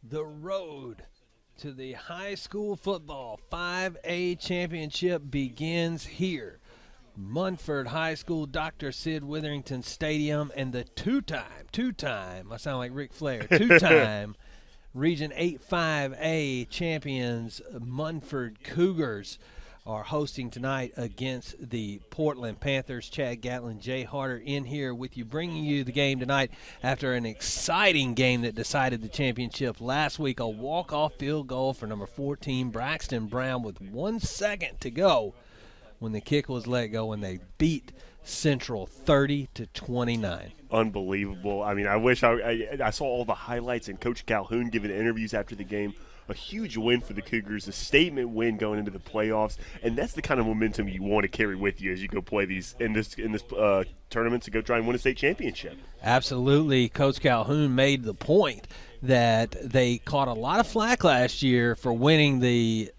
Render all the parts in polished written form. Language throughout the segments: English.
The road to the high school football 5A championship begins here. Munford High School, Dr. Sid Witherington Stadium, and the two-time, I sound like Ric Flair, two-time Region 8 5A champions Munford Cougars are hosting tonight against the Portland Panthers. Chad Gatlin, Jay Harder in here with you, bringing you the game tonight after an exciting game that decided the championship last week. A walk-off field goal for number 14, Braxton Brown, with 1 second to go when the kick was let go, and they beat Central 30-29. Unbelievable. I mean, I wish I saw all the highlights and Coach Calhoun giving interviews after the game. A huge win for the Cougars, a statement win going into the playoffs, and that's the kind of momentum you want to carry with you as you go play these in this tournament to go try and win a state championship. Absolutely. Coach Calhoun made the point that they caught a lot of flack last year for winning the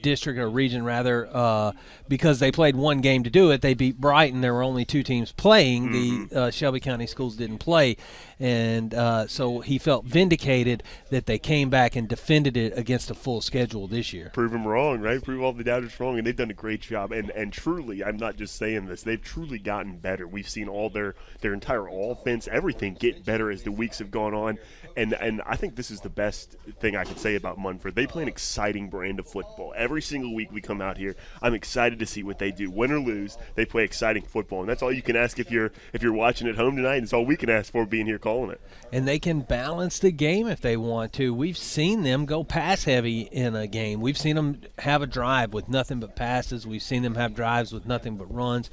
district or region rather because they played one game to do it. They beat Brighton. There were only two teams playing. The Shelby County schools didn't play, and so he felt vindicated that they came back and defended it against a full schedule this year. Prove them wrong, right? Prove all the doubters wrong, and they've done a great job. And truly, I'm not just saying this, they've truly gotten better. We've seen all their entire offense, everything get better as the weeks have gone on. And I think this is the best thing I can say about Munford. They play an exciting brand of football. Every single week we come out here, I'm excited to see what they do. Win or lose, they play exciting football. And that's all you can ask if you're watching at home tonight. It's all we can ask for being here calling it. And they can balance the game if they want to. We've seen them go pass heavy in a game. We've seen them have a drive with nothing but passes. We've seen them have drives with nothing but runs.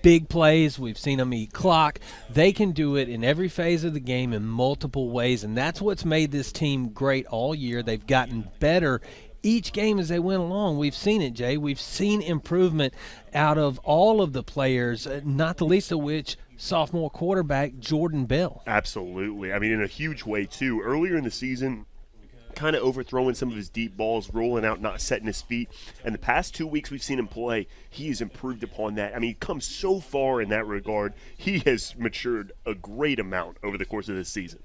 Big plays, we've seen them eat clock. They can do it in every phase of the game in multiple ways, and that's what's made this team great all year. They've gotten better each game as they went along. We've seen it, Jay. We've seen improvement out of all of the players, not the least of which sophomore quarterback Jordan Bell. Absolutely. I mean, in a huge way, too. Earlier in the season, kind of overthrowing some of his deep balls, rolling out, not setting his feet. And the past 2 weeks we've seen him play, he has improved upon that. I mean, he comes so far in that regard. He has matured a great amount over the course of this season.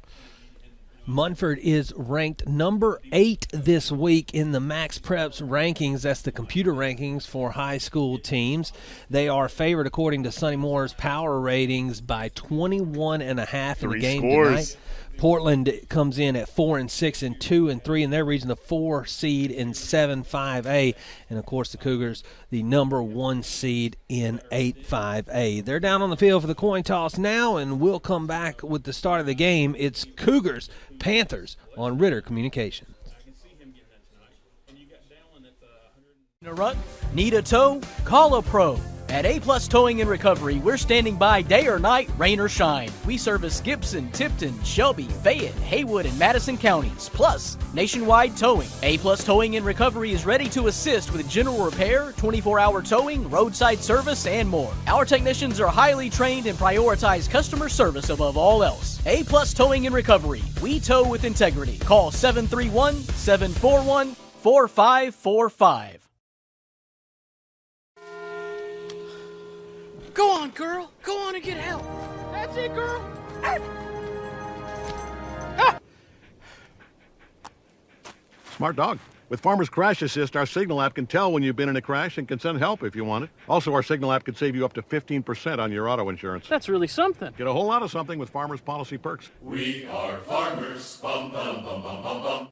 Munford is ranked number 8 this week in the Max Preps rankings. That's the computer rankings for high school teams. They are favored, according to Sonny Moore's power ratings, by 21.5 in the game tonight. Portland comes in at 4-6 and 2-3 in their region, the 4 seed in 7-5A, and of course the Cougars, the number 1 seed in 8-5A. They're down on the field for the coin toss now, and we'll come back with the start of the game. It's Cougars Panthers on Ritter Communications. In a rut? Need a tow? Call a pro. At A-Plus Towing and Recovery, we're standing by day or night, rain or shine. We service Gibson, Tipton, Shelby, Fayette, Haywood, and Madison counties, plus nationwide towing. A-Plus Towing and Recovery is ready to assist with general repair, 24-hour towing, roadside service, and more. Our technicians are highly trained and prioritize customer service above all else. A-Plus Towing and Recovery. We tow with integrity. Call 731-741-4545. Go on, girl. Go on and get help. That's it, girl. Smart dog. With Farmer's Crash Assist, our Signal app can tell when you've been in a crash and can send help if you want it. Also, our Signal app can save you up to 15% on your auto insurance. That's really something. Get a whole lot of something with Farmer's Policy Perks. We are farmers. Bum, bum, bum, bum, bum, bum.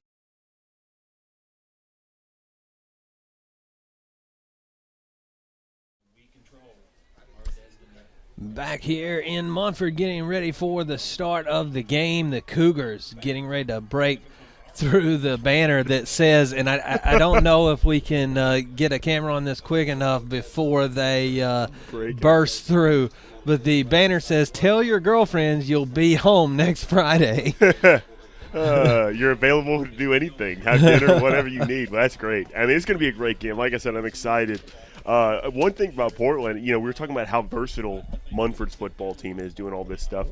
Back here in Munford, getting ready for the start of the game. The Cougars getting ready to break through the banner that says, and I don't know if we can get a camera on this quick enough before they burst through, but the banner says, "Tell your girlfriends you'll be home next Friday." You're available to do anything, have dinner, whatever you need. Well, that's great. I mean, it's going to be a great game. Like I said, I'm excited. One thing about Portland, we were talking about how versatile Munford's football team is doing all this stuff.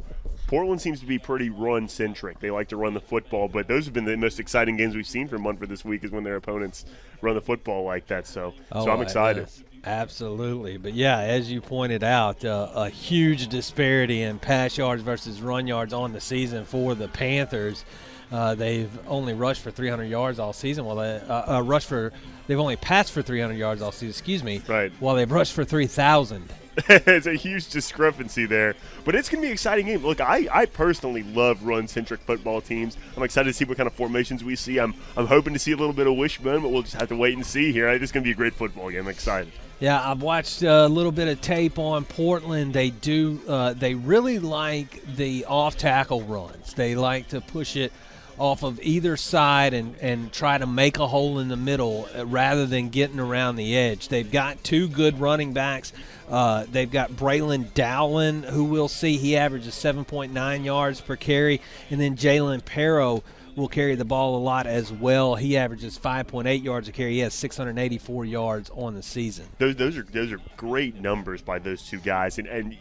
Portland seems to be pretty run-centric. They like to run the football, but those have been the most exciting games we've seen from Munford this week is when their opponents run the football like that. So I'm excited. Yes, absolutely. But, yeah, as you pointed out, a huge disparity in pass yards versus run yards on the season for the Panthers. They've only rushed for 300 yards all season. While they've only passed for 300 yards all season. Excuse me. Right. While they've rushed for 3,000. It's a huge discrepancy there. But it's going to be an exciting game. Look, I personally love run-centric football teams. I'm excited to see what kind of formations we see. I'm hoping to see a little bit of wishbone, but we'll just have to wait and see here. It's going to be a great football game. I'm excited. Yeah, I've watched a little bit of tape on Portland. They really like the off-tackle runs. They like to push it off of either side and try to make a hole in the middle rather than getting around the edge. They've got two good running backs. They've got Braylon Dowlin, who we'll see. He averages 7.9 yards per carry. And then Jalen Perro will carry the ball a lot as well. He averages 5.8 yards a carry. He has 684 yards on the season. Those are great numbers by those two guys. And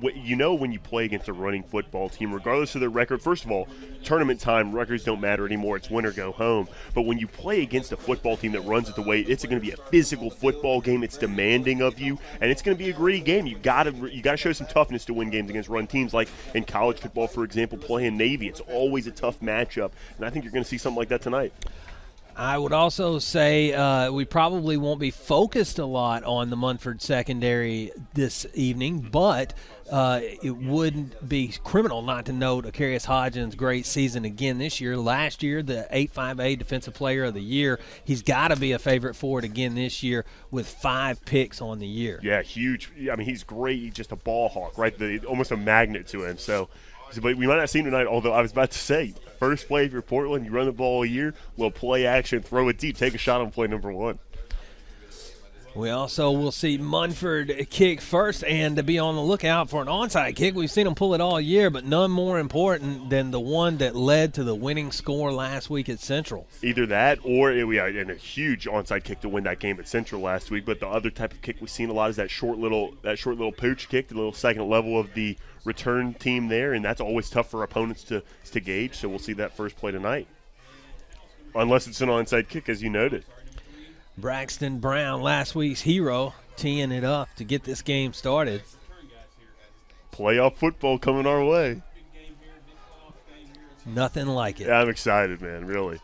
when you play against a running football team, regardless of their record, first of all, tournament time, records don't matter anymore. It's win or go home. But when you play against a football team that runs at the weight, it's going to be a physical football game. It's demanding of you, and it's going to be a gritty game. You got to show some toughness to win games against run teams, like in college football, for example, playing Navy. It's always a tough matchup. And I think you're going to see something like that tonight. I would also say we probably won't be focused a lot on the Munford secondary this evening, but it wouldn't be criminal not to note Akarius Hodgins' great season again this year. Last year, the 8-5A Defensive Player of the Year. He's got to be a favorite for it again this year with 5 picks on the year. Yeah, huge. I mean, he's great. He's just a ball hawk, right? Almost a magnet to him. So, but we might not see him tonight, although I was about to say, first play if you're Portland, you run the ball a year, little play action, throw it deep, take a shot on play number 1. We also will see Munford kick first and to be on the lookout for an onside kick. We've seen them pull it all year, but none more important than the one that led to the winning score last week at Central. Either that or and a huge onside kick to win that game at Central last week. But the other type of kick we've seen a lot is that short little pooch kick, the little second level of the return team there, and that's always tough for opponents to gauge. So we'll see that first play tonight, unless it's an onside kick, as you noted. Braxton Brown, last week's hero, teeing it up to get this game started. Playoff football coming our way. Nothing like it. Yeah, I'm excited, man, really.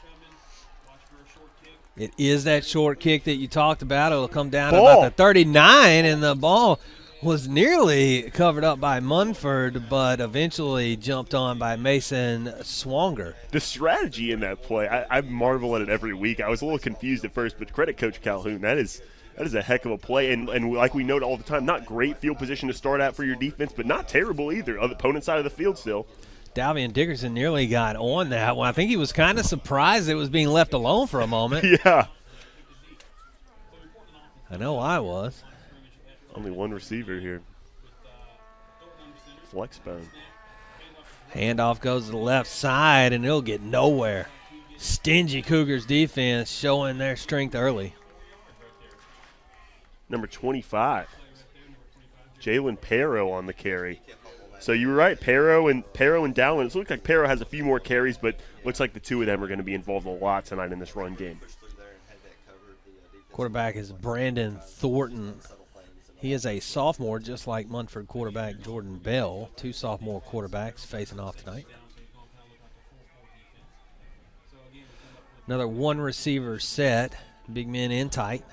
It is that short kick that you talked about. It'll come down to about the 39, and the ball was nearly covered up by Munford, but eventually jumped on by Mason Swanger. The strategy in that play, I marvel at it every week. I was a little confused at first, but credit Coach Calhoun. That is a heck of a play. And like we note all the time, not great field position to start at for your defense, but not terrible either. On the opponent side of the field still. Dalvian Dickerson nearly got on that one. I think he was kind of surprised it was being left alone for a moment. Yeah. I know I was. Only one receiver here. Flex bone. Handoff goes to the left side, and it'll get nowhere. Stingy Cougars defense showing their strength early. Number 25, Jalen Perro on the carry. So you were right, Perro and Dowlin. It looks like Perro has a few more carries, but looks like the two of them are going to be involved a lot tonight in this run game. Quarterback is Brandon Thornton. He is a sophomore, just like Munford quarterback Jordan Bell. 2 sophomore quarterbacks facing off tonight. Another one receiver set. Big men in tight.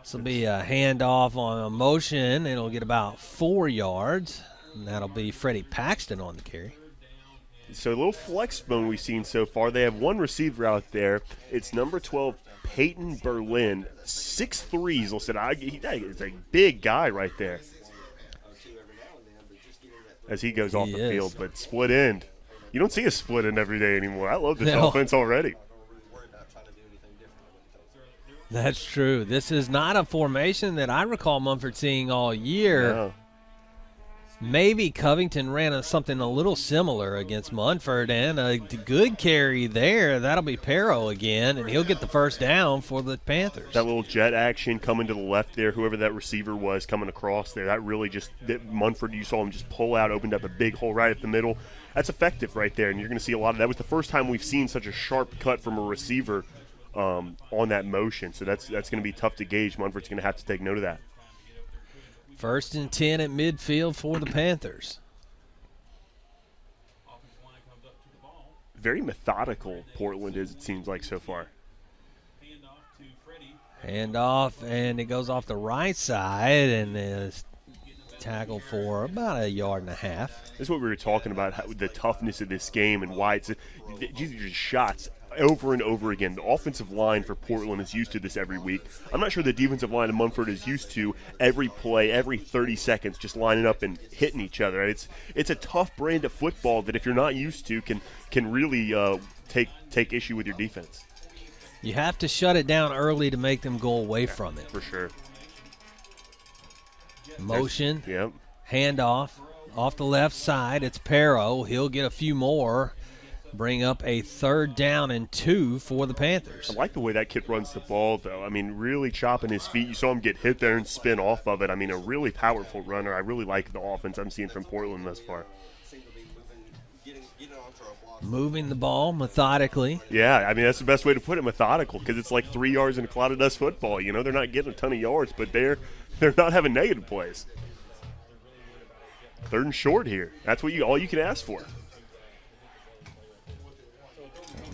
This will be a handoff on a motion. It'll get about 4 yards. And that'll be Freddie Paxton on the carry. So a little flex bone we've seen so far. They have one receiver out there. It's number 12, Peyton Berlin. 6'3", he's listed. He's a big guy right there as he goes off the field. But split end. You don't see a split end every day anymore. I love this offense already. That's true. This is not a formation that I recall Munford seeing all year. No. Maybe Covington ran something a little similar against Munford, and a good carry there. That'll be Perro again, and he'll get the first down for the Panthers. That little jet action coming to the left there, whoever that receiver was coming across there, that really just – Munford, you saw him just pull out, opened up a big hole right up the middle. That's effective right there, and you're going to see a lot of – that was the first time we've seen such a sharp cut from a receiver on that motion. So that's going to be tough to gauge. Munford's going to have to take note of that. 1st and 10 at midfield for the Panthers. Very methodical Portland is, it seems like, so far. Hand off, and it goes off the right side, and is tackled for about 1.5 yards. This is what we were talking about, the toughness of this game and why these are just shots over and over again. The offensive line for Portland is used to this every week. I'm not sure the defensive line of Munford is used to every play, every 30 seconds, just lining up and hitting each other. It's a tough brand of football that if you're not used to can really take issue with your defense. You have to shut it down early to make them go away from it. For sure. Motion. Yep. Handoff. Off the left side, it's Perro. He'll get a few more. Bring up a 3rd down and 2 for the Panthers. I like the way that kid runs the ball, though. I mean, really chopping his feet. You saw him get hit there and spin off of it. I mean, a really powerful runner. I really like the offense I'm seeing from Portland thus far. Moving the ball methodically. Yeah, I mean, that's the best way to put it, methodical, because it's like 3 yards in a cloud of dust football. You know, they're not getting a ton of yards, but they're not having negative plays. 3rd and short here. That's all you can ask for.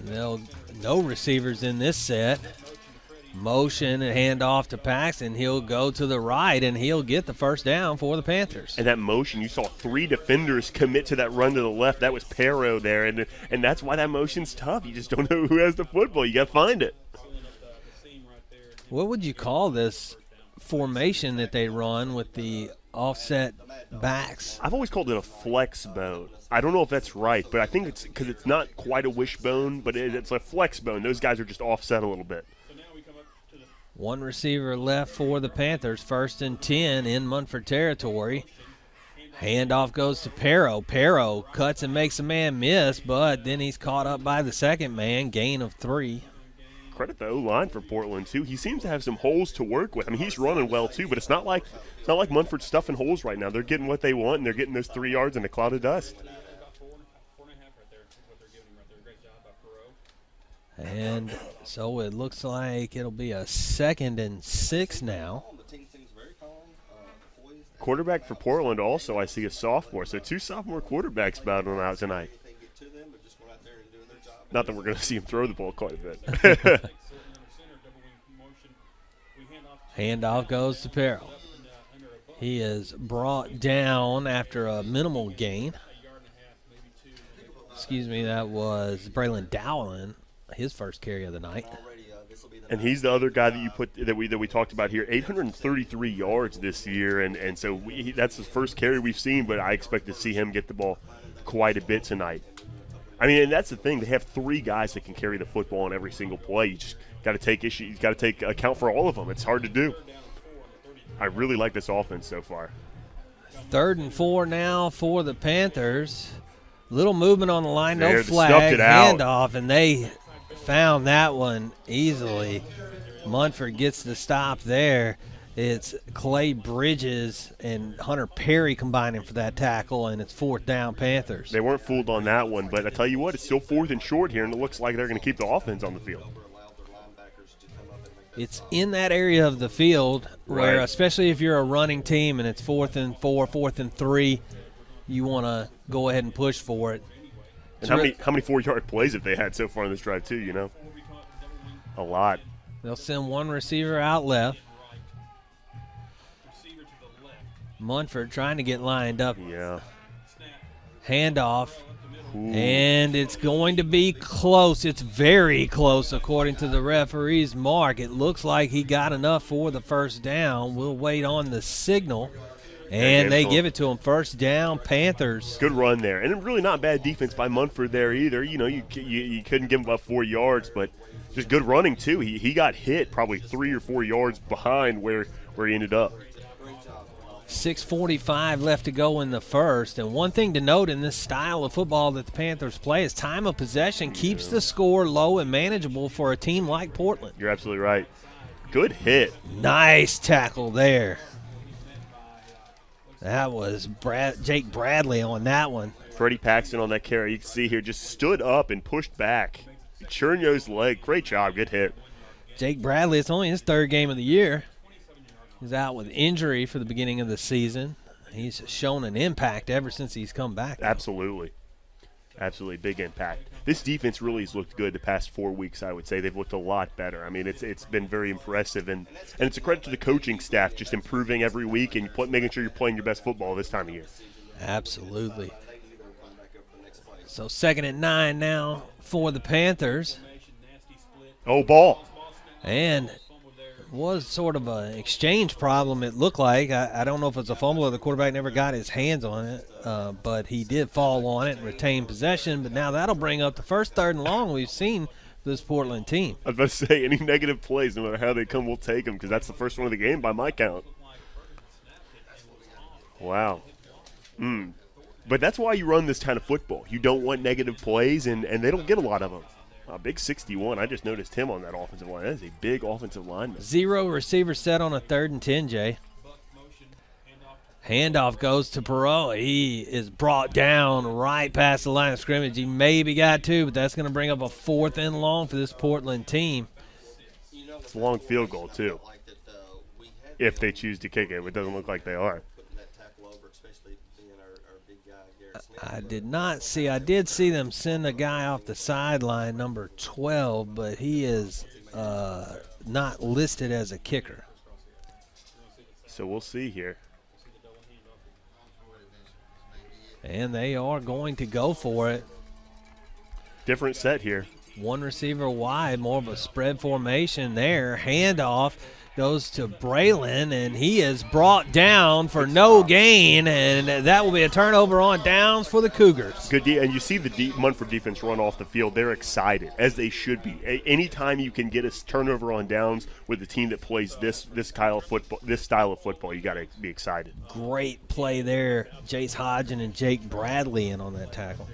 No receivers in this set. Motion and hand off to Paxton. He'll go to the right, and he'll get the first down for the Panthers. And that motion, you saw 3 defenders commit to that run to the left. That was Perro there, and that's why that motion's tough. You just don't know who has the football. You got to find it. What would you call this formation that they run with the offset backs? I've always called it a flex bone. I don't know if that's right, but I think it's because it's not quite a wishbone, but it's a flex bone. Those guys are just offset a little bit. One receiver left for the Panthers. 1st and 10 in Munford territory. Handoff goes to Perro. Perro cuts and makes a man miss, but then he's caught up by the second man. Gain of 3. Credit the O-line for Portland, too. He seems to have some holes to work with. I mean, he's running well, too, but it's not like Munford's stuffing holes right now. They're getting what they want, and they're getting those 3 yards in a cloud of dust. And so it looks like it'll be a 2nd and 6 now. Quarterback for Portland also, I see a sophomore. So 2 sophomore quarterbacks battling out tonight. Not that we're going to see him throw the ball quite a bit. Handoff goes to Perro. He is brought down after a minimal gain. Excuse me, that was Braylon Dowling, his first carry of the night. And he's the other guy that we talked about here. 833 yards this year, and so that's his first carry we've seen. But I expect to see him get the ball quite a bit tonight. I mean, and that's the thing. They have 3 guys that can carry the football on every single play. You just got to take issue. You got to take account for all of them. It's hard to do. I really like this offense so far. 3rd and 4 now for the Panthers. Little movement on the line, no They flag, stuffed it out. handoff, and they found that one easily. Munford gets the stop there. It's Clay Bridges and Hunter Perry combining for that tackle, and it's 4th down Panthers. They weren't fooled on that one, but I tell you what, it's still 4th and short here, and it looks like they're going to keep the offense on the field. It's in that area of the field where, Right. especially if you're a running team and it's 4th and 4, 4th and 3, you want to go ahead and push for it. And how many 4-yard plays have they had so far in this drive, too, you know? A lot. They'll send one receiver out left. Munford trying to get lined up. Yeah. Handoff. Ooh. And it's going to be close. It's very close according to the referee's mark. It looks like he got enough for the first down. We'll wait on the signal. And they give it to him. First down, Panthers. Good run there. And really not bad defense by Munford there either. You know, you couldn't give him about 4 yards, but just good running too. He got hit probably 3 or 4 yards behind where he ended up. 6:45 left to go in the first. And one thing to note in this style of football that the Panthers play is time of possession keeps the score low and manageable for a team like Portland. You're absolutely right. Good hit. Nice tackle there. That was Jake Bradley on that one. Freddie Paxton on that carry. You can see here just stood up and pushed back. Churnio's leg. Great job. Good hit. Jake Bradley, it's only his third game of the year. He's out with injury for the beginning of the season. He's shown an impact ever since he's come back. Absolutely. Absolutely. Big impact. This defense really has looked good the past 4 weeks, I would say. They've looked a lot better. I mean, it's been very impressive. And it's a credit to the coaching staff just improving every week and making sure you're playing your best football this time of year. Absolutely. So 2nd and 9 now for the Panthers. Oh, ball. And it was sort of an exchange problem, it looked like. I don't know if it's a fumble or the quarterback never got his hands on it, but he did fall on it and retain possession. But now that'll bring up the first 3rd and long we've seen for this Portland team. I was about to say, any negative plays, no matter how they come, we'll take them because that's the first one of the game by my count. Wow. But that's why you run this kind of football. You don't want negative plays, and they don't get a lot of them. Big 61. I just noticed him on that offensive line. That is a big offensive lineman. 0 receiver set on a 3rd and 10, Jay. Handoff goes to Perot. He is brought down right past the line of scrimmage. He maybe got 2, but that's going to bring up a 4th and long for this Portland team. It's a long field goal, too, if they choose to kick it. It doesn't look like they are. I did see them send a guy off the sideline, number 12, but he is not listed as a kicker. So we'll see here. And they are going to go for it. Different set here. One receiver wide, more of a spread formation there. Handoff goes to Braylon, and he is brought down for no gain, and that will be a turnover on downs for the Cougars. Good, and you see the Munford defense run off the field. They're excited, as they should be. Anytime you can get a turnover on downs with a team that plays this style of football, you got to be excited. Great play there. Jace Hodgen and Jake Bradley in on that tackle.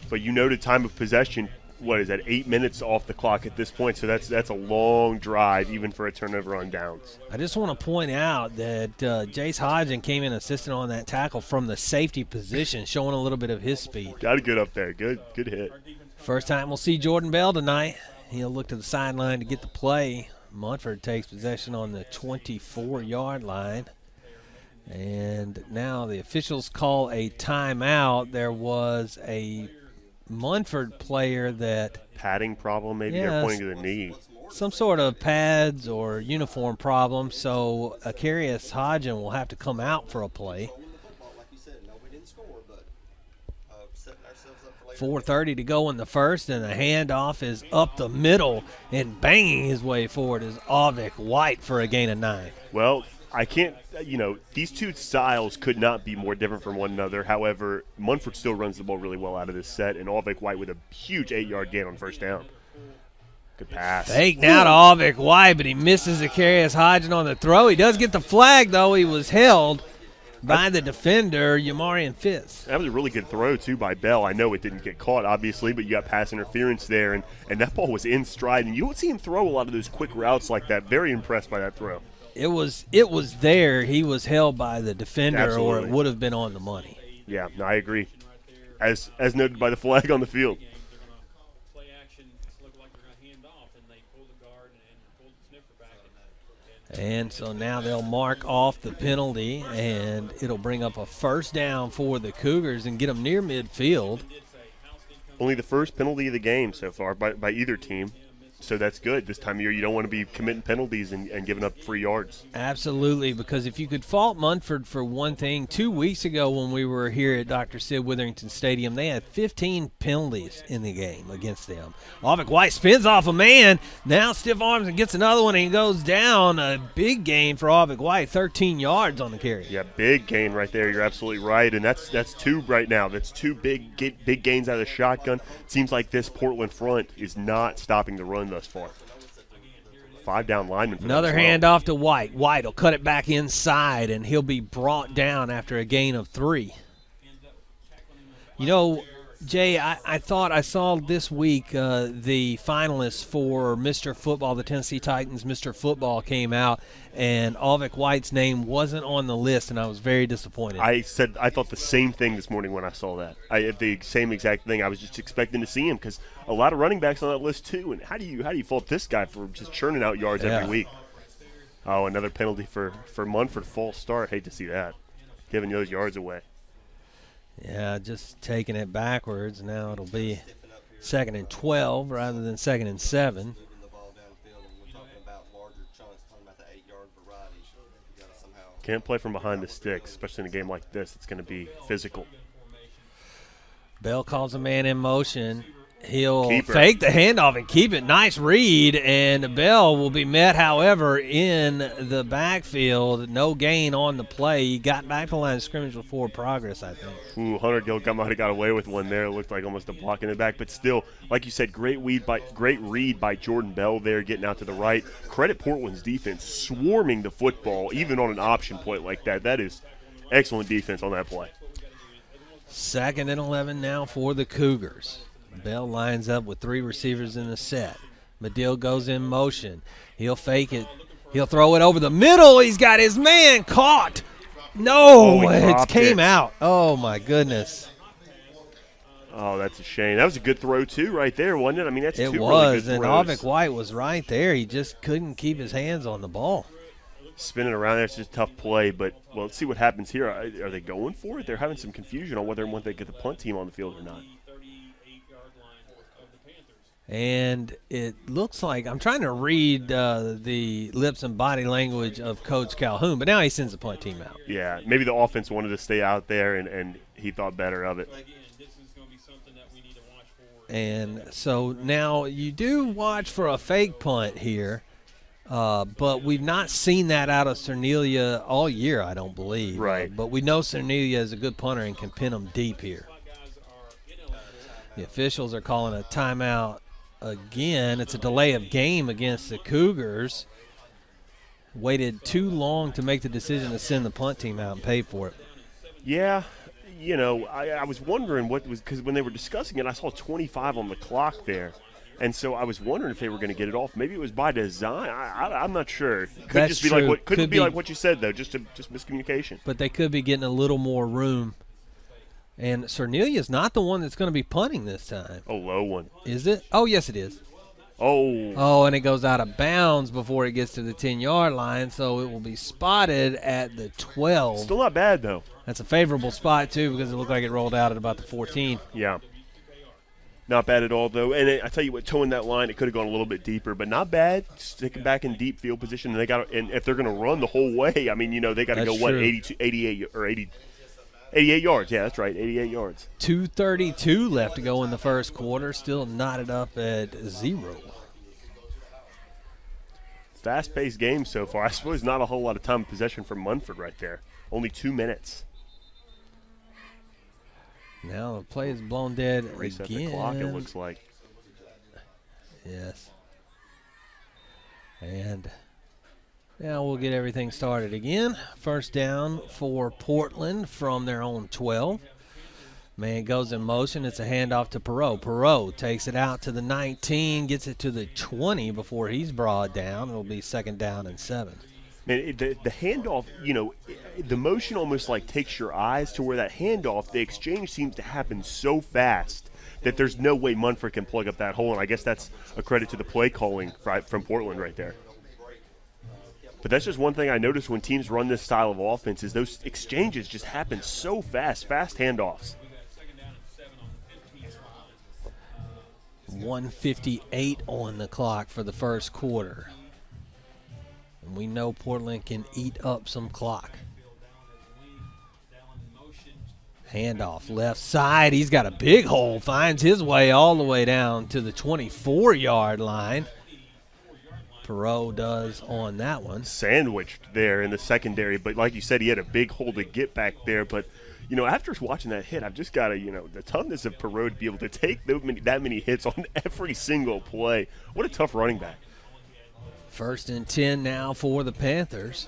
But you noted time of possession. What is that, 8 minutes off the clock at this point, so that's a long drive even for a turnover on downs. I just want to point out that Jace Hodgen came in assistant on that tackle from the safety position, showing a little bit of his speed. Got to get up there. Good hit. First time we'll see Jordan Bell tonight. He'll look to the sideline to get the play. Munford takes possession on the 24-yard line. And now the officials call a timeout. There was a Munford player that padding problem, maybe they're pointing to the knee. Some sort of pads or uniform problem, so Akarius Hodgen will have to come out for a play. 4:30 to go in the first, and the handoff is up the middle, and banging his way forward is Avik White for a gain of 9. Well, I can't, these two styles could not be more different from one another. However, Munford still runs the ball really well out of this set, and Avik White with a huge 8-yard gain on first down. Good pass. Fake now to Avik White, but he misses Akarius Hodgen on the throw. He does get the flag, though. He was held by the defender, Yamarian Fitz. That was a really good throw, too, by Bell. I know it didn't get caught, obviously, but you got pass interference there, and that ball was in stride. And you don't see him throw a lot of those quick routes like that. Very impressed by that throw. It was there. He was held by the defender, Absolutely. or it would have been on the money. Yeah, no, I agree. As noted by the flag on the field. And so now they'll mark off the penalty, and it'll bring up a first down for the Cougars and get them near midfield. Only the first penalty of the game so far by either team. So that's good. This time of year, you don't want to be committing penalties and giving up free yards. Absolutely, because if you could fault Munford for one thing, 2 weeks ago when we were here at Dr. Sid Witherington Stadium, they had 15 penalties in the game against them. Avik White spins off a man, now stiff arms and gets another one, and he goes down. A big gain for Avik White, 13 yards on the carry. Yeah, big gain right there. You're absolutely right, and that's two right now. That's two big gains out of the shotgun. It seems like this Portland front is not stopping the run thus far. 5-down lineman. For Another them as well. handoff to White. White will cut it back inside, and he'll be brought down after a gain of 3. You know, Jay, I thought I saw this week the finalists for Mr. Football, the Tennessee Titans Mr. Football came out, and Alvick White's name wasn't on the list, and I was very disappointed. I thought the same thing this morning when I saw that. The same exact thing. I was just expecting to see him because a lot of running backs on that list too. And how do you fault this guy for just churning out yards every week? Oh, another penalty for Munford, false start. Hate to see that, giving those yards away. Yeah, just taking it backwards. Now it'll be 2nd and 12 rather than 2nd and 7. Can't play from behind the sticks, especially in a game like this. It's going to be physical. Bell calls a man in motion. He'll Keeper. fake the handoff and keep it. Nice read, and Bell will be met, however, in the backfield. No gain on the play. He got back to the line of scrimmage with forward progress, I think. Ooh, Hunter Gill might have got away with one there. It looked like almost a block in the back, but still, like you said, great read by Jordan Bell there, getting out to the right. Credit Portland's defense swarming the football, even on an option play like that. That is excellent defense on that play. 2nd and 11 now for the Cougars. Bell lines up with 3 receivers in the set. Medill goes in motion. He'll fake it. He'll throw it over the middle. He's got his man caught. No, it came out. Oh, my goodness. Oh, that's a shame. That was a good throw, too, right there, wasn't it? I mean, that's it two was, really good and throws. Alvick White was right there. He just couldn't keep his hands on the ball. Spinning around there, it's just a tough play, but, well, let's see what happens here. Are they going for it? They're having some confusion on whether or not they get the punt team on the field or not. And it looks like, I'm trying to read the lips and body language of Coach Calhoun, but now he sends the punt team out. Yeah, maybe the offense wanted to stay out there, and he thought better of it. And so now you do watch for a fake punt here, but we've not seen that out of Cernelia all year, I don't believe. Right. But we know Cernelia is a good punter and can pin them deep here. The officials are calling a timeout again. It's a delay of game against the Cougars. Waited too long to make the decision to send the punt team out and pay for it. Yeah, you know, I was wondering what was, because when they were discussing it, I saw 25 on the clock there. And so I was wondering if they were going to get it off. Maybe it was by design. I'm not sure. Could just be true. like what Could be be like what you said though, just miscommunication. But they could be getting a little more room. And Cernelia is not the one that's going to be punting this time. A low one. Is it? Oh, yes, it is. Oh, and it goes out of bounds before it gets to the 10-yard line, so it will be spotted at the 12. Still not bad, though. That's a favorable spot, too, because it looked like it rolled out at about the 14. Yeah. Not bad at all, though. And I tell you what, towing that line, it could have gone a little bit deeper, but not bad. Sticking back in deep field position, and if they're going to run the whole way, I mean, you know, they got to go, what, 88 or 80 – 88 yards. Yeah, that's right, 88 yards. 2:32 left to go in the first quarter. Still knotted up at 0. Fast-paced game so far. I suppose not a whole lot of time of possession for Munford right there. Only 2 minutes. Now the play is blown dead Race again. at the clock, it looks like. Yes. And now we'll get everything started again. First down for Portland from their own 12. Man goes in motion. It's a handoff to Perot. Perot takes it out to the 19, gets it to the 20 before he's brought down. It'll be 2nd down and 7. Man, the handoff, you know, the motion almost like takes your eyes to where that handoff, the exchange seems to happen so fast that there's no way Munford can plug up that hole, and I guess that's a credit to the play calling from Portland right there. But that's just one thing I noticed when teams run this style of offense is those exchanges just happen so fast handoffs. 1:58 on the clock for the first quarter. And we know Portland can eat up some clock. Handoff left side. He's got a big hole. Finds his way all the way down to the 24-yard line. Perot does on that one. Sandwiched there in the secondary, but like you said, he had a big hole to get back there. But, you know, after watching that hit, I've just got to, you know, the toughness of Perot to be able to take that many hits on every single play. What a tough running back. First and 10 now for the Panthers.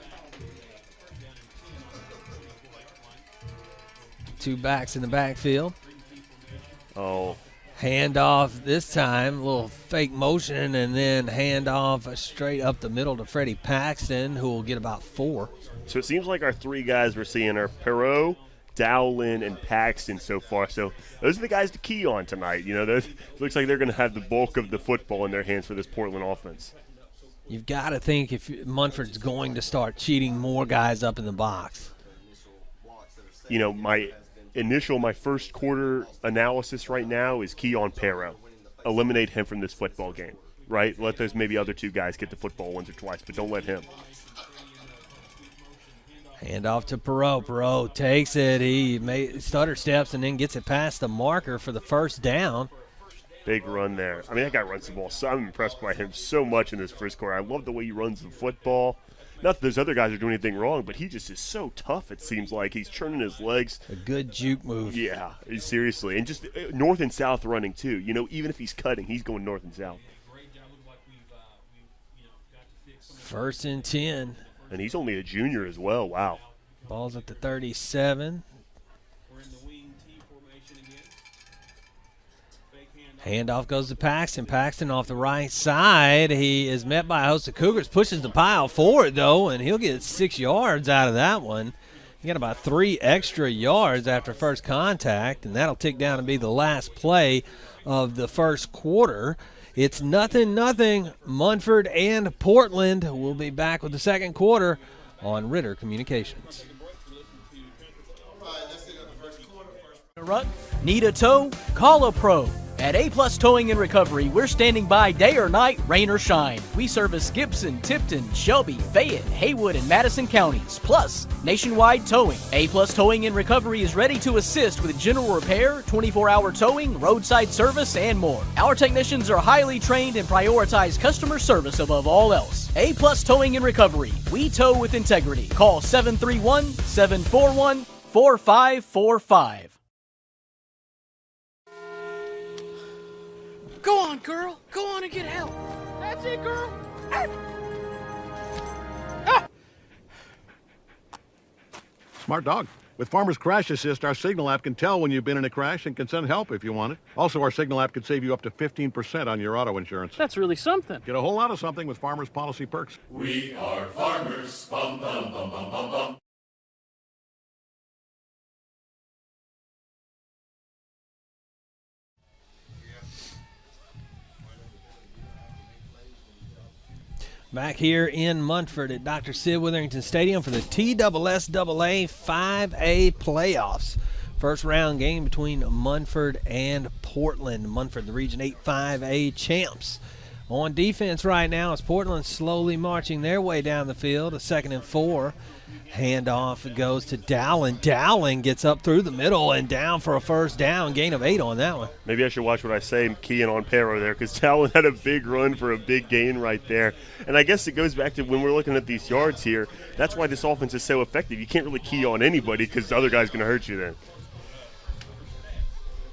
Two backs in the backfield. Oh. Handoff this time, a little fake motion, and then handoff straight up the middle to Freddie Paxton, who will get about 4. So it seems like our 3 guys we're seeing are Perot, Dowlin, and Paxton so far. So those are the guys to key on tonight. You know, it looks like they're going to have the bulk of the football in their hands for this Portland offense. You've got to think if Munford's going to start cheating more guys up in the box. You know, my first quarter analysis right now is key on Perot. Eliminate him from this football game, right? Let those maybe other 2 guys get the football once or twice, but don't let him. Hand off to Perot. Perot takes it. He stutter steps and then gets it past the marker for the first down. Big run there. I mean, that guy runs the ball. So I'm impressed by him so much in this first quarter. I love the way he runs the football. Not that those other guys are doing anything wrong, but he just is so tough, it seems like. He's churning his legs. A good juke move. Yeah, seriously. And just north and south running, too. You know, even if he's cutting, he's going north and south. First and 10. And he's only a junior as well. Wow. Ball's at the 37. Handoff goes to Paxton. Paxton off the right side. He is met by a host of Cougars. Pushes the pile forward, though, and he'll get 6 yards out of that one. He got about 3 extra yards after first contact, and that'll tick down and be the last play of the first quarter. It's 0-0. Munford and Portland will be back with the second quarter on Ritter Communications. Need a tow? Call a pro. At A-Plus Towing and Recovery, we're standing by day or night, rain or shine. We service Gibson, Tipton, Shelby, Fayette, Haywood, and Madison counties, plus nationwide towing. A-Plus Towing and Recovery is ready to assist with general repair, 24-hour towing, roadside service, and more. Our technicians are highly trained and prioritize customer service above all else. A-Plus Towing and Recovery. We tow with integrity. Call 731-741-4545. Go on, girl. Go on and get help. That's it, girl. Smart dog. With Farmer's Crash Assist, our Signal app can tell when you've been in a crash and can send help if you want it. Also, our Signal app can save you up to 15% on your auto insurance. That's really something. Get a whole lot of something with Farmer's Policy Perks. We are farmers. Bum, bum, bum, bum, bum, bum. Back here in Munford at Dr. Sid Witherington Stadium for the TSSAA 5A playoffs. First round game between Munford and Portland. Munford, the Region 8 5A champs. On defense right now is Portland slowly marching their way down the field. A 2nd and 4. Handoff goes to Dowling. Dowling gets up through the middle and down for a first down. Gain of 8 on that one. Maybe I should watch what I say, keying on Perro there, because Dowling had a big run for a big gain right there. And I guess it goes back to when we're looking at these yards here, that's why this offense is so effective. You can't really key on anybody because the other guy's going to hurt you then.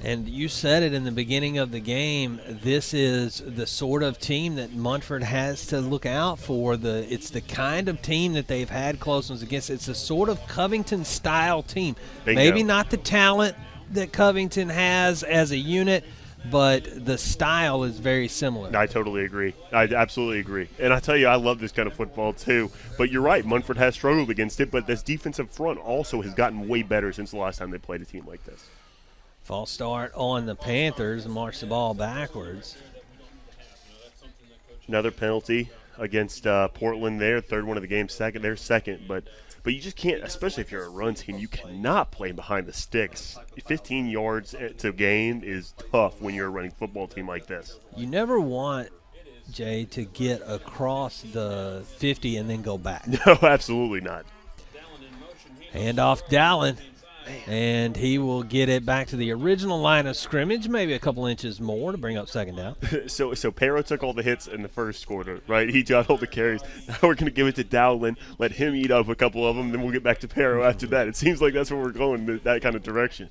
And you said it in the beginning of the game, this is the sort of team that Munford has to look out for. It's the kind of team that they've had close ones against. It's a sort of Covington-style team. Bingo. Maybe not the talent that Covington has as a unit, but the style is very similar. I totally agree. I absolutely agree. And I tell you, I love this kind of football too. But you're right, Munford has struggled against it, but this defensive front also has gotten way better since the last time they played a team like this. False start on the Panthers and march the ball backwards. Another penalty against Portland there. Third one of the game, second. They're second. But you just can't, especially if you're a run team, you cannot play behind the sticks. 15 yards to gain is tough when you're a running football team like this. You never want, Jay, to get across the 50 and then go back. No, absolutely not. Handoff Dallin. And he will get it back to the original line of scrimmage, maybe a couple inches more to bring up second down. So Perro took all the hits in the first quarter, right? He got all the carries. Now we're going to give it to Dowlin, let him eat up a couple of them, then we'll get back to Perro after that. It seems like that's where we're going, that kind of direction.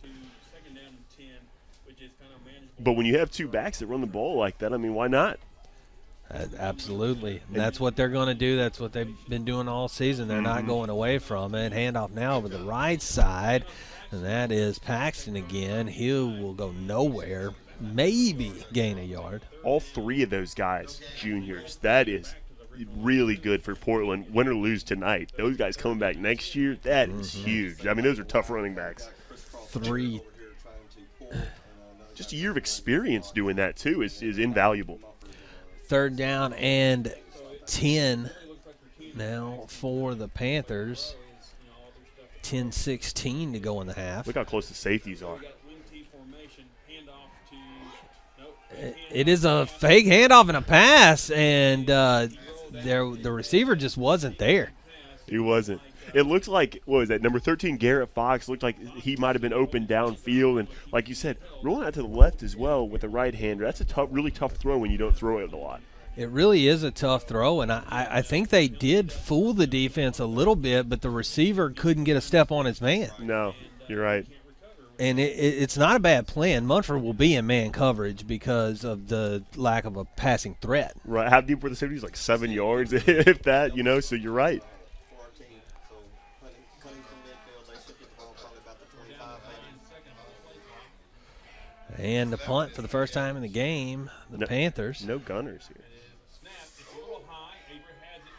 But when you have 2 backs that run the ball like that, I mean, why not? Absolutely. And that's what they're going to do. That's what they've been doing all season. They're not going away from it. Handoff now over the right side, and that is Paxton again. He will go nowhere, maybe gain a yard. All three of those guys, juniors, that is really good for Portland. Win or lose tonight. Those guys coming back next year, that is huge. I mean, those are tough running backs. Three. Just a year of experience doing that, too, is invaluable. 3rd down and 10 now for the Panthers. 10-16 to go in the half. Look how close the safeties are. It is a fake handoff and a pass, and the receiver just wasn't there. He wasn't. It looks like, what was that, number 13, Garrett Fox, looked like he might have been open downfield. And like you said, rolling out to the left as well with the right-hander, that's a really tough throw when you don't throw it a lot. It really is a tough throw, and I think they did fool the defense a little bit, but the receiver couldn't get a step on his man. No, you're right. And it's not a bad plan. Munford will be in man coverage because of the lack of a passing threat. Right. How deep were the safeties? Like 7 yards, if that, so you're right. And the punt for the first time in the game, the Panthers. No gunners here.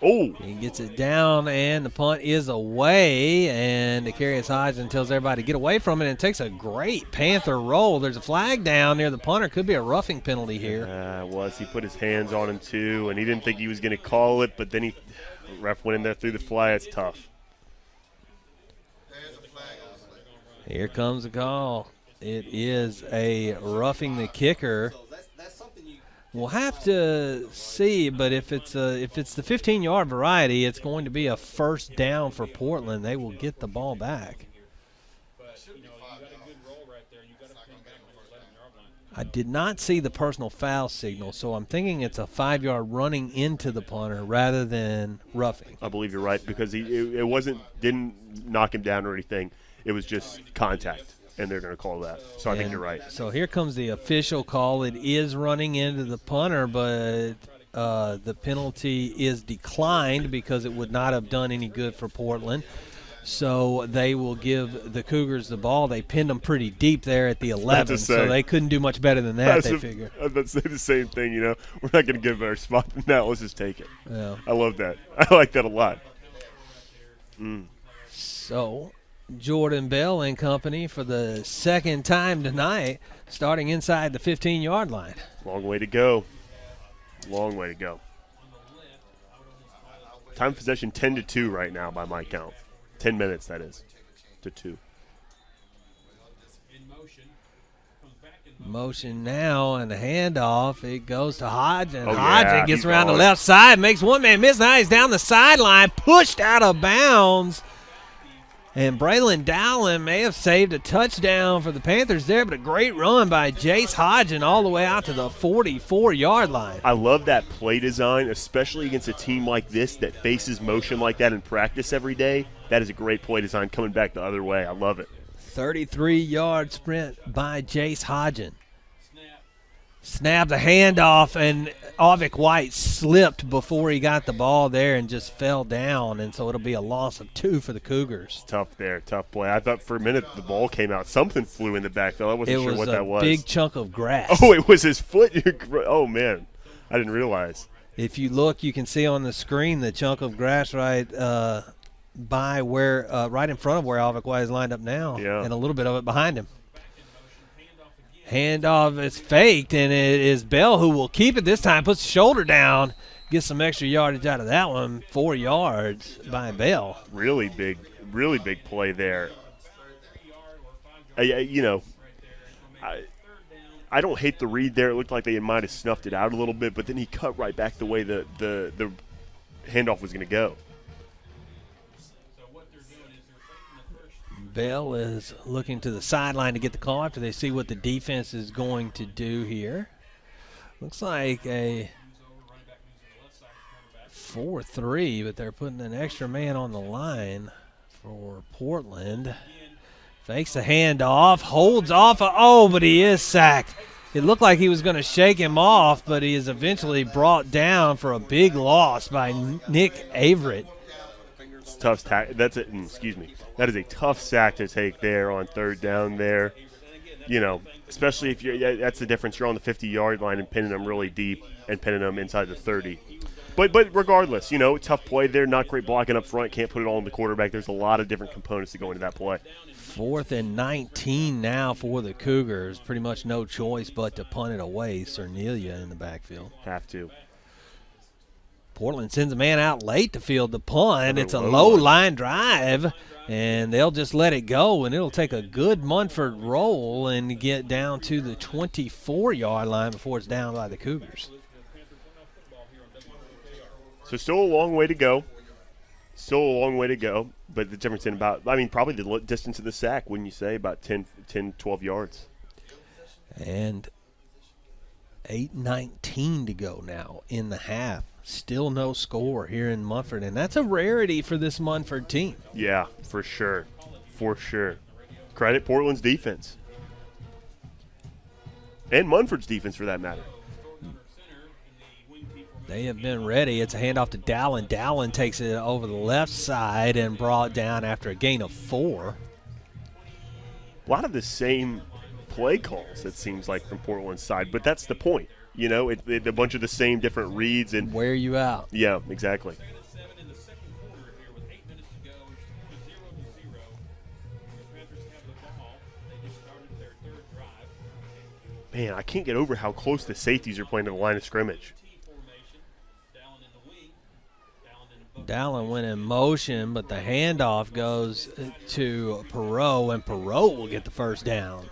Oh! He gets it down, and the punt is away, and Decarius Hodgson tells everybody to get away from it, and it takes a great Panther roll. There's a flag down near the punter. Could be a roughing penalty here. It was. He put his hands on him, too, and he didn't think he was going to call it, but then the ref went in there through the flag. It's tough. Here comes the call. It is a roughing the kicker. We'll have to see, but if it's the 15-yard variety, it's going to be a first down for Portland. They will get the ball back. I did not see the personal foul signal, so I'm thinking it's a 5-yard running into the punter rather than roughing. I believe you're right because didn't knock him down or anything. It was just contact. And they're going to call that. So I think you're right. So here comes the official call. It is running into the punter, but the penalty is declined because it would not have done any good for Portland. So they will give the Cougars the ball. They pinned them pretty deep there at the 11, so they couldn't do much better than that, they figure. I was about to say the same thing, We're not going to give a better spot than that. Let's just take it. Yeah. I love that. I like that a lot. So Jordan Bell and company for the second time tonight, starting inside the 15-yard line. Long way to go. Long way to go. Time of possession 10-2 right now by my count. 10 minutes, that is, to 2. Motion now and the handoff. It goes to Hodgson. Oh, Hodgson gets around the left side, makes one man miss. Now he's down the sideline, pushed out of bounds. And Braylon Dowling may have saved a touchdown for the Panthers there, but a great run by Jace Hodgson all the way out to the 44-yard line. I love that play design, especially against a team like this that faces motion like that in practice every day. That is a great play design coming back the other way. I love it. 33-yard sprint by Jace Hodgson. Snapped the handoff, and Avik White slipped before he got the ball there and just fell down, and so it'll be a loss of 2 for the Cougars. Tough there, tough play. I thought for a minute the ball came out. Something flew in the backfield. I wasn't sure what that was. It was a big chunk of grass. Oh, it was his foot? Oh, man. I didn't realize. If you look, you can see on the screen the chunk of grass right by where, right in front of where Avik White is lined up now, and a little bit of it behind him. Handoff is faked, and it is Bell who will keep it this time. Puts the shoulder down, gets some extra yardage out of that one. 4 yards by Bell. Really big play there. I don't hate the read there. It looked like they might have snuffed it out a little bit, but then he cut right back the way the handoff was going to go. Bell is looking to the sideline to get the call after they see what the defense is going to do here. Looks like a 4-3, but they're putting an extra man on the line for Portland. Fakes the handoff, holds off. But he is sacked. It looked like he was going to shake him off, but he is eventually brought down for a big loss by Nick Averett. It's a tough that is a tough sack to take there on third down there. You know, especially if that's the difference. You're on the 50-yard line and pinning them really deep and pinning them inside the 30. But regardless, you know, tough play there. Not great blocking up front. Can't put it all on the quarterback. There's a lot of different components that go into that play. 4th and 19 now for the Cougars. Pretty much no choice but to punt it away. Cernelia in the backfield. Have to. Portland sends a man out late to field the punt. It's a low line drive, and they'll just let it go, and it'll take a good Munford roll and get down to the 24-yard line before it's down by the Cougars. So still a long way to go. But the difference in probably the distance of the sack, wouldn't you say, about 10, 12 yards. And 8:19 to go now in the half. Still no score here in Munford, and that's a rarity for this Munford team. Yeah, for sure. Credit Portland's defense. And Munford's defense, for that matter. They have been ready. It's a handoff to Dallin. Dallin takes it over the left side and brought down after a gain of 4. A lot of the same play calls, it seems like, from Portland's side, but that's the point. You know, a bunch of the same different reads. And wear you out. Yeah, exactly. Man, I can't get over how close the safeties are playing to the line of scrimmage. Dallin went in motion, but the handoff goes to Perot, and Perot will get the first down.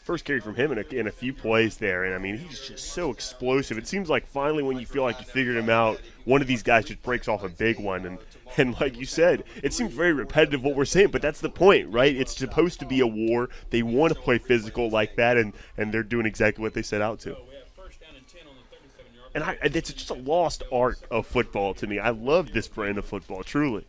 First carry from him in a few plays there, and, I mean, he's just so explosive. It seems like finally when you feel like you figured him out, one of these guys just breaks off a big one. And like you said, it seems very repetitive what we're saying, but that's the point, right? It's supposed to be a war. They want to play physical like that, and they're doing exactly what they set out to. And it's just a lost art of football to me. I love this brand of football, truly.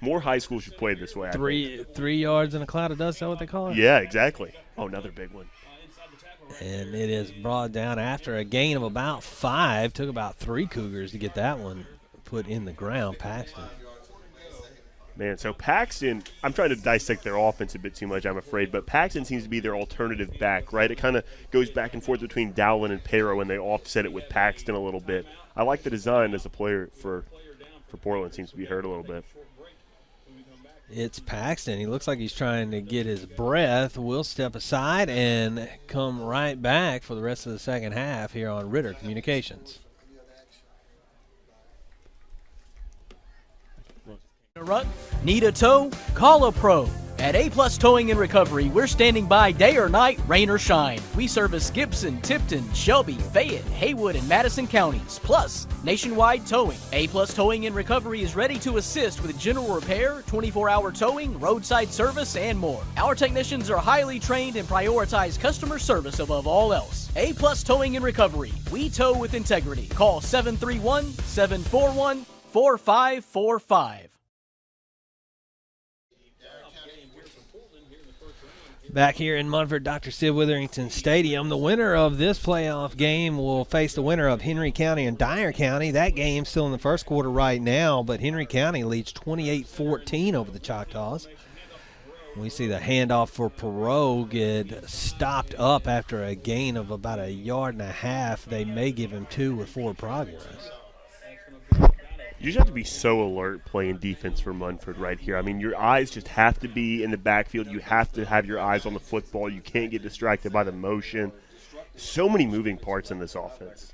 More high schools should play this way. 3 yards in a cloud of dust, is that what they call it? Yeah, exactly. Oh, another big one. And it is brought down after a gain of about 5. Took about 3 Cougars to get that one put in the ground. Paxton. Man, so Paxton, I'm trying to dissect their offense a bit too much, I'm afraid, but Paxton seems to be their alternative back, right? It kind of goes back and forth between Dowlin and Pero, and they offset it with Paxton a little bit. I like the design as a player for Portland. Seems to be hurt a little bit. It's Paxton. He looks like he's trying to get his breath. We'll step aside and come right back for the rest of the second half here on Ritter Communications. Need a tow? Call a pro. At A-Plus Towing and Recovery, we're standing by day or night, rain or shine. We service Gibson, Tipton, Shelby, Fayette, Haywood, and Madison counties, plus nationwide towing. A-Plus Towing and Recovery is ready to assist with general repair, 24-hour towing, roadside service, and more. Our technicians are highly trained and prioritize customer service above all else. A-Plus Towing and Recovery. We tow with integrity. Call 731-741-4545. Back here in Munford, Dr. Sid Witherington Stadium, the winner of this playoff game will face the winner of Henry County and Dyer County. That game's still in the first quarter right now, but Henry County leads 28-14 over the Choctaws. We see the handoff for Perot get stopped up after a gain of about 1.5 yards. They may give him 2 with forward progress. You just have to be so alert playing defense for Munford right here. I mean, your eyes just have to be in the backfield. You have to have your eyes on the football. You can't get distracted by the motion. So many moving parts in this offense.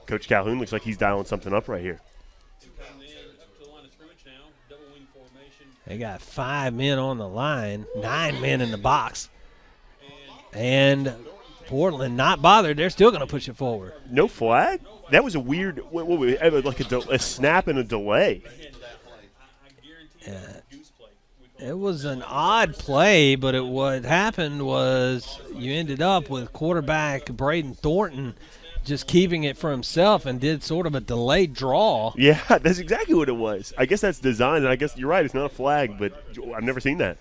Coach Calhoun looks like he's dialing something up right here. They got 5 men on the line, 9 men in the box. And Portland not bothered. They're still going to push it forward. No flag? That was a weird, like a snap and a delay. It was an odd play, but what happened was you ended up with quarterback Braden Thornton just keeping it for himself and did sort of a delayed draw. Yeah, that's exactly what it was. I guess that's design, and I guess you're right. It's not a flag, but I've never seen that.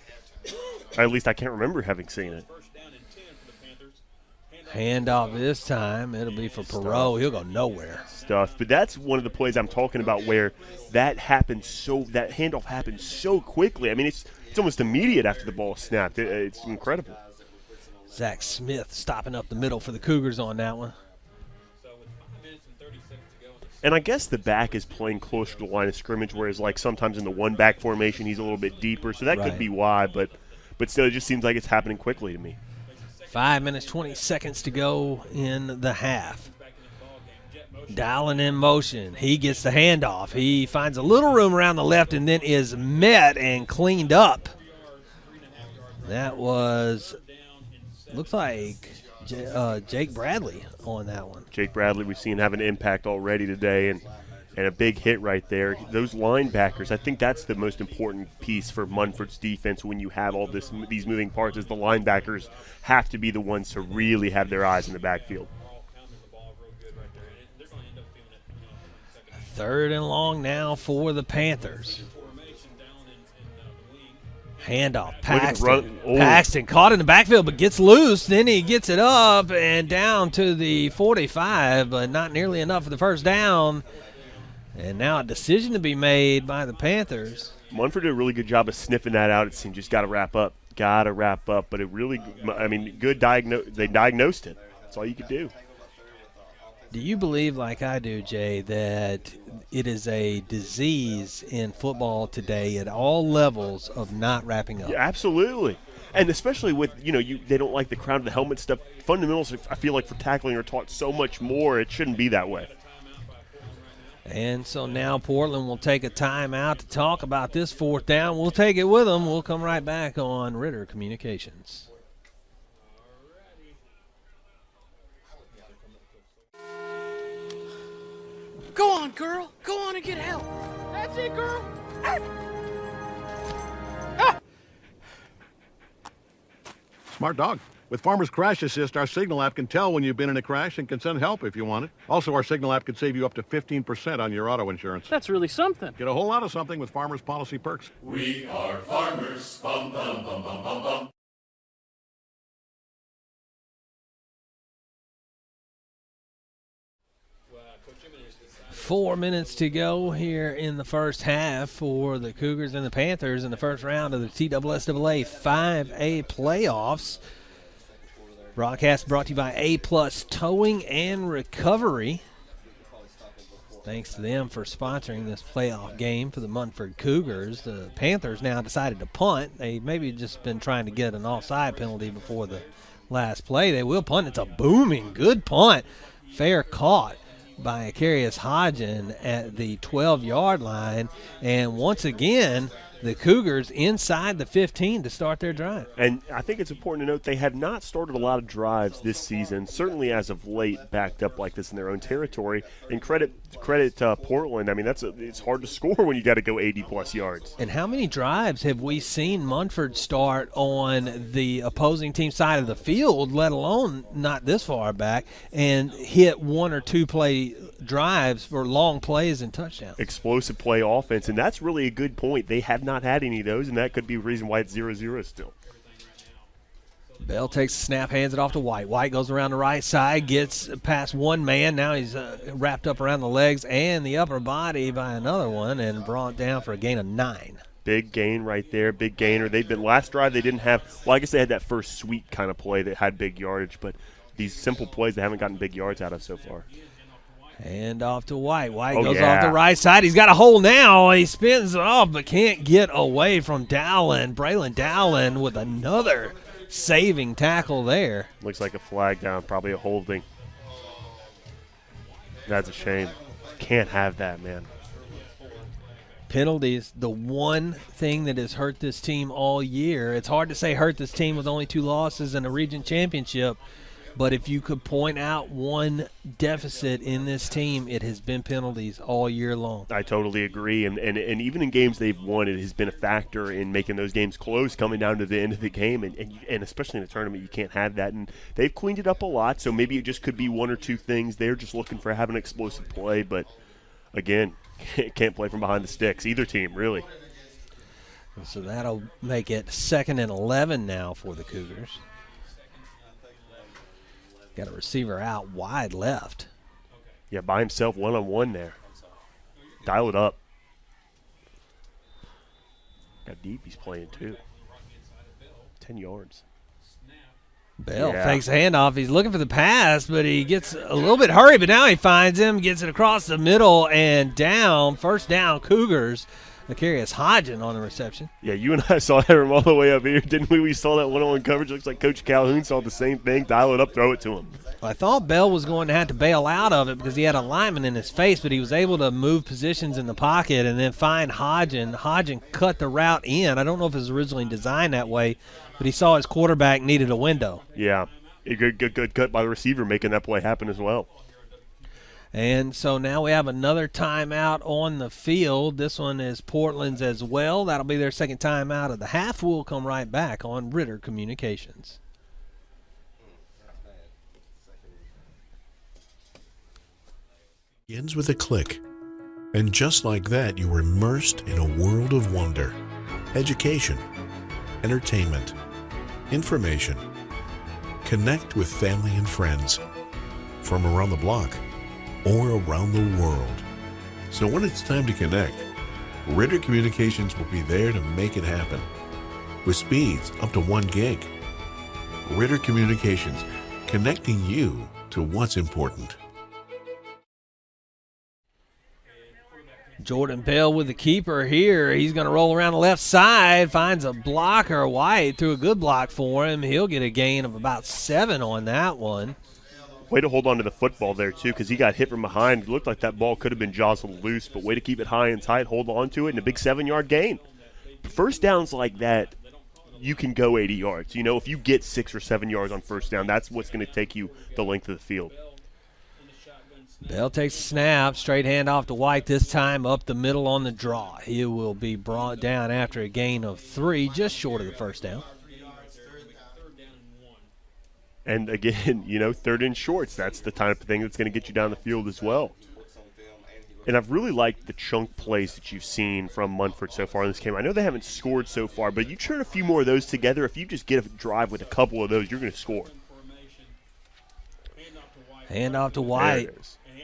Or at least I can't remember having seen it. Handoff this time. It'll be for Perot. He'll go nowhere. But that's one of the plays I'm talking about where that handoff happens so quickly. I mean, it's almost immediate after the ball snapped. It's incredible. Zach Smith stopping up the middle for the Cougars on that one. And I guess the back is playing closer to the line of scrimmage, whereas like sometimes in the one-back formation he's a little bit deeper, so that could be why. But still, it just seems like it's happening quickly to me. 5 minutes, 20 seconds to go in the half. Dowling in motion. He gets the handoff. He finds a little room around the left and then is met and cleaned up. That was, looks like Jake Bradley on that one. Jake Bradley we've seen have an impact already today, and a big hit right there. Those linebackers, I think that's the most important piece for Munford's defense when you have all these moving parts, is the linebackers have to be the ones to really have their eyes in the backfield. 3rd and long now for the Panthers. Handoff. Paxton caught in the backfield but gets loose. Then he gets it up and down to the 45, but not nearly enough for the first down. And now a decision to be made by the Panthers. Munford did a really good job of sniffing that out. It seemed just got to wrap up. But it really, I mean, they diagnosed it. That's all you could do. Do you believe, like I do, Jay, that it is a disease in football today at all levels of not wrapping up? Yeah, absolutely. And especially with, they don't like the crown of the helmet stuff. Fundamentals, I feel like, for tackling are taught so much more. It shouldn't be that way. And so now Portland will take a timeout to talk about this 4th down. We'll take it with them. We'll come right back on Ritter Communications. Go on, girl. Go on and get help. That's it, girl. Smart dog. With Farmer's Crash Assist, our Signal app can tell when you've been in a crash and can send help if you want it. Also, our Signal app can save you up to 15% on your auto insurance. That's really something. Get a whole lot of something with Farmer's Policy Perks. We are farmers. Bum, bum, bum, bum, bum, bum. 4 minutes to go here in the first half for the Cougars and the Panthers in the first round of the TSSAA 5A playoffs. Broadcast brought to you by A-Plus Towing and Recovery. Thanks to them for sponsoring this playoff game for the Munford Cougars. The Panthers now decided to punt. They maybe just been trying to get an offside penalty before the last play. They will punt. It's a booming, good punt. Fair caught by Akarius Hodgen at the 12-yard line. And once again, the Cougars inside the 15 to start their drive. And I think it's important to note they have not started a lot of drives this season, certainly as of late, backed up like this in their own territory. And credit Portland. I mean, it's hard to score when you got to go 80-plus yards. And how many drives have we seen Munford start on the opposing team side of the field, let alone not this far back, and hit 1 or 2 play drives for long plays and touchdowns? Explosive play offense, and that's really a good point. They have not had any of those, and that could be a reason why it's 0-0 still. Bell takes the snap, hands it off to White. White goes around the right side, gets past one man. Now he's wrapped up around the legs and the upper body by another one and brought down for a gain of 9. Big gain right there, big gainer. They've been last drive they didn't have, well, I guess they had that first sweet kind of play that had big yardage, but these simple plays they haven't gotten big yards out of so far. Hand off to White. White goes off the right side. He's got a hole now. He spins it off but can't get away from Dowling. Braylon Dowling with another saving tackle there. Looks like a flag down, probably a holding. That's a shame. Can't have that, man. Penalties, the one thing that has hurt this team all year. It's hard to say hurt this team with only 2 losses and a region championship, But if you could point out one deficit in this team, it has been penalties all year long. I totally agree. And even in games they've won, it has been a factor in making those games close, coming down to the end of the game. And especially in a tournament, you can't have that. And they've cleaned it up a lot, so maybe it just could be one or two things. They're just looking for having explosive play. But, again, can't play from behind the sticks, either team, really. So that'll make it 2nd and 11 now for the Cougars. Got a receiver out wide left. Yeah, by himself, one-on-one there. Dial it up. How deep he's playing, too. 10 yards. Bell fakes a handoff. He's looking for the pass, but he gets a little bit hurried, but now he finds him, gets it across the middle and down. First down, Cougars. Macarius Hodgen on the reception. Yeah, you and I saw that from all the way up here, didn't we? We saw that one-on-one coverage. Looks like Coach Calhoun saw the same thing. Dial it up, throw it to him. I thought Bell was going to have to bail out of it because he had a lineman in his face, but he was able to move positions in the pocket and then find Hodgen. Hodgen cut the route in. I don't know if it was originally designed that way, but he saw his quarterback needed a window. Yeah, a good cut by the receiver making that play happen as well. And so now we have another timeout on the field. This one is Portland's as well. That'll be their second timeout of the half. We'll come right back on Ritter Communications. Begins with a click. And just like that, you were immersed in a world of wonder. Education, entertainment, information. Connect with family and friends from around the block or around the world. So when it's time to connect, Ritter Communications will be there to make it happen. With speeds up to 1 gig. Ritter Communications, connecting you to what's important. Jordan Bell with the keeper here. He's going to roll around the left side, finds a blocker. White threw a good block for him. He'll get a gain of about 7 on that one. Way to hold on to the football there, too, because he got hit from behind. It looked like that ball could have been jostled loose, but way to keep it high and tight, hold on to it, and a big 7-yard gain. First downs like that, you can go 80 yards. You know, if you get 6 or 7 yards on first down, that's what's going to take you the length of the field. Bell takes a snap, straight hand off to White, this time up the middle on the draw. He will be brought down after a gain of 3, just short of the first down. And again, you know, 3rd and shorts, that's the type of thing that's going to get you down the field as well. And I've really liked the chunk plays that you've seen from Munford so far in this game. I know they haven't scored so far, but you turn a few more of those together, if you just get a drive with a couple of those, you're going to score. Hand off to White.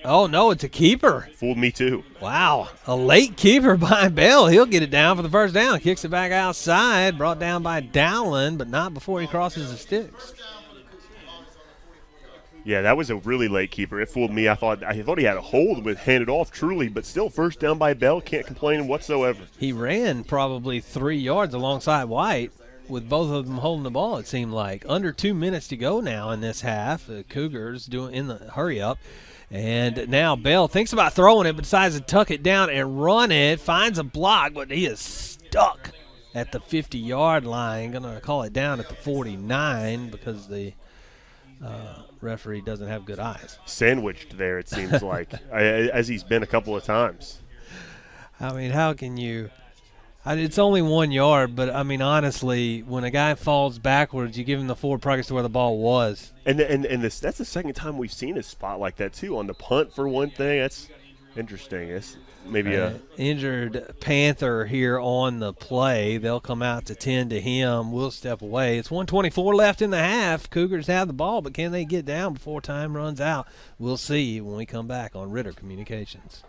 Oh, no, it's a keeper. Fooled me too. Wow, a late keeper by Bell. He'll get it down for the first down. Kicks it back outside, brought down by Dowland, but not before he crosses the sticks. Yeah, that was a really late keeper. It fooled me. I thought he had a hold with handed off truly, but still first down by Bell. Can't complain whatsoever. He ran probably 3 yards alongside White with both of them holding the ball, it seemed like. Under 2 minutes to go now in this half. The Cougars doing in the hurry up. And now Bell thinks about throwing it, but decides to tuck it down and run it. Finds a block, but he is stuck at the 50-yard line. Going to call it down at the 49 because the referee doesn't have good eyes. Sandwiched there, it seems like, as he's been a couple of times. I mean, how can you – it's only 1 yard, but, I mean, honestly, when a guy falls backwards, you give him the forward progress to where the ball was. And that's the second time we've seen a spot like that, too. On the punt, for one thing, that's interesting. It's maybe a injured Panther here on the play. They'll come out to 10 to him. We'll step away. It's 1:24 left in the half. Cougars have the ball, but can they get down before time runs out? We'll see when we come back on Ritter Communications.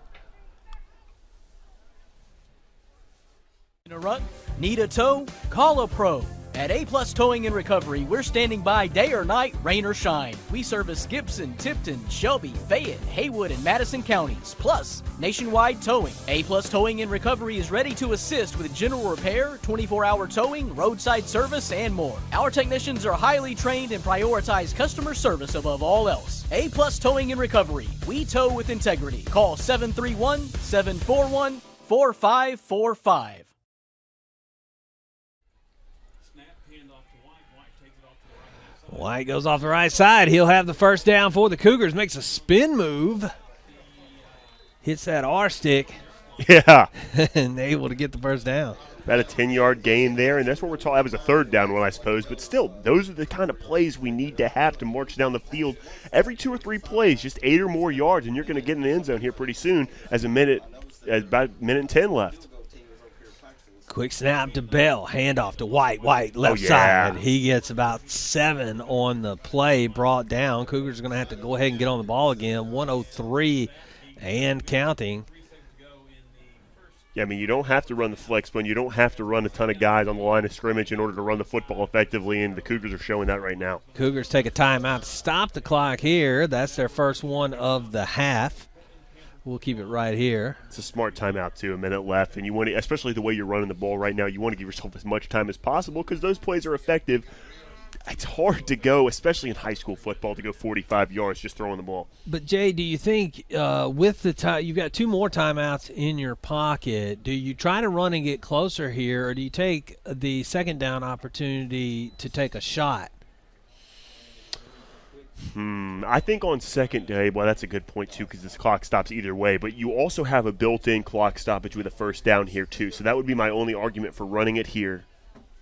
In a rut? Need a tow? Call a pro. At A-Plus Towing and Recovery, we're standing by day or night, rain or shine. We service Gibson, Tipton, Shelby, Fayette, Haywood, and Madison counties, plus nationwide towing. A-Plus Towing and Recovery is ready to assist with general repair, 24-hour towing, roadside service, and more. Our technicians are highly trained and prioritize customer service above all else. A-Plus Towing and Recovery. We tow with integrity. Call 731-741-4545. White goes off the right side. He'll have the first down for the Cougars. Makes a spin move. Hits that R stick. Yeah. And able to get the first down. About a 10-yard gain there, and that's what we're talking. That was a third down one, I suppose. But still, those are the kind of plays we need to have to march down the field. Every 2 or 3 plays, just 8 or more yards, and you're going to get in the end zone here pretty soon as about a minute and 10 left. Quick snap to Bell. Handoff to White. White left yeah. side. He gets about 7 on the play brought down. Cougars are going to have to go ahead and get on the ball again. 1:03 and counting. Yeah, I mean, you don't have to run the flex one. You don't have to run a ton of guys on the line of scrimmage in order to run the football effectively, and the Cougars are showing that right now. Cougars take a timeout to stop the clock here. That's their first one of the half. We'll keep it right here. It's a smart timeout, too, a minute left. And you want to, especially the way you're running the ball right now, you want to give yourself as much time as possible because those plays are effective. It's hard to go, especially in high school football, to go 45 yards just throwing the ball. But, Jay, do you think with the time, you've got 2 more timeouts in your pocket, do you try to run and get closer here, or do you take the second down opportunity to take a shot? I think on second day, well, that's a good point, too, because this clock stops either way. But you also have a built-in clock stoppage with a first down here, too. So that would be my only argument for running it here.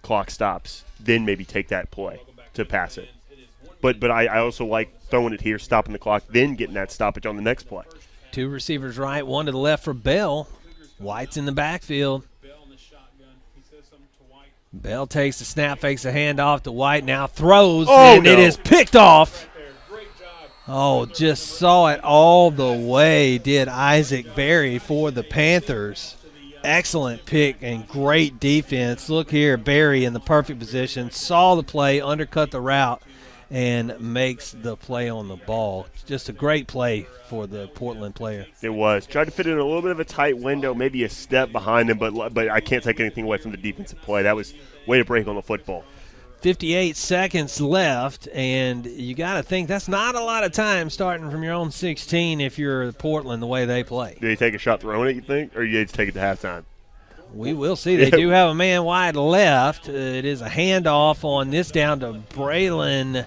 Clock stops, then maybe take that play to pass it. But I also like throwing it here, stopping the clock, then getting that stoppage on the next play. 2 receivers right, 1 to the left for Bell. White's in the backfield. Bell takes the snap, fakes a handoff to White, now throws, and it is picked off. Oh, just saw it all the way, did Isaac Berry for the Panthers. Excellent pick and great defense. Look here, Berry in the perfect position, saw the play, undercut the route, and makes the play on the ball. Just a great play for the Portland player. It was. Tried to fit in a little bit of a tight window, maybe a step behind him, but I can't take anything away from the defensive play. That was way to break on the football. 58 seconds left, and you got to think that's not a lot of time starting from your own 16 if you're Portland the way they play. Do they take a shot throwing it, you think, or you just take it to halftime? We will see. They do have a man wide left. It is a handoff on this down to Braylon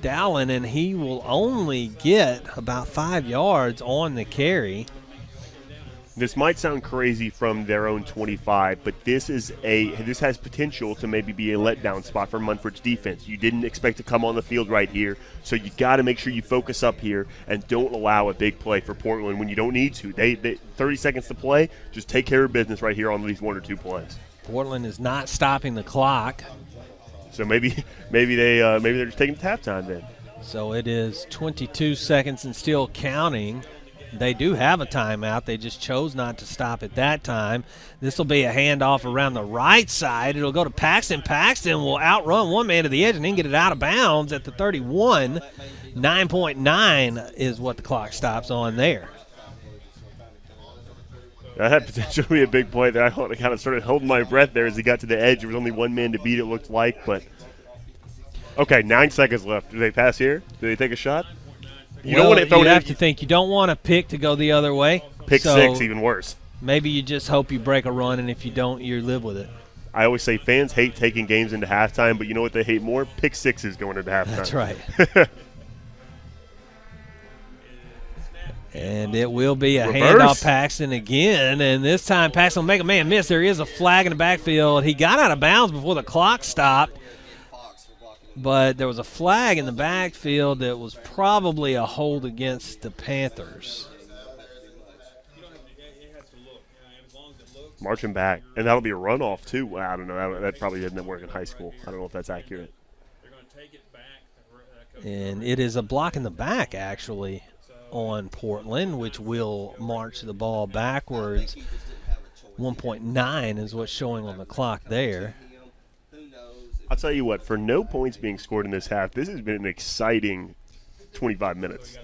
Dowling, and he will only get about 5 yards on the carry. This might sound crazy from their own 25, but this has potential to maybe be a letdown spot for Munford's defense. You didn't expect to come on the field right here, so you got to make sure you focus up here and don't allow a big play for Portland when you don't need to. They 30 seconds to play, just take care of business right here on these 1 or 2 plays. Portland is not stopping the clock. So maybe they're just taking it to halftime then. So it is 22 seconds and still counting. They do have a timeout. They just chose not to stop at that time. This will be a handoff around the right side. It'll go to Paxton. Paxton will outrun one man to the edge and then get it out of bounds at the 31. 9.9 is what the clock stops on there. That had potentially be a big play there. I kind of started holding my breath there as he got to the edge. There was only one man to beat, it looked like. But okay, 9 seconds left. Do they pass here? Do they take a shot? You don't want to throw you have to think. You don't want a pick to go the other way. Pick six, even worse. Maybe you just hope you break a run, and if you don't, you live with it. I always say fans hate taking games into halftime, but you know what they hate more? Pick sixes going into halftime. That's right. And it will be a handoff Paxton again, and this time Paxton will make a man miss. There is a flag in the backfield. He got out of bounds before the clock stopped. But there was a flag in the backfield that was probably a hold against the Panthers. Marching back. And that'll be a runoff, too. Well, I don't know. That probably didn't work in high school. I don't know if that's accurate. And it is a block in the back, actually, on Portland, which will march the ball backwards. 1.9 is what's showing on the clock there. I'll tell you what, for no points being scored in this half, this has been an exciting 25 minutes.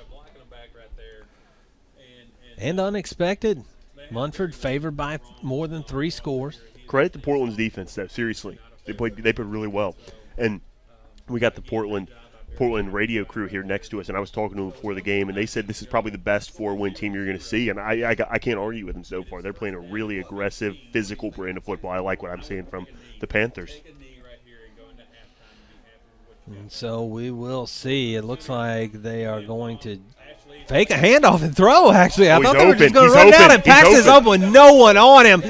And unexpected. Munford favored by more than 3 scores. Credit to Portland's defense, though, seriously. They played really well. And we got the Portland radio crew here next to us, and I was talking to them before the game, and they said this is probably the best 4-win team you're going to see, and I can't argue with them so far. They're playing a really aggressive, physical brand of football. I like what I'm seeing from the Panthers. And so we will see. It looks like they are going to fake a handoff and throw, actually. I thought they were just going to run down, and Paxton's open with no one on him.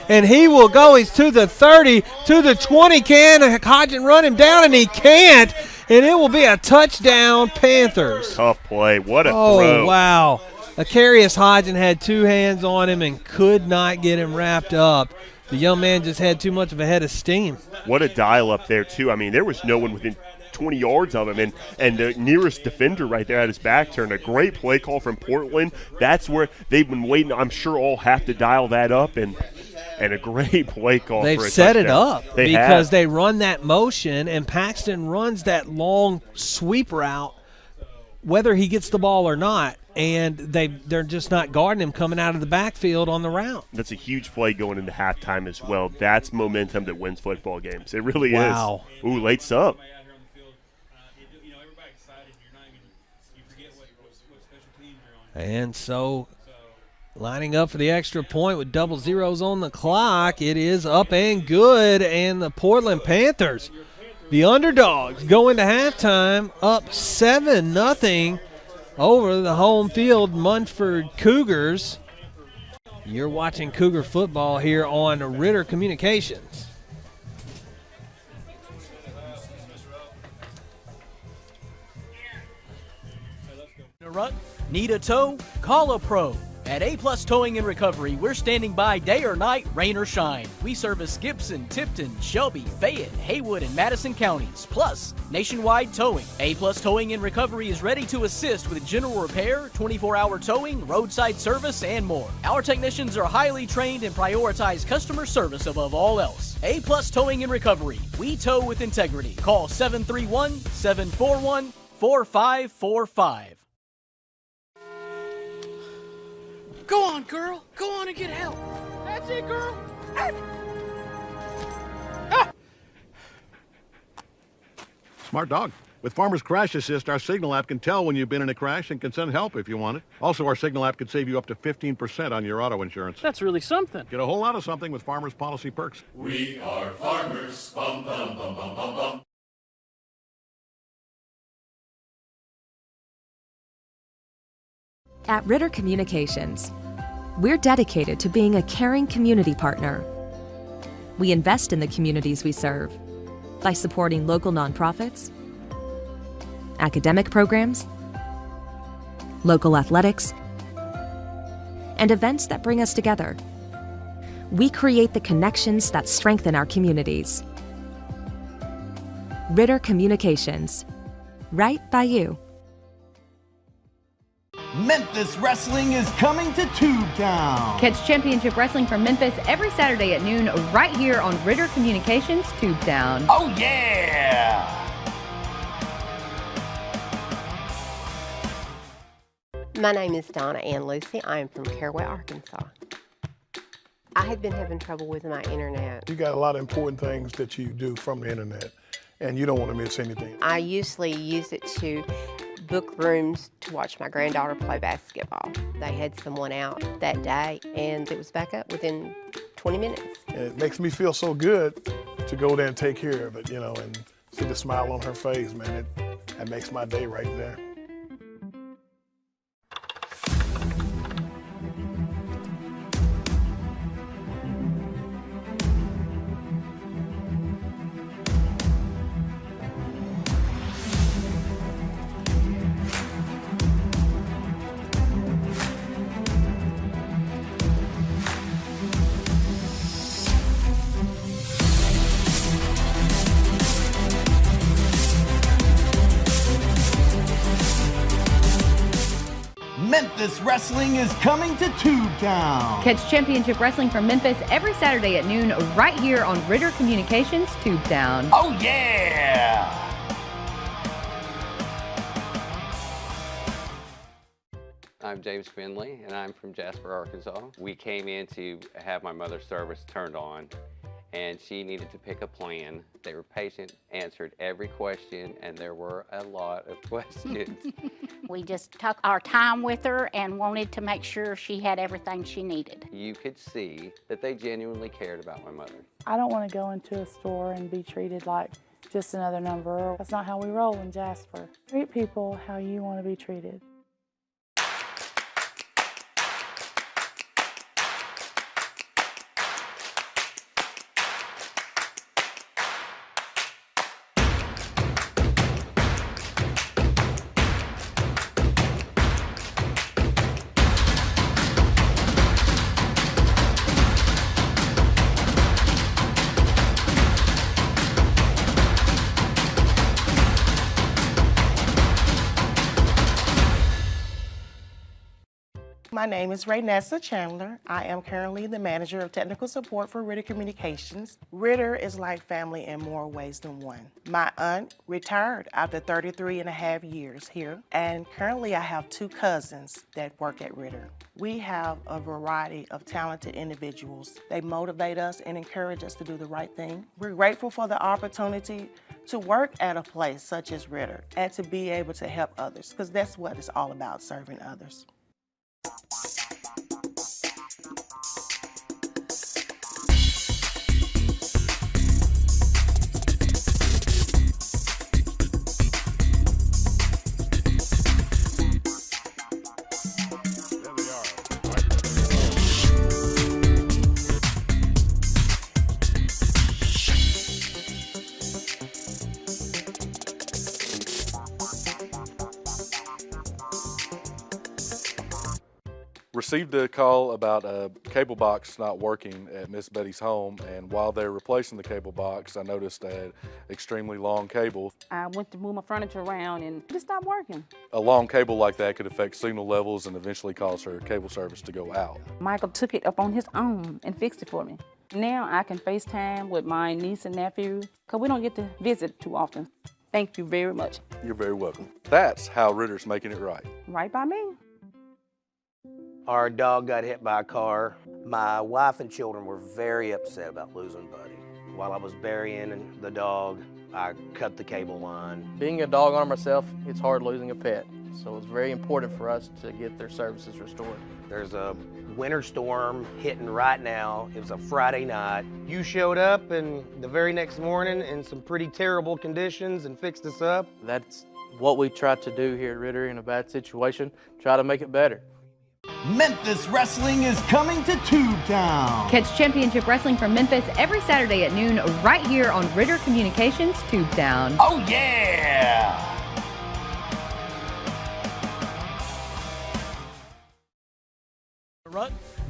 And he will go. He's to the 30, to the 20. Can Hodgin run him down? And he can't. And it will be a touchdown, Panthers. Tough play. What a throw. Oh, wow. Akarius Hodgin had two hands on him and could not get him wrapped up. The young man just had too much of a head of steam. What a dial up there, too. I mean, there was no one within 20 yards of him, and the nearest defender right there at his back turn. A great play call from Portland. That's where they've been waiting. I'm sure all have to dial that up, and a great play call. They've for a set touchdown. it up They because have. they run that motion, and Paxton runs that long sweep route, whether he gets the ball or not, and they're just not guarding him coming out of the backfield on the route. That's a huge play going into halftime as well. That's momentum that wins football games. It really Wow. is. Ooh, late sub. And so lining up for the extra point with double zeros on the clock. It is up and good, and the Portland Panthers, the underdogs, go into halftime up 7-0 over the home field Munford Cougars. You're watching Cougar football here on Ritter Communications. Need a tow? Call a pro. At A-Plus Towing and Recovery, we're standing by day or night, rain or shine. We service Gibson, Tipton, Shelby, Fayette, Haywood, and Madison counties, plus nationwide towing. A-Plus Towing and Recovery is ready to assist with general repair, 24-hour towing, roadside service, and more. Our technicians are highly trained and prioritize customer service above all else. A-Plus Towing and Recovery. We tow with integrity. Call 731-741-4545. Go on, girl. Go on and get help. That's it, girl. Smart dog. With Farmer's Crash Assist, our Signal app can tell when you've been in a crash and can send help if you want it. Also, our Signal app could save you up to 15% on your auto insurance. That's really something. Get a whole lot of something with Farmer's Policy Perks. We are farmers. Bum, bum, bum, bum, bum, bum. At Ritter Communications, we're dedicated to being a caring community partner. We invest in the communities we serve by supporting local nonprofits, academic programs, local athletics, and events that bring us together. We create the connections that strengthen our communities. Ritter Communications, right by you. Memphis Wrestling is coming to Tubetown. Catch Championship Wrestling from Memphis every Saturday at noon right here on Ritter Communications Tubetown. Oh, yeah! My name is Donna Ann Lucy. I am from Caraway, Arkansas. I have been having trouble with my internet. You got a lot of important things that you do from the internet, and you don't want to miss anything. I usually use it to book rooms to watch my granddaughter play basketball. They had someone out that day, and it was back up within 20 minutes. And it makes me feel so good to go there and take care of it, you know, and see the smile on her face, man. That makes my day right there. Memphis Wrestling is coming to Tubetown. Catch Championship Wrestling from Memphis every Saturday at noon right here on Ritter Communications Tubetown. Oh, yeah! I'm James Finley, and I'm from Jasper, Arkansas. We came in to have my mother's service turned on, and she needed to pick a plan. They were patient, answered every question, and there were a lot of questions. We just took our time with her and wanted to make sure she had everything she needed. You could see that they genuinely cared about my mother. I don't want to go into a store and be treated like just another number. That's not how we roll in Jasper. Treat people how you want to be treated. My name is Raynessa Chandler. I am currently the manager of technical support for Ritter Communications. Ritter is like family in more ways than one. My aunt retired after 33 and a half years here, and currently I have 2 cousins that work at Ritter. We have a variety of talented individuals. They motivate us and encourage us to do the right thing. We're grateful for the opportunity to work at a place such as Ritter and to be able to help others, because that's what it's all about, serving others. Received a call about a cable box not working at Miss Betty's home, and while they're replacing the cable box, I noticed an extremely long cable. I went to move my furniture around and it just stopped working. A long cable like that could affect signal levels and eventually cause her cable service to go out. Michael took it up on his own and fixed it for me. Now I can FaceTime with my niece and nephew because we don't get to visit too often. Thank you very much. You're very welcome. That's how Ritter's making it right. Right by me. Our dog got hit by a car. My wife and children were very upset about losing Buddy. While I was burying the dog, I cut the cable line. Being a dog owner myself, it's hard losing a pet. So it's very important for us to get their services restored. There's a winter storm hitting right now. It was a Friday night. You showed up and the very next morning in some pretty terrible conditions and fixed us up. That's what we try to do here at Ritter in a bad situation, try to make it better. Memphis Wrestling is coming to Tubetown. Catch Championship Wrestling from Memphis every Saturday at noon right here on Ritter Communications Tubetown. Oh, yeah!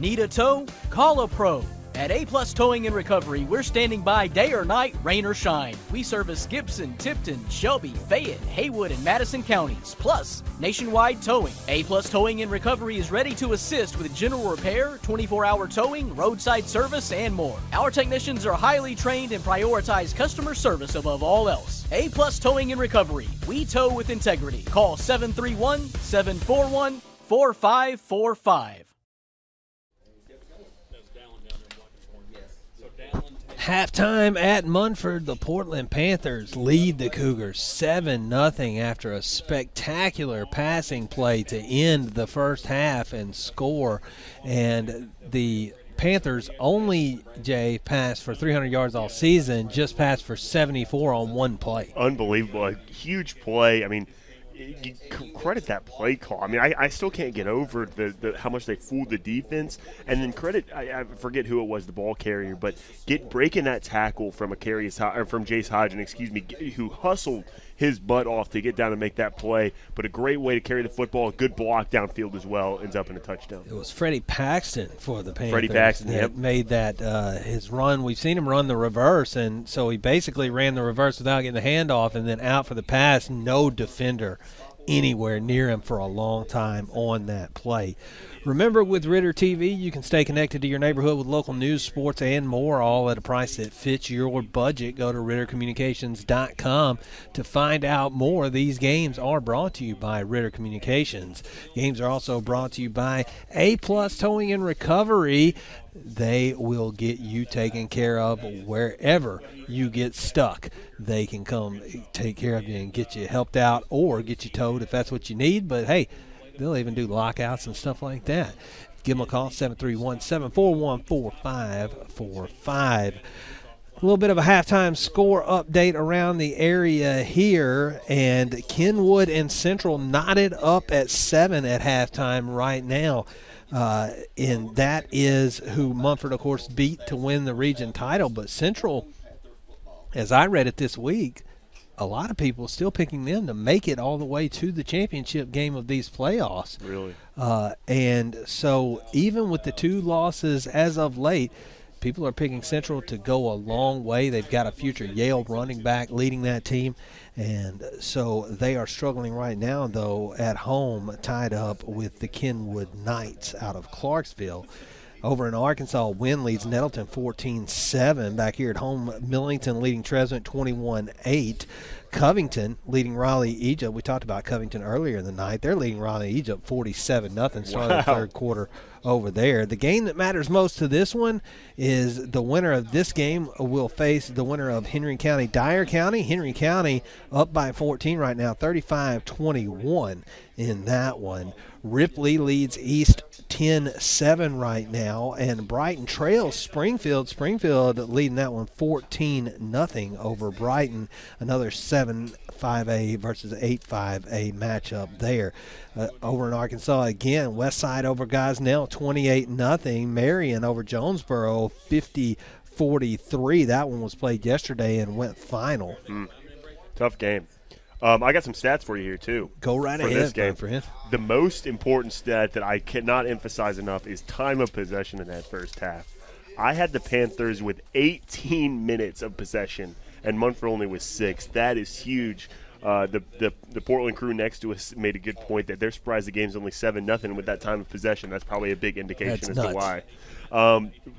Need a tow? Call a pro. At A+ Towing and Recovery, we're standing by day or night, rain or shine. We service Gibson, Tipton, Shelby, Fayette, Haywood, and Madison counties, plus nationwide towing. A+ Towing and Recovery is ready to assist with general repair, 24-hour towing, roadside service, and more. Our technicians are highly trained and prioritize customer service above all else. A+ Towing and Recovery. We tow with integrity. Call 731-741-4545. Halftime at Munford, the Portland Panthers lead the Cougars 7-0 after a spectacular passing play to end the first half and score. And the Panthers only, Jay, passed for 300 yards all season, just passed for 74 on one play. Unbelievable. A huge play. I mean, you credit that play call. I mean, I still can't get over the how much they fooled the defense, and then credit I forget who it was, the ball carrier, but breaking that tackle from from Jace Hodgen, who hustled his butt off to get down and make that play. But a great way to carry the football, a good block downfield as well, ends up in a touchdown. It was Freddie Paxton for the Panthers. Freddie Paxton, that made that his run. We've seen him run the reverse, and so he basically ran the reverse without getting the handoff, and then out for the pass. No defender anywhere near him for a long time on that play. Remember, with Ritter TV, you can stay connected to your neighborhood with local news, sports, and more, all at a price that fits your budget. Go to RitterCommunications.com to find out more. These games are brought to you by Ritter Communications. Games are also brought to you by A+ Towing and Recovery. They will get you taken care of wherever you get stuck. They can come take care of you and get you helped out or get you towed if that's what you need. But, hey, they'll even do lockouts and stuff like that. Give them a call, 731-741-4545. A little bit of a halftime score update around the area here, and Kenwood and Central knotted up at 7 at halftime right now. And that is who Munford, of course, beat to win the region title. But Central, as I read it this week, a lot of people still picking them to make it all the way to the championship game of these playoffs. Really? And so even with the 2 losses as of late, people are picking Central to go a long way. They've got a future Yale running back leading that team. And so they are struggling right now, though, at home, tied up with the Kenwood Knights out of Clarksville. Over in Arkansas, Wynn leads Nettleton 14-7. Back here at home, Millington leading Trezevant 21-8. Covington leading Raleigh Egypt. We talked about Covington earlier in the night. They're leading Raleigh Egypt 47-0. Started the third quarter over there. The game that matters most to this one is the winner of this game will face the winner of Henry County, Dyer County. Henry County up by 14 right now, 35-21 in that one. Ripley leads East 10-7 right now, and Brighton trails Springfield. Springfield leading that one 14-0 over Brighton. Another 7-5A versus 8-5A matchup there. Over in Arkansas again, Westside over Gosnell 28-0. Marion over Jonesboro 50-43. That one was played yesterday and went final. Tough game. I got some stats for you here, too. Go right ahead, this game. my friend. The most important stat that I cannot emphasize enough is time of possession in that first half. I had the Panthers with 18 minutes of possession, and Munford only with 6. That is huge. The Portland crew next to us made a good point that they're surprised the game's only 7-0 with that time of possession. That's probably a big indication to why.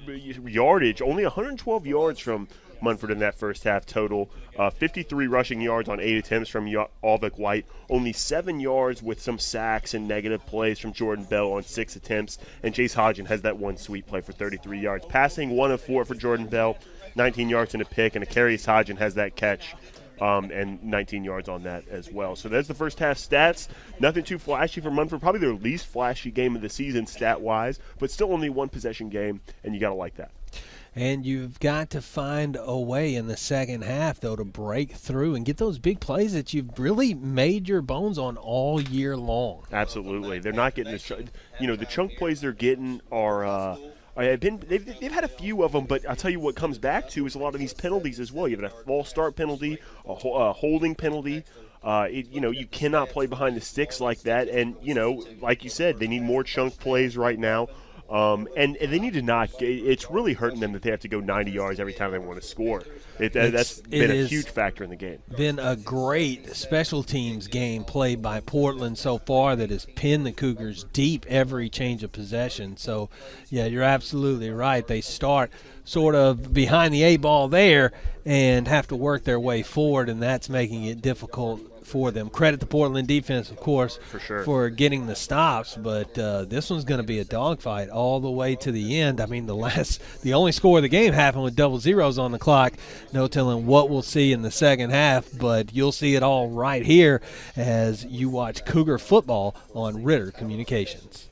Yardage, only 112 yards from Munford in that first half total. 53 rushing yards on 8 attempts from Alvik White. Only 7 yards with some sacks and negative plays from Jordan Bell on 6 attempts. And Chase Hodgen has that one sweep play for 33 yards. Passing 1 of 4 for Jordan Bell, 19 yards in a pick. And Akarius Hodgen has that catch and 19 yards on that as well. So that's the first half stats. Nothing too flashy for Munford. Probably their least flashy game of the season stat-wise, but still only one possession game, and you got to like that. And you've got to find a way in the second half, though, to break through and get those big plays that you've really made your bones on all year long. Absolutely. They're not getting the chunk plays they're getting are they've had a few of them, but I'll tell you what comes back to is a lot of these penalties as well. You have a false start penalty, a holding penalty. You cannot play behind the sticks like that. And, like you said, they need more chunk plays right now. And they need to not – it's really hurting them that they have to go 90 yards every time they want to score. That's been a huge factor in the game. Been a great special teams game played by Portland so far that has pinned the Cougars deep every change of possession. So, yeah, you're absolutely right. They start sort of behind the 8-ball there and have to work their way forward, and that's making it difficult for them. Credit the Portland defense, of course, for sure, for getting the stops, but this one's going to be a dogfight all the way to the end. I mean, the only score of the game happened with double zeros on the clock. No telling what we'll see in the second half, but you'll see it all right here as you watch Cougar football on Ritter Communications.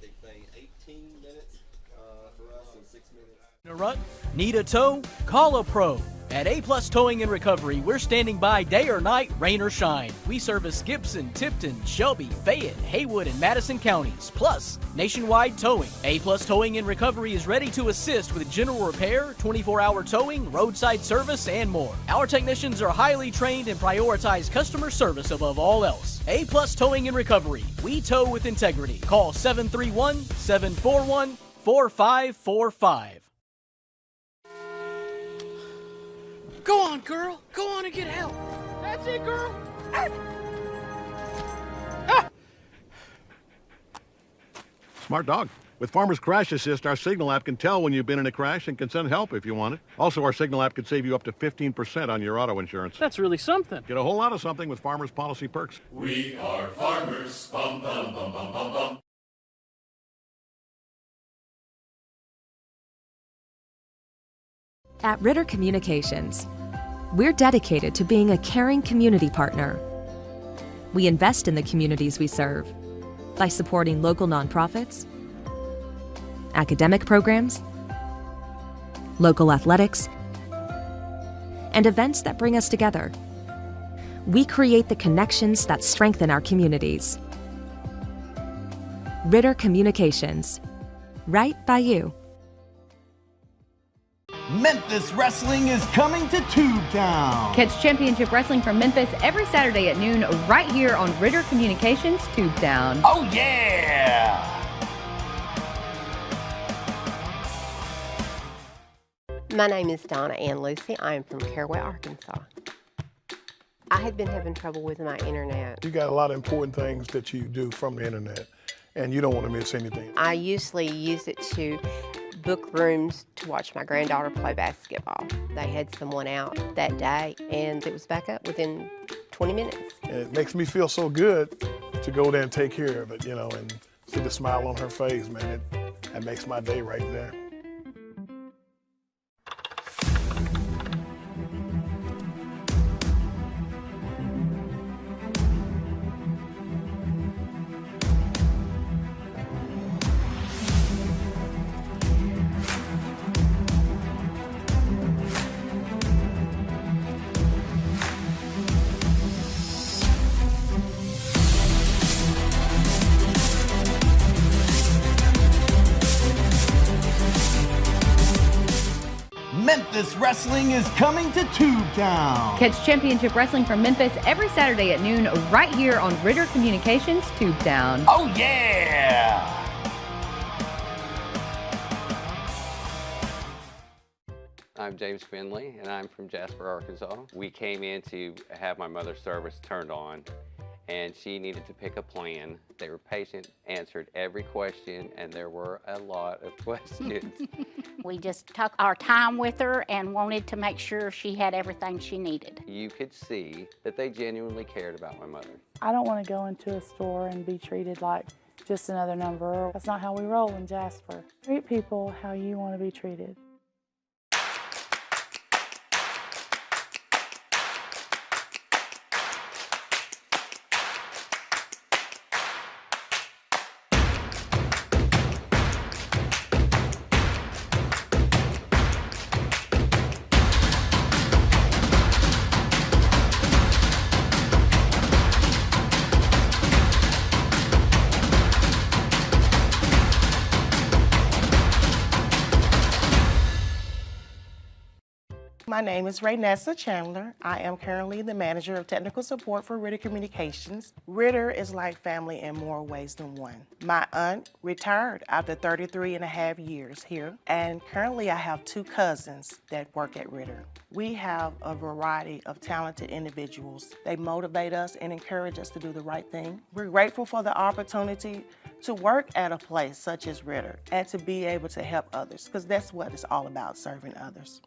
In a rut? Need a tow? Call a pro. At A-Plus Towing and Recovery, we're standing by day or night, rain or shine. We service Gibson, Tipton, Shelby, Fayette, Haywood, and Madison counties, plus nationwide towing. A-Plus Towing and Recovery is ready to assist with general repair, 24-hour towing, roadside service, and more. Our technicians are highly trained and prioritize customer service above all else. A-Plus Towing and Recovery. We tow with integrity. Call 731-741-4545. Go on, girl. Go on and get help. That's it, girl. Smart dog. With Farmer's Crash Assist, our Signal app can tell when you've been in a crash and can send help if you want it. Also, our Signal app can save you up to 15% on your auto insurance. That's really something. Get a whole lot of something with Farmer's Policy Perks. We are farmers. Bum, bum, bum, bum, bum, bum. At Ritter Communications, we're dedicated to being a caring community partner. We invest in the communities we serve by supporting local nonprofits, academic programs, local athletics, and events that bring us together. We create the connections that strengthen our communities. Ritter Communications. Right by you. Memphis Wrestling is coming to Tubetown. Catch Championship Wrestling from Memphis every Saturday at noon right here on Ritter Communications Tubetown. Oh yeah! My name is Donna Ann Lucy. I am from Caraway, Arkansas. I had been having trouble with my internet. You got a lot of important things that you do from the internet, and you don't want to miss anything. I usually use it to book rooms to watch my granddaughter play basketball. They had someone out that day, and it was back up within 20 minutes. And it makes me feel so good to go there and take care of it, you know, and see the smile on her face, man. That makes my day right there. Memphis Wrestling is coming to Tubetown. Catch Championship Wrestling from Memphis every Saturday at noon right here on Ritter Communications Tubetown. Oh yeah! I'm James Finley, and I'm from Jasper, Arkansas. We came in to have my mother's service turned on, and she needed to pick a plan. They were patient, answered every question, and there were a lot of questions. We just took our time with her and wanted to make sure she had everything she needed. You could see that they genuinely cared about my mother. I don't want to go into a store and be treated like just another number. That's not how we roll in Jasper. Treat people how you want to be treated. My name is Raynessa Chandler. I am currently the manager of technical support for Ritter Communications. Ritter is like family in more ways than one. My aunt retired after 33 and a half years here, and currently I have two cousins that work at Ritter. We have a variety of talented individuals. They motivate us and encourage us to do the right thing. We're grateful for the opportunity to work at a place such as Ritter and to be able to help others, because that's what it's all about, serving others.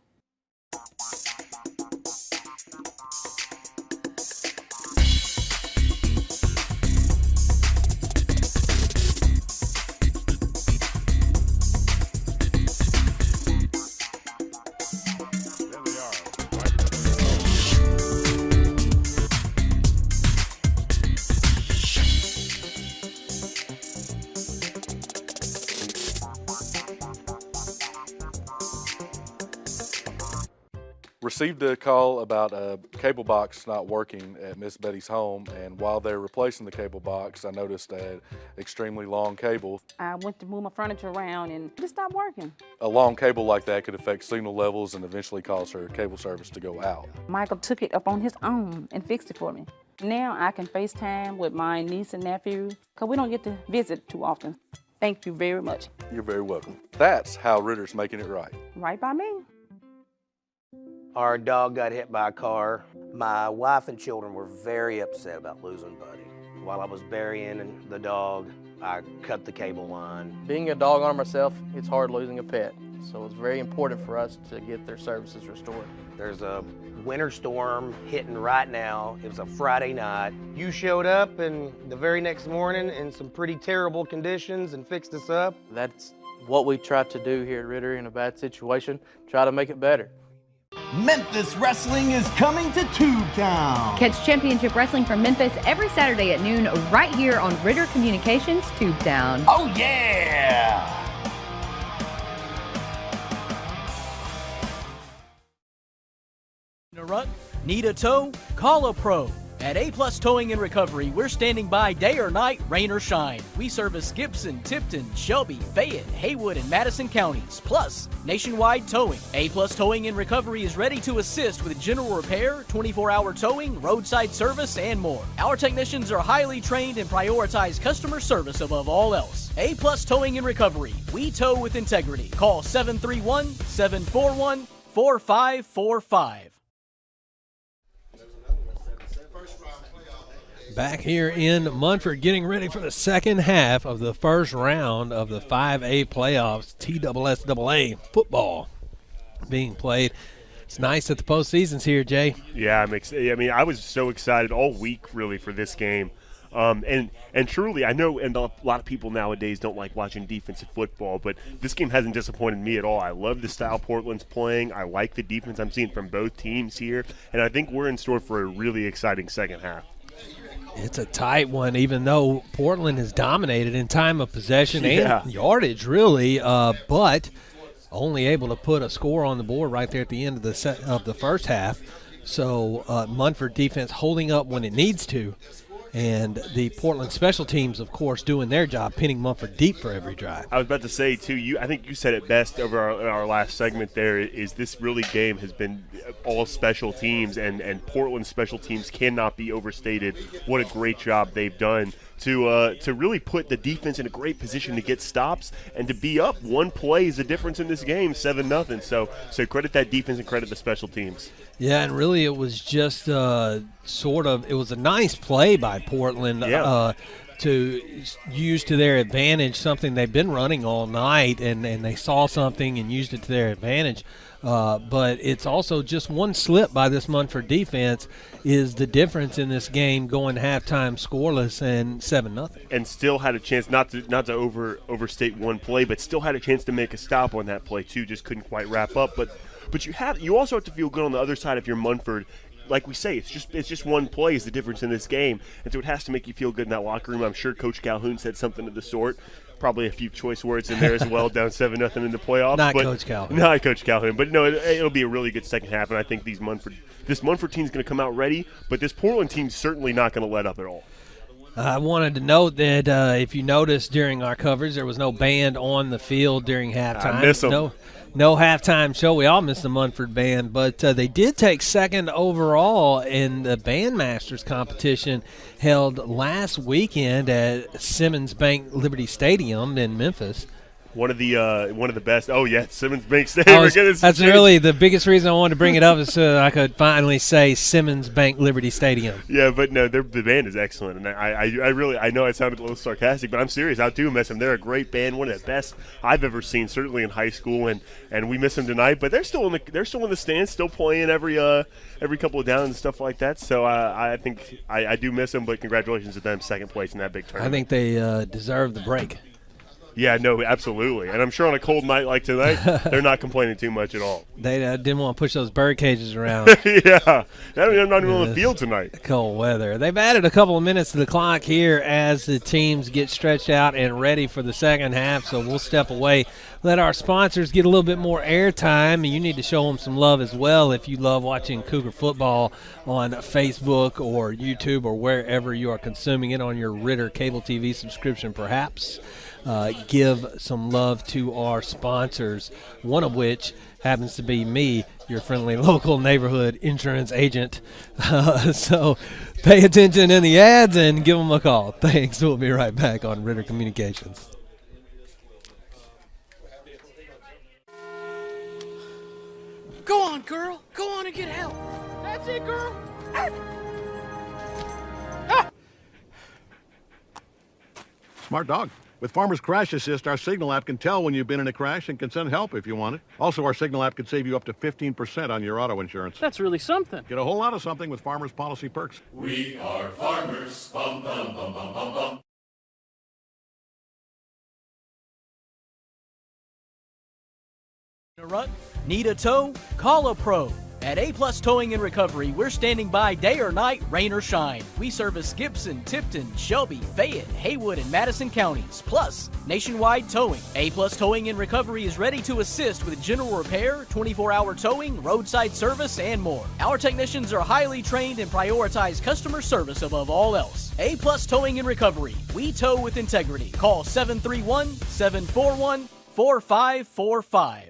Received a call about a cable box not working at Miss Betty's home, and while they're replacing the cable box, I noticed an extremely long cable. I went to move my furniture around and it stopped working. A long cable like that could affect signal levels and eventually cause her cable service to go out. Michael took it up on his own and fixed it for me. Now I can FaceTime with my niece and nephew, because we don't get to visit too often. Thank you very much. You're very welcome. That's how Ritter's making it right. Right by me. Our dog got hit by a car. My wife and children were very upset about losing Buddy. While I was burying the dog, I cut the cable line. Being a dog owner myself, it's hard losing a pet. So it's very important for us to get their services restored. There's a winter storm hitting right now. It was a Friday night. You showed up and the very next morning in some pretty terrible conditions and fixed us up. That's what we try to do here at Ritter in a bad situation, try to make it better. Memphis Wrestling is coming to Tubetown. Catch Championship Wrestling from Memphis every Saturday at noon right here on Ritter Communications Tubetown. Oh yeah! rut? Need a tow? Call a pro. At A-Plus Towing and Recovery, we're standing by day or night, rain or shine. We service Gibson, Tipton, Shelby, Fayette, Haywood, and Madison counties, plus nationwide towing. A-Plus Towing and Recovery is ready to assist with general repair, 24-hour towing, roadside service, and more. Our technicians are highly trained and prioritize customer service above all else. A-Plus Towing and Recovery. We tow with integrity. Call 731-741-4545. Back here in Munford, getting ready for the second half of the first round of the 5A playoffs, TSSAA football being played. It's nice that the postseason's here, Jay. Yeah, I was so excited all week, really, for this game. And truly, I know, and a lot of people nowadays don't like watching defensive football, but this game hasn't disappointed me at all. I love the style Portland's playing. I like the defense I'm seeing from both teams here, and I think we're in store for a really exciting second half. It's a tight one, even though Portland has dominated in time of possession and yardage, really, but only able to put a score on the board right there at the end of the first half. So Munford defense holding up when it needs to, and the Portland special teams, of course, doing their job, pinning Munford deep for every drive. I was about to say, too, I think you said it best over our last segment there, is this really game has been all special teams, and Portland's special teams cannot be overstated. What a great job they've done to really put the defense in a great position to get stops, and to be up one play is the difference in this game, 7-0. So credit that defense and credit the special teams. Yeah, and really it was just it was a nice play by Portland to use to their advantage something they've been running all night, and they saw something and used it to their advantage. But it's also just one slip by this Munford defense is the difference in this game, going halftime scoreless and 7-0. And still had a chance, not to overstate one play, but still had a chance to make a stop on that play too. Just couldn't quite wrap up. But you also have to feel good on the other side if you're Munford. Like we say, it's just one play is the difference in this game, and so it has to make you feel good in that locker room. I'm sure Coach Calhoun said something of the sort. Probably a few choice words in there as well, down 7-0 in the playoffs. Not Coach Calhoun. Not Coach Calhoun. But no, it'll be a really good second half, and I think this Munford team's going to come out ready, but this Portland team's certainly not going to let up at all. I wanted to note that if you noticed during our coverage, there was no band on the field during halftime. I miss them. No halftime show. We all miss the Munford band, but they did take second overall in the Bandmasters competition held last weekend at Simmons Bank Liberty Stadium in Memphis. One of the best. Oh yeah, Simmons Bank Stadium. That's really the biggest reason I wanted to bring it up, is so I could finally say Simmons Bank Liberty Stadium. Yeah, but no, the band is excellent, and I know I sounded a little sarcastic, but I'm serious. I do miss them. They're a great band, one of the best I've ever seen, certainly in high school, and we miss them tonight. But they're still in the stands, still playing every couple of downs and stuff like that. So I think I do miss them, but congratulations to them, second place in that big tournament. I think they deserve the break. Yeah, no, absolutely. And I'm sure on a cold night like tonight, they're not complaining too much at all. They didn't want to push those bird cages around. Yeah, they're not even on the field tonight. Cold weather. They've added a couple of minutes to the clock here as the teams get stretched out and ready for the second half, so we'll step away. Let our sponsors get a little bit more airtime, and you need to show them some love as well if you love watching Cougar football on Facebook or YouTube or wherever you are consuming it on your Ritter cable TV subscription perhaps. Give some love to our sponsors, one of which happens to be me, your friendly local neighborhood insurance agent. So pay attention in the ads and give them a call. Thanks. We'll be right back on Ritter Communications. Go on, girl. Go on and get help. That's it, girl. Smart dog. With Farmer's Crash Assist, our Signal app can tell when you've been in a crash and can send help if you want it. Also, our Signal app can save you up to 15% on your auto insurance. That's really something. Get a whole lot of something with Farmer's Policy Perks. We are farmers. Bum, bum, bum, bum, bum, bum. Need a tow? Call a pro. At A-Plus Towing and Recovery, we're standing by day or night, rain or shine. We service Gibson, Tipton, Shelby, Fayette, Haywood, and Madison counties, plus nationwide towing. A-Plus Towing and Recovery is ready to assist with general repair, 24-hour towing, roadside service, and more. Our technicians are highly trained and prioritize customer service above all else. A-Plus Towing and Recovery. We tow with integrity. Call 731-741-4545.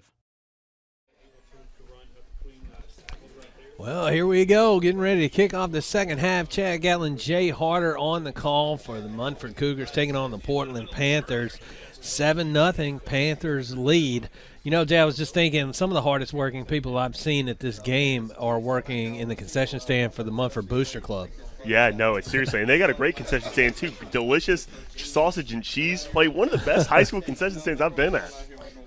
Well, here we go, getting ready to kick off the second half. Chad Gatlin, Jay Harder on the call for the Munford Cougars taking on the Portland Panthers. 7-0 Panthers lead. You know, Jay, I was just thinking some of the hardest working people I've seen at this game are working in the concession stand for the Munford Booster Club. Yeah, no, it's seriously. And they got a great concession stand, too. Delicious sausage and cheese play. One of the best high school concession stands I've been at.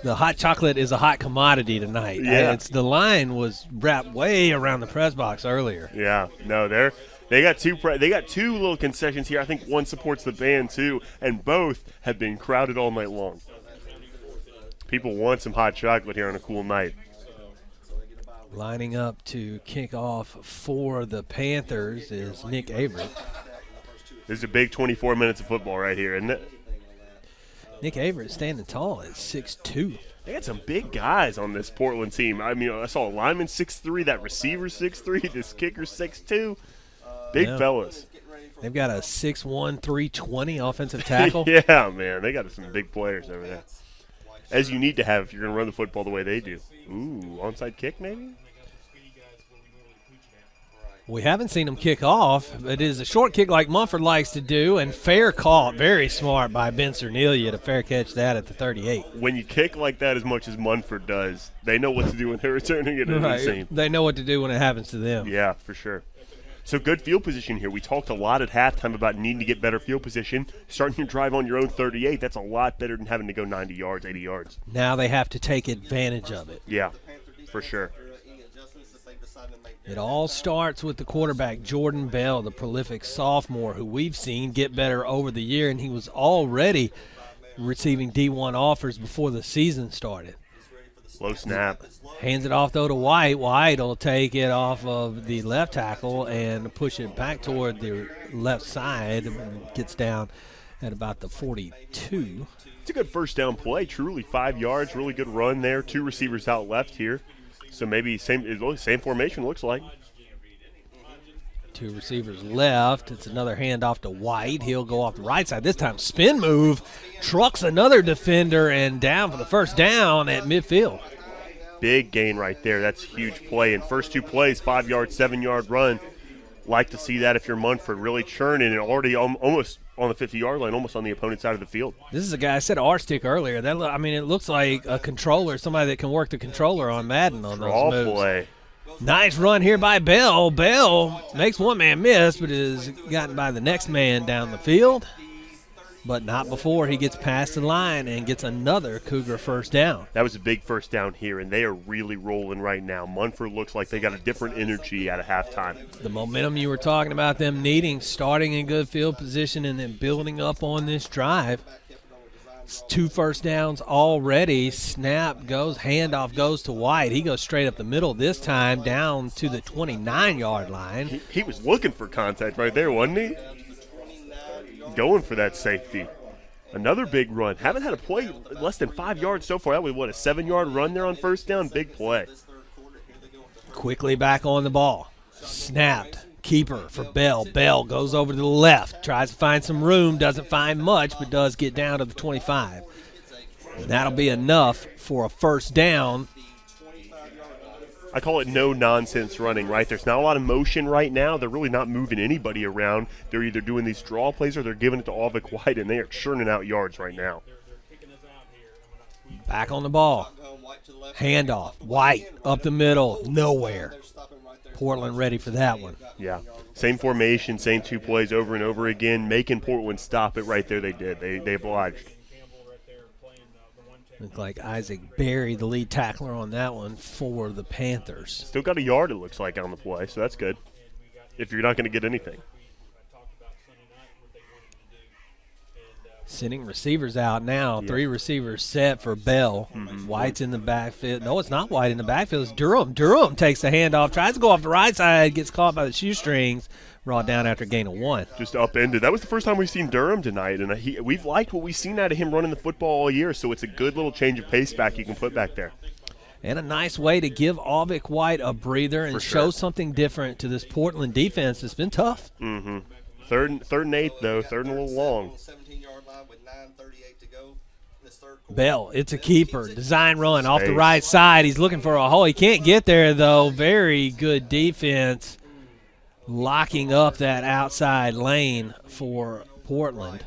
The hot chocolate is a hot commodity tonight. Yeah. The line was wrapped way around the press box earlier. Yeah, no, they got two little concessions here. I think one supports the band too, and both have been crowded all night long. People want some hot chocolate here on a cool night. Lining up to kick off for the Panthers is Nick Averett. This is a big 24 minutes of football right here, isn't it? Nick Averett standing tall at 6'2". They got some big guys on this Portland team. I mean, I saw a lineman 6'3", that receiver 6'3", this kicker 6'2". Big fellas. They've got a 6'1", 320 offensive tackle. Yeah, man, they got some big players over there. As you need to have if you're going to run the football the way they do. Ooh, onside kick maybe? We haven't seen them kick off. It is a short kick like Munford likes to do, and fair caught. Very smart by Ben Cernelia to fair catch that at the 38. When you kick like that as much as Munford does, they know what to do when they're returning it. Right. They know what to do when it happens to them. Yeah, for sure. So good field position here. We talked a lot at halftime about needing to get better field position. Starting your drive on your own 38, that's a lot better than having to go 90 yards, 80 yards. Now they have to take advantage of it. Yeah, for sure. It all starts with the quarterback, Jordan Bell, the prolific sophomore who we've seen get better over the year, and he was already receiving D1 offers before the season started. Low snap. Hands it off, though, to White. White will take it off of the left tackle and push it back toward the left side. Gets down at about the 42. It's a good first down play, truly 5 yards, really good run there. Two receivers out left here. So maybe same formation looks like. Two receivers left. It's another handoff to White. He'll go off the right side. This time spin move. Trucks another defender and down for the first down at midfield. Big gain right there. That's a huge play. And first two plays, 5 yard, 7 yard run. Like to see that if you're Munford, really churning and already almost on the 50-yard line, almost on the opponent's side of the field. This is a guy, I said R-stick earlier. It looks like a controller, somebody that can work the controller on Madden on those moves. Play. Nice run here by Bell. Bell makes one man miss, but is gotten by the next man down the field. But not before he gets past the line and gets another Cougar first down. That was a big first down here, and they are really rolling right now. Munford looks like they got a different energy out of halftime. The momentum you were talking about them needing, starting in good field position and then building up on this drive. 2 first downs already. Snap goes, handoff goes to White. He goes straight up the middle this time down to the 29-yard line. He was looking for contact right there, wasn't he? Going for that safety. Another big run. Haven't had a play less than 5 yards so far. That was, a 7-yard run there on first down? Big play. Quickly back on the ball. Snapped. Keeper for Bell. Bell goes over to the left. Tries to find some room. Doesn't find much, but does get down to the 25. And that'll be enough for a first down. I call it no-nonsense running, right? There's not a lot of motion right now. They're really not moving anybody around. They're either doing these draw plays or they're giving it to Alvick White, and they are churning out yards right now. Back on the ball. Handoff. White up the middle. Nowhere. Portland ready for that one. Yeah. Same formation, same 2 plays over and over again, making Portland stop it right there. They did. They obliged. Looked like Isaac Berry, the lead tackler on that one for the Panthers. Still got a yard, it looks like, on the play, so that's good if you're not going to get anything. Sending receivers out now. Yeah. 3 receivers set for Bell. White's in the backfield. No, it's not White in the backfield. It's Durham. Durham takes the handoff, tries to go off the right side, gets caught by the shoestrings, brought down after a gain of 1. Just upended. That was the first time we've seen Durham tonight, and we've liked what we've seen out of him running the football all year, so it's a good little change of pace back you can put back there. And a nice way to give Alvick White a breather and show something different to this Portland defense. It's been tough. Third and 8, though. Third and a little long. Bell, it's a keeper. Design run off the right side. He's looking for a hole. He can't get there, though. Very good defense locking up that outside lane for Portland.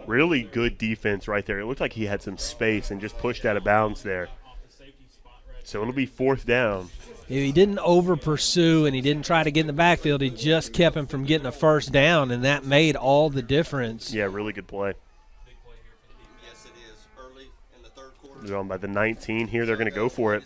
Really good defense right there. It looked like he had some space and just pushed out of bounds there. So it'll be 4th down. If he didn't over-pursue and he didn't try to get in the backfield, he just kept him from getting a first down, and that made all the difference. Yeah, really good play. They're on by the 19 here. They're going to go for it.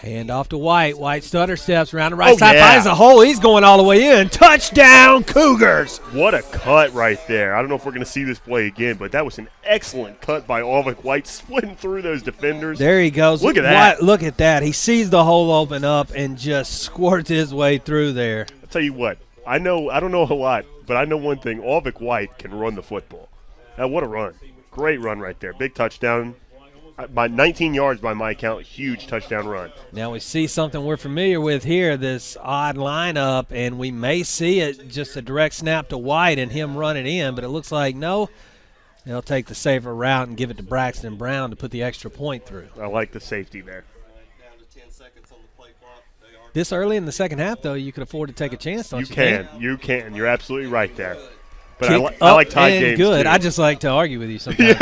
Hand off to White. White stutter steps around the right side, yeah. finds a hole. He's going all the way in. Touchdown, Cougars. What a cut right there. I don't know if we're going to see this play again, but that was an excellent cut by Alvick White, splitting through those defenders. There he goes. Look at that. Look at that. He sees the hole open up and just squirts his way through there. I'll tell you what. I don't know a lot, but I know one thing. Alvick White can run the football. Now, what a run. Great run right there. Big touchdown. By 19 yards by my count, huge touchdown run. Now we see something we're familiar with here, this odd lineup, and we may see it just a direct snap to White and him running in, but it looks like no. They'll take the safer route and give it to Braxton Brown to put the extra point through. I like the safety there. This early in the second half, though, you could afford to take a chance, don't you? You can. You're absolutely right there. But I like tie games, good. too. I just like to argue with you sometimes.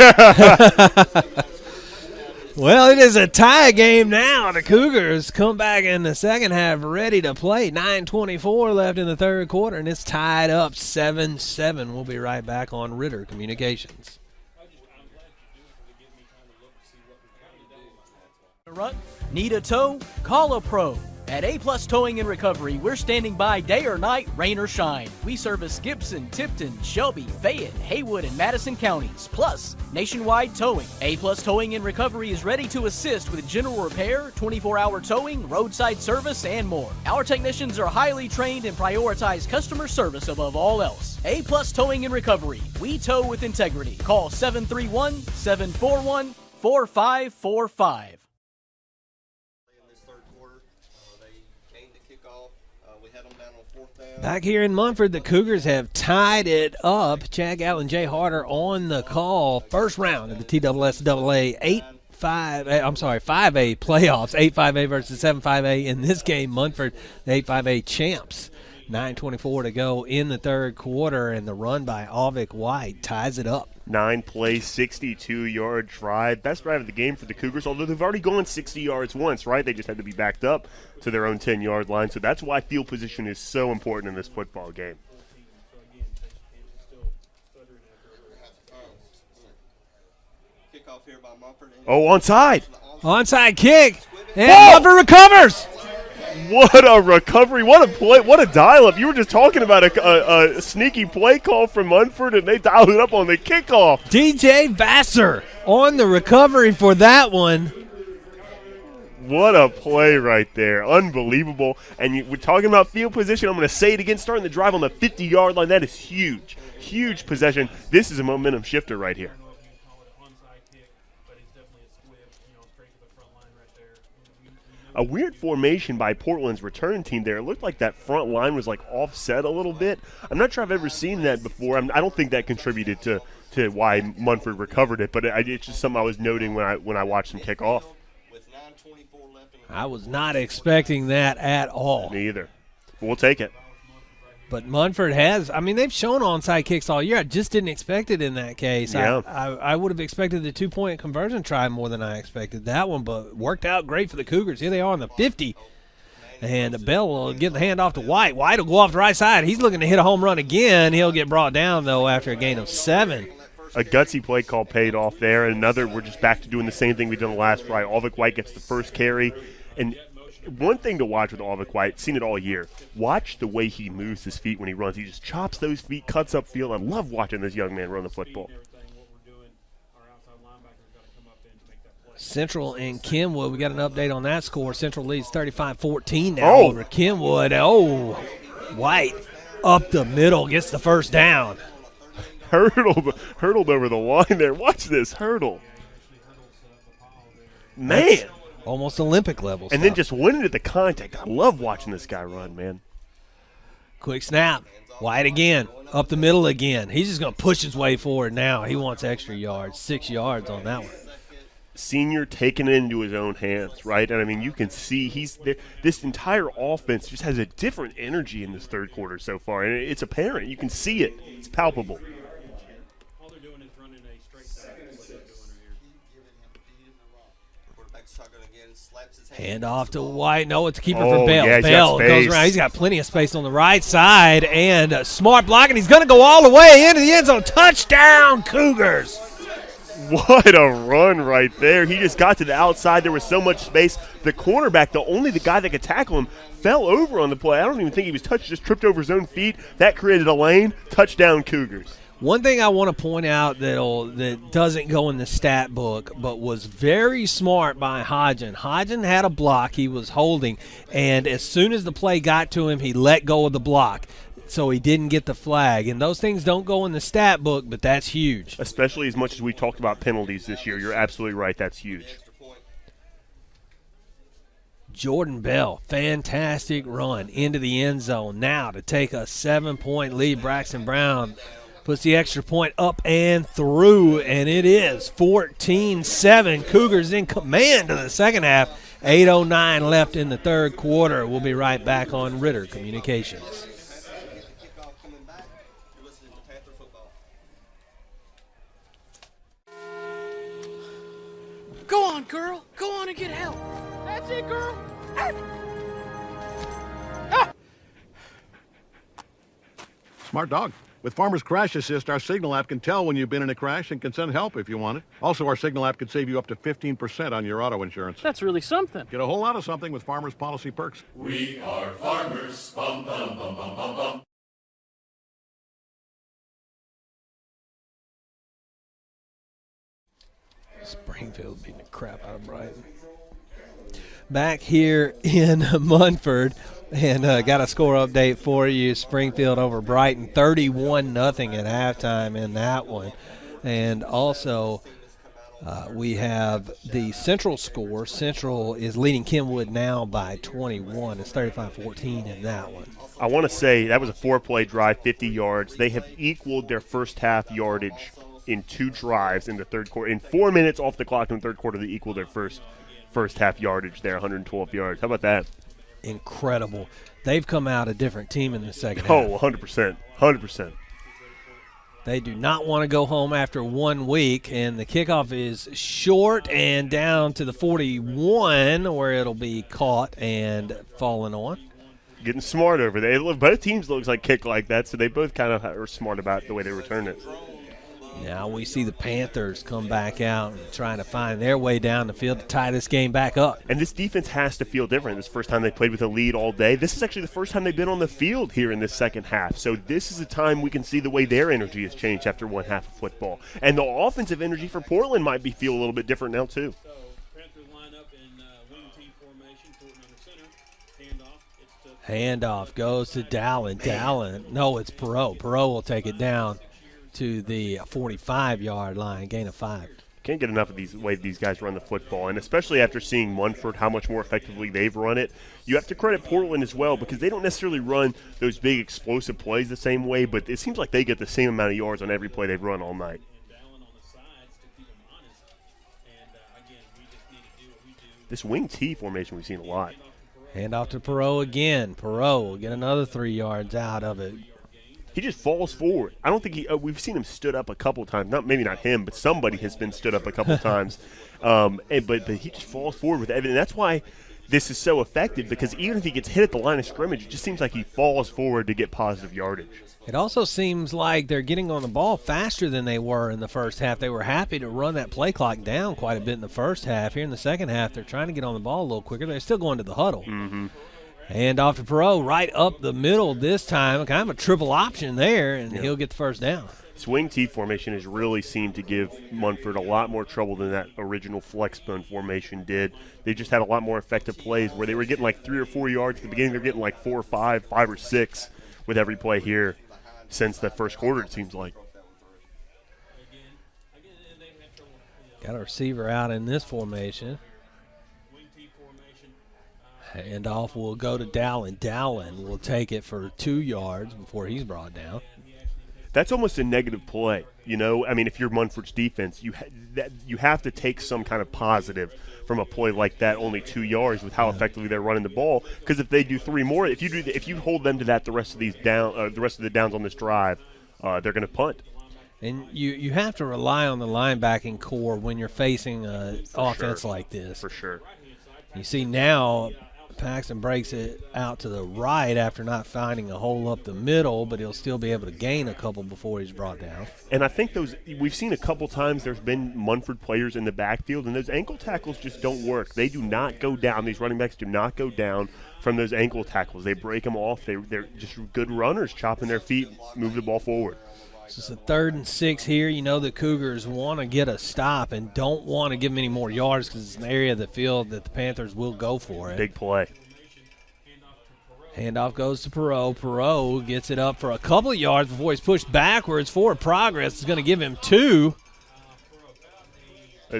Well, it is a tie game now. The Cougars come back in the second half ready to play. 9:24 left in the third quarter, and it's tied up 7-7. We'll be right back on Ritter Communications. Need a tow? Call a pro. At A-Plus Towing and Recovery, we're standing by day or night, rain or shine. We service Gibson, Tipton, Shelby, Fayette, Haywood, and Madison counties, plus nationwide towing. A-Plus Towing and Recovery is ready to assist with general repair, 24-hour towing, roadside service, and more. Our technicians are highly trained and prioritize customer service above all else. A-Plus Towing and Recovery. We tow with integrity. Call 731-741-4545. Back here in Munford, the Cougars have tied it up. Chad Gatlin, Jay Harder on the call. First round of the TSSAA 5A playoffs. 8-5A versus 7-5A in this game. Munford, the 8-5A champs. 9:24 to go in the third quarter, and the run by Alvick White ties it up. 9-play, 62-yard drive. Best drive of the game for the Cougars, although they've already gone 60 yards once, right? They just had to be backed up to their own 10-yard line. So that's why field position is so important in this football game. Oh, onside. Onside kick. And Munford recovers. What a recovery. What a play. What a dial-up. You were just talking about a sneaky play call from Munford, and they dialed it up on the kickoff. DJ Vassar on the recovery for that one. What a play right there. Unbelievable. And we're talking about field position. I'm going to say it again, starting the drive on the 50-yard line. That is huge. Huge possession. This is a momentum shifter right here. A weird formation by Portland's return team there. It looked like that front line was like offset a little bit. I'm not sure I've ever seen that before. I don't think that contributed to why Munford recovered it, but it's just something I was noting when I watched them kick off. I was not expecting that at all. Me either. We'll take it. But Munford has, they've shown onside kicks all year. I just didn't expect it in that case. Yeah. I would have expected the 2-point conversion try more than I expected that one, but worked out great for the Cougars. Here they are on the 50. And Bell will give the handoff to White. White will go off the right side. He's looking to hit a home run again. He'll get brought down, though, after a gain of 7. A gutsy play call paid off there. And another, we're just back to doing the same thing we did on the last drive. Alvick White gets the first carry. And one thing to watch with Auvic White, seen it all year. Watch the way he moves his feet when he runs. He just chops those feet, cuts up field. I love watching this young man run the football. Central and Kenwood, we got an update on that score. Central leads 35-14 now Oh. over Kenwood. Oh, White up the middle, gets the first down. Hurdled over the line there. Watch this hurdle. Man. That's almost Olympic level And stuff. then just went into the contact. I love watching this guy run, man. Quick snap. White again, up the middle again. He's just going to push his way forward now. He wants extra yards, 6 yards on that one. Senior taking it into his own hands, right? And, I mean, you can see this entire offense just has a different energy in this third quarter so far. And it's apparent. You can see it. It's palpable. Hand off to White. No, it's a keeper Oh, for Bell. yeah, he's got Bell goes space. around. He's got plenty of space on the right side. And a smart block, and he's going to go all the way into the end zone. Touchdown, Cougars. What a run right there. He just got to the outside. There was so much space. The cornerback, the guy that could tackle him, fell over on the play. I don't even think he was touched, just tripped over his own feet. That created a lane. Touchdown, Cougars. One thing I want to point out that doesn't go in the stat book but was very smart by Hodgen. Hodgen had a block he was holding, and as soon as the play got to him, he let go of the block. So he didn't get the flag. And those things don't go in the stat book, but that's huge. Especially as much as we talked about penalties this year. You're absolutely right. That's huge. Jordan Bell, fantastic run into the end zone now to take a 7-point lead. Braxton Brown puts the extra point up and through, and it is 14-7. Cougars in command of the second half. 8:09 left in the third quarter. We'll be right back on Ritter Communications. Go on, girl. Go on and get help. That's it, girl. Smart dog. With Farmer's Crash Assist, our Signal app can tell when you've been in a crash and can send help if you want it. Also, our Signal app could save you up to 15% on your auto insurance. That's really something. Get a whole lot of something with Farmer's Policy Perks. We are farmers. Bum, bum, bum, bum, bum, bum. Springfield beating the crap out of Brighton. Back here in Munford, and got a score update for you. Springfield over Brighton, 31-0 at halftime in that one. And also we have the Central score. Central is leading Kenwood now by 21. It's 35-14 in that one. I want to say that was a 4-play drive, 50 yards. They have equaled their first half yardage in 2 drives in the third quarter. In 4 minutes off the clock in the third quarter, they equaled their first half yardage there, 112 yards. How about that? Incredible. They've come out a different team in the second half. Oh, 100%. 100%. They do not want to go home after 1 week, and the kickoff is short and down to the 41 where it'll be caught and fallen on. Getting smart over there. Both teams looks like kick like that, so they both kind of are smart about the way they return it. Now we see the Panthers come back out and trying to find their way down the field to tie this game back up. And this defense has to feel different. This is the first time they played with a lead all day. This is actually the first time they've been on the field here in this second half. So this is a time we can see the way their energy has changed after one half of football. And the offensive energy for Portland might feel a little bit different now too. Handoff goes to Dallin. Dallin. No, it's Perot. Perot will take it down to the 45-yard line, gain of 5. Can't get enough of the way these guys run the football, and especially after seeing Munford, how much more effectively they've run it. You have to credit Portland as well because they don't necessarily run those big explosive plays the same way, but it seems like they get the same amount of yards on every play they've run all night. This wing T formation we've seen a lot. Handoff to Perot again. Perot will get another 3 yards out of it. He just falls forward. I don't think we've seen him stood up a couple times. Maybe not him, but somebody has been stood up a couple times. But he just falls forward with everything. That's why this is so effective because even if he gets hit at the line of scrimmage, it just seems like he falls forward to get positive yardage. It also seems like they're getting on the ball faster than they were in the first half. They were happy to run that play clock down quite a bit in the first half. Here in the second half, they're trying to get on the ball a little quicker. They're still going to the huddle. And off to Perot, right up the middle this time. Kind of a triple option there, and he'll get the first down. Swing T formation has really seemed to give Munford a lot more trouble than that original flex bone formation did. They just had a lot more effective plays where they were getting like 3 or 4 yards at the beginning. They're getting like 4 or 5, 5 or 6 with every play here since the first quarter, it seems like. Got a receiver out in this formation. Handoff will go to Dowling. Dowling will take it for 2 yards before he's brought down. That's almost a negative play, you know. I mean, if you're Munford's defense, you have to take some kind of positive from a play like that, only 2 yards, with how effectively they're running the ball. Because if they do 3 more, if you hold them to that the rest of the downs on this drive, they're going to punt. And you have to rely on the linebacking core when you're facing an offense like this. For sure. You see now Paxton breaks it out to the right after not finding a hole up the middle, but he'll still be able to gain a couple before he's brought down. And I think we've seen a couple times there's been Munford players in the backfield, and those ankle tackles just don't work. They do not go down. These running backs do not go down from those ankle tackles. They break them off. They're just good runners, chopping their feet, move the ball forward. So it's a 3rd and 6 here. You know the Cougars want to get a stop and don't want to give them any more yards because it's an area of the field that the Panthers will go for it. Big play. Handoff goes to Perot. Perot gets it up for a couple of yards before he's pushed backwards. Forward progress is going to give him 2.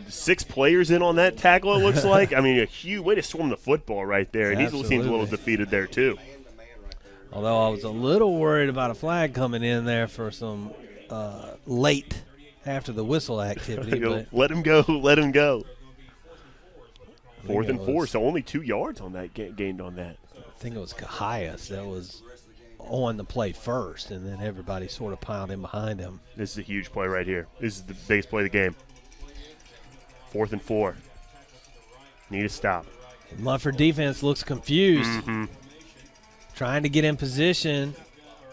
6 players in on that tackle, it looks like. I mean, a huge way to swarm the football right there. And he seems a little defeated there, too. Although I was a little worried about a flag coming in there for some late after the whistle activity. But let him go. Let him go. 4th and 4, so only 2 yards on that gained on that. I think it was Cahias that was on the play first, and then everybody sort of piled in behind him. This is a huge play right here. This is the biggest play of the game. 4th and 4. Need a stop. Munford defense looks confused. Trying to get in position.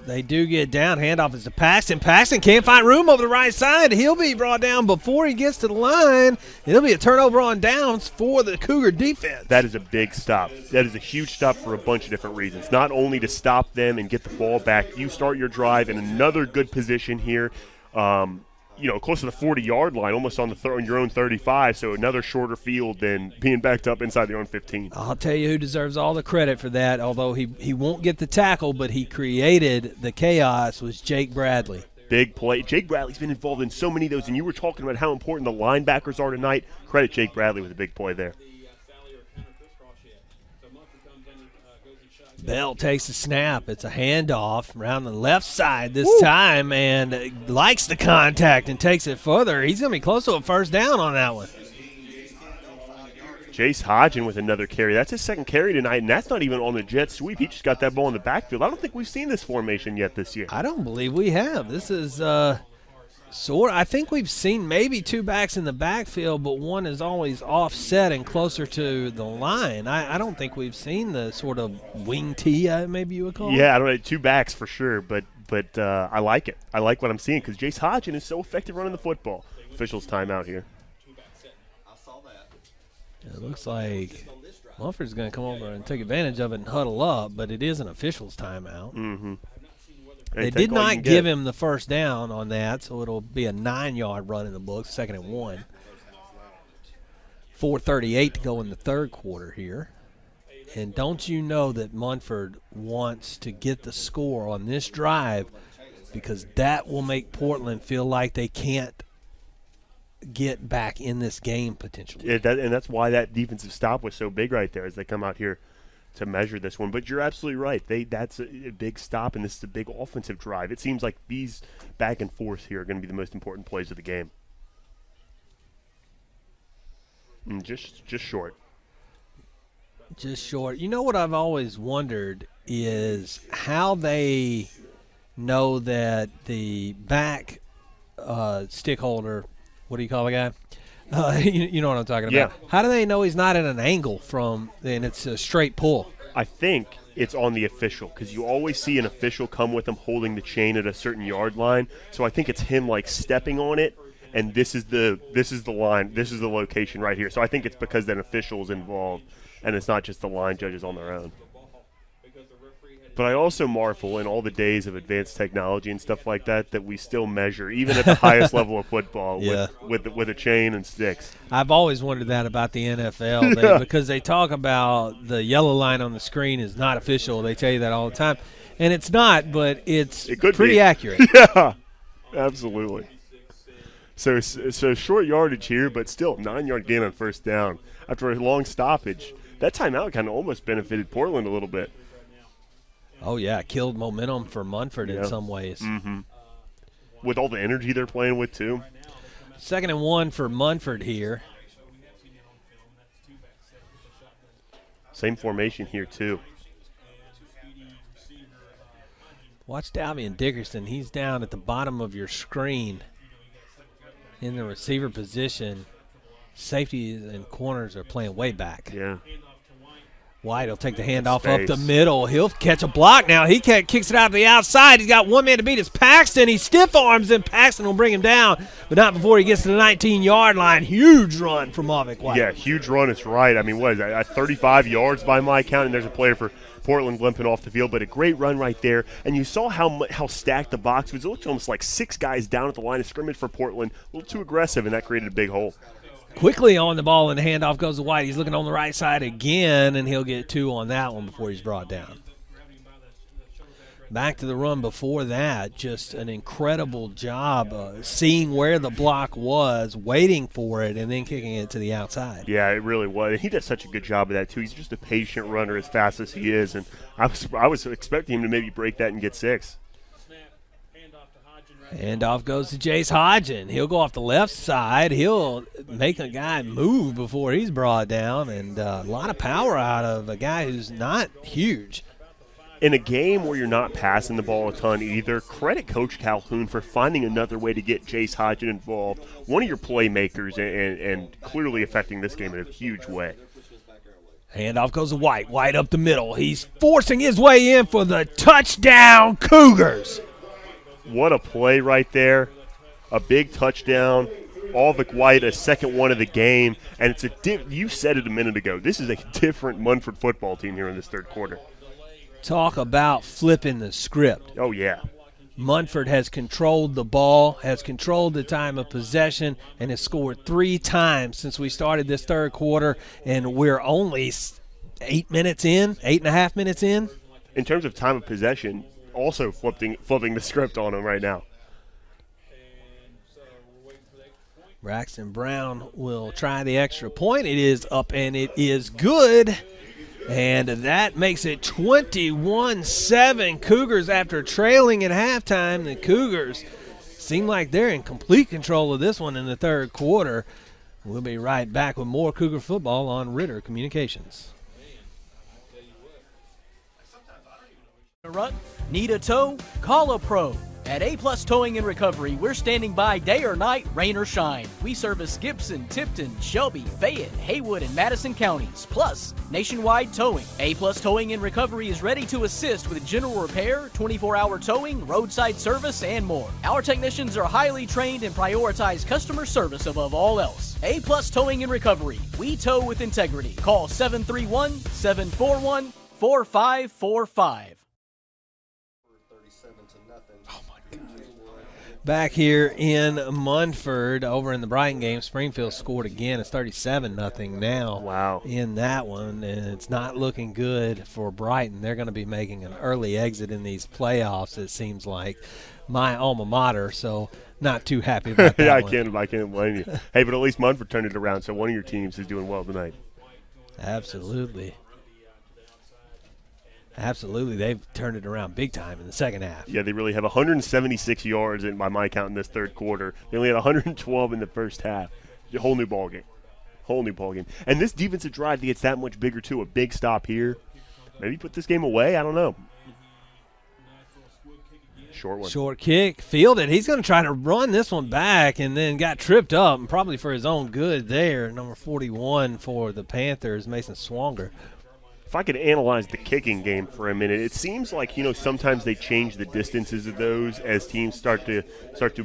They do get down. Handoff is to Paxton. Paxton can't find room over the right side. He'll be brought down before he gets to the line. It'll be a turnover on downs for the Cougar defense. That is a big stop. That is a huge stop for a bunch of different reasons. Not only to stop them and get the ball back, you start your drive in another good position here. Close to the 40-yard line, almost on your own 35, so another shorter field than being backed up inside their own 15. I'll tell you who deserves all the credit for that, although he won't get the tackle, but he created the chaos, was Jake Bradley. Big play. Jake Bradley's been involved in so many of those, and you were talking about how important the linebackers are tonight. Credit Jake Bradley with a big play there. Bell takes the snap. It's a handoff around the left side this time and likes the contact and takes it further. He's going to be close to a first down on that one. Jace Hodgen with another carry. That's his 2nd carry tonight, and that's not even on the jet sweep. He just got that ball in the backfield. I don't think we've seen this formation yet this year. I don't believe we have. This is I think we've seen maybe 2 backs in the backfield, but one is always offset and closer to the line. I don't think we've seen the sort of wing tee, maybe you would call it. Yeah, I don't know, 2 backs for sure, but I like it. I like what I'm seeing because Jace Hodgen is so effective running the football. Officials timeout here. It looks like Munford's going to come over and take advantage of it and huddle up, but it is an official's timeout. They did not give him the first down on that, so it'll be a 9-yard run in the books, 2nd and 1. 4:38 to go in the 3rd quarter here. And don't you know that Munford wants to get the score on this drive because that will make Portland feel like they can't get back in this game potentially. And that's why that defensive stop was so big right there as they come out here to measure this one. But you're absolutely right. That's a big stop, and this is a big offensive drive. It seems like these back and forth here are going to be the most important plays of the game. Just short. Just short. You know what I've always wondered is how they know that the back stick holder, what do you call the guy? You know what I'm talking about. Yeah. How do they know he's not at an angle and it's a straight pull? I think it's on the official because you always see an official come with him holding the chain at a certain yard line. So I think it's him like stepping on it, and this is the line, this is the location right here. So I think it's because that official is involved, and it's not just the line judges on their own. But I also marvel in all the days of advanced technology and stuff like that we still measure, even at the highest level of football, with a chain and sticks. I've always wondered that about the NFL because they talk about the yellow line on the screen is not official. They tell you that all the time. And it's not, but it could pretty be accurate. Yeah, absolutely. So short yardage here, but still 9-yard gain on first down after a long stoppage. That timeout kind of almost benefited Portland a little bit. Oh, yeah, killed momentum for Munford in some ways. Mm-hmm. With all the energy they're playing with, too. 2nd and 1 for Munford here. Same formation here, too. Watch Davian Dickerson. He's down at the bottom of your screen in the receiver position. Safeties and corners are playing way back. Yeah. White will take the handoff up the middle. He'll catch a block now. He kicks it out to the outside. He's got one man to beat. It's Paxton. He stiff arms him. Paxton will bring him down, but not before he gets to the 19-yard line. Huge run from Mavic White. Yeah, huge run. It's right. I mean, what is that? At 35 yards by my count, and there's a player for Portland limping off the field, but a great run right there. And you saw how stacked the box was. It looked almost like 6 guys down at the line of scrimmage for Portland. A little too aggressive, and that created a big hole. Quickly on the ball, and the handoff goes to White. He's looking on the right side again, and he'll get 2 on that one before he's brought down. Back to the run before that, just an incredible job seeing where the block was, waiting for it, and then kicking it to the outside. Yeah, it really was. And he does such a good job of that, too. He's just a patient runner as fast as he is, and I was expecting him to maybe break that and get 6. Handoff goes to Jace Hodgen. He'll go off the left side. He'll make a guy move before he's brought down, and a lot of power out of a guy who's not huge. In a game where you're not passing the ball a ton either, credit Coach Calhoun for finding another way to get Jace Hodgen involved, one of your playmakers, and clearly affecting this game in a huge way. Handoff goes to White. White up the middle. He's forcing his way in for the touchdown Cougars. What a play right there. A big touchdown. Alvic White, a second one of the game. And it's you said it a minute ago. This is a different Munford football team here in this third quarter. Talk about flipping the script. Oh, yeah. Munford has controlled the ball, has controlled the time of possession, and has scored 3 times since we started this third quarter. And we're only 8 minutes in, 8.5 minutes in. In terms of time of possession, also flipping the script on him right now. Braxton Brown will try the extra point. It is up and it is good. And that makes it 21-7 Cougars after trailing at halftime. The Cougars seem like they're in complete control of this one in the third quarter. We'll be right back with more Cougar football on Ritter Communications. Rut? Need a tow? Call a pro. At A-Plus Towing and Recovery, we're standing by day or night, rain or shine. We service Gibson, Tipton, Shelby, Fayette, Haywood, and Madison counties, plus nationwide towing. A-Plus Towing and Recovery is ready to assist with general repair, 24-hour towing, roadside service, and more. Our technicians are highly trained and prioritize customer service above all else. A-Plus Towing and Recovery. We tow with integrity. Call 731-741-4545. Back here in Munford, over in the Brighton game, Springfield scored again. It's 37-0 now. Wow. In that one, and it's not looking good for Brighton. They're going to be making an early exit in these playoffs, it seems like. My alma mater, so not too happy about that. Yeah, I can't blame you. Hey, but at least Munford turned it around, so one of your teams is doing well tonight. Absolutely. Absolutely. They've turned it around big time in the second half. Yeah, they really have 176 yards by my count in this third quarter. They only had 112 in the first half. A whole new ball game. And this defensive drive gets that much bigger, too. A big stop here. Maybe put this game away. I don't know. Short one. Short kick, fielded. He's going to try to run this one back and then got tripped up, and probably for his own good there. Number 41 for the Panthers, Mason Swanger. If I could analyze the kicking game for a minute, it seems like, sometimes they change the distances of those as teams start to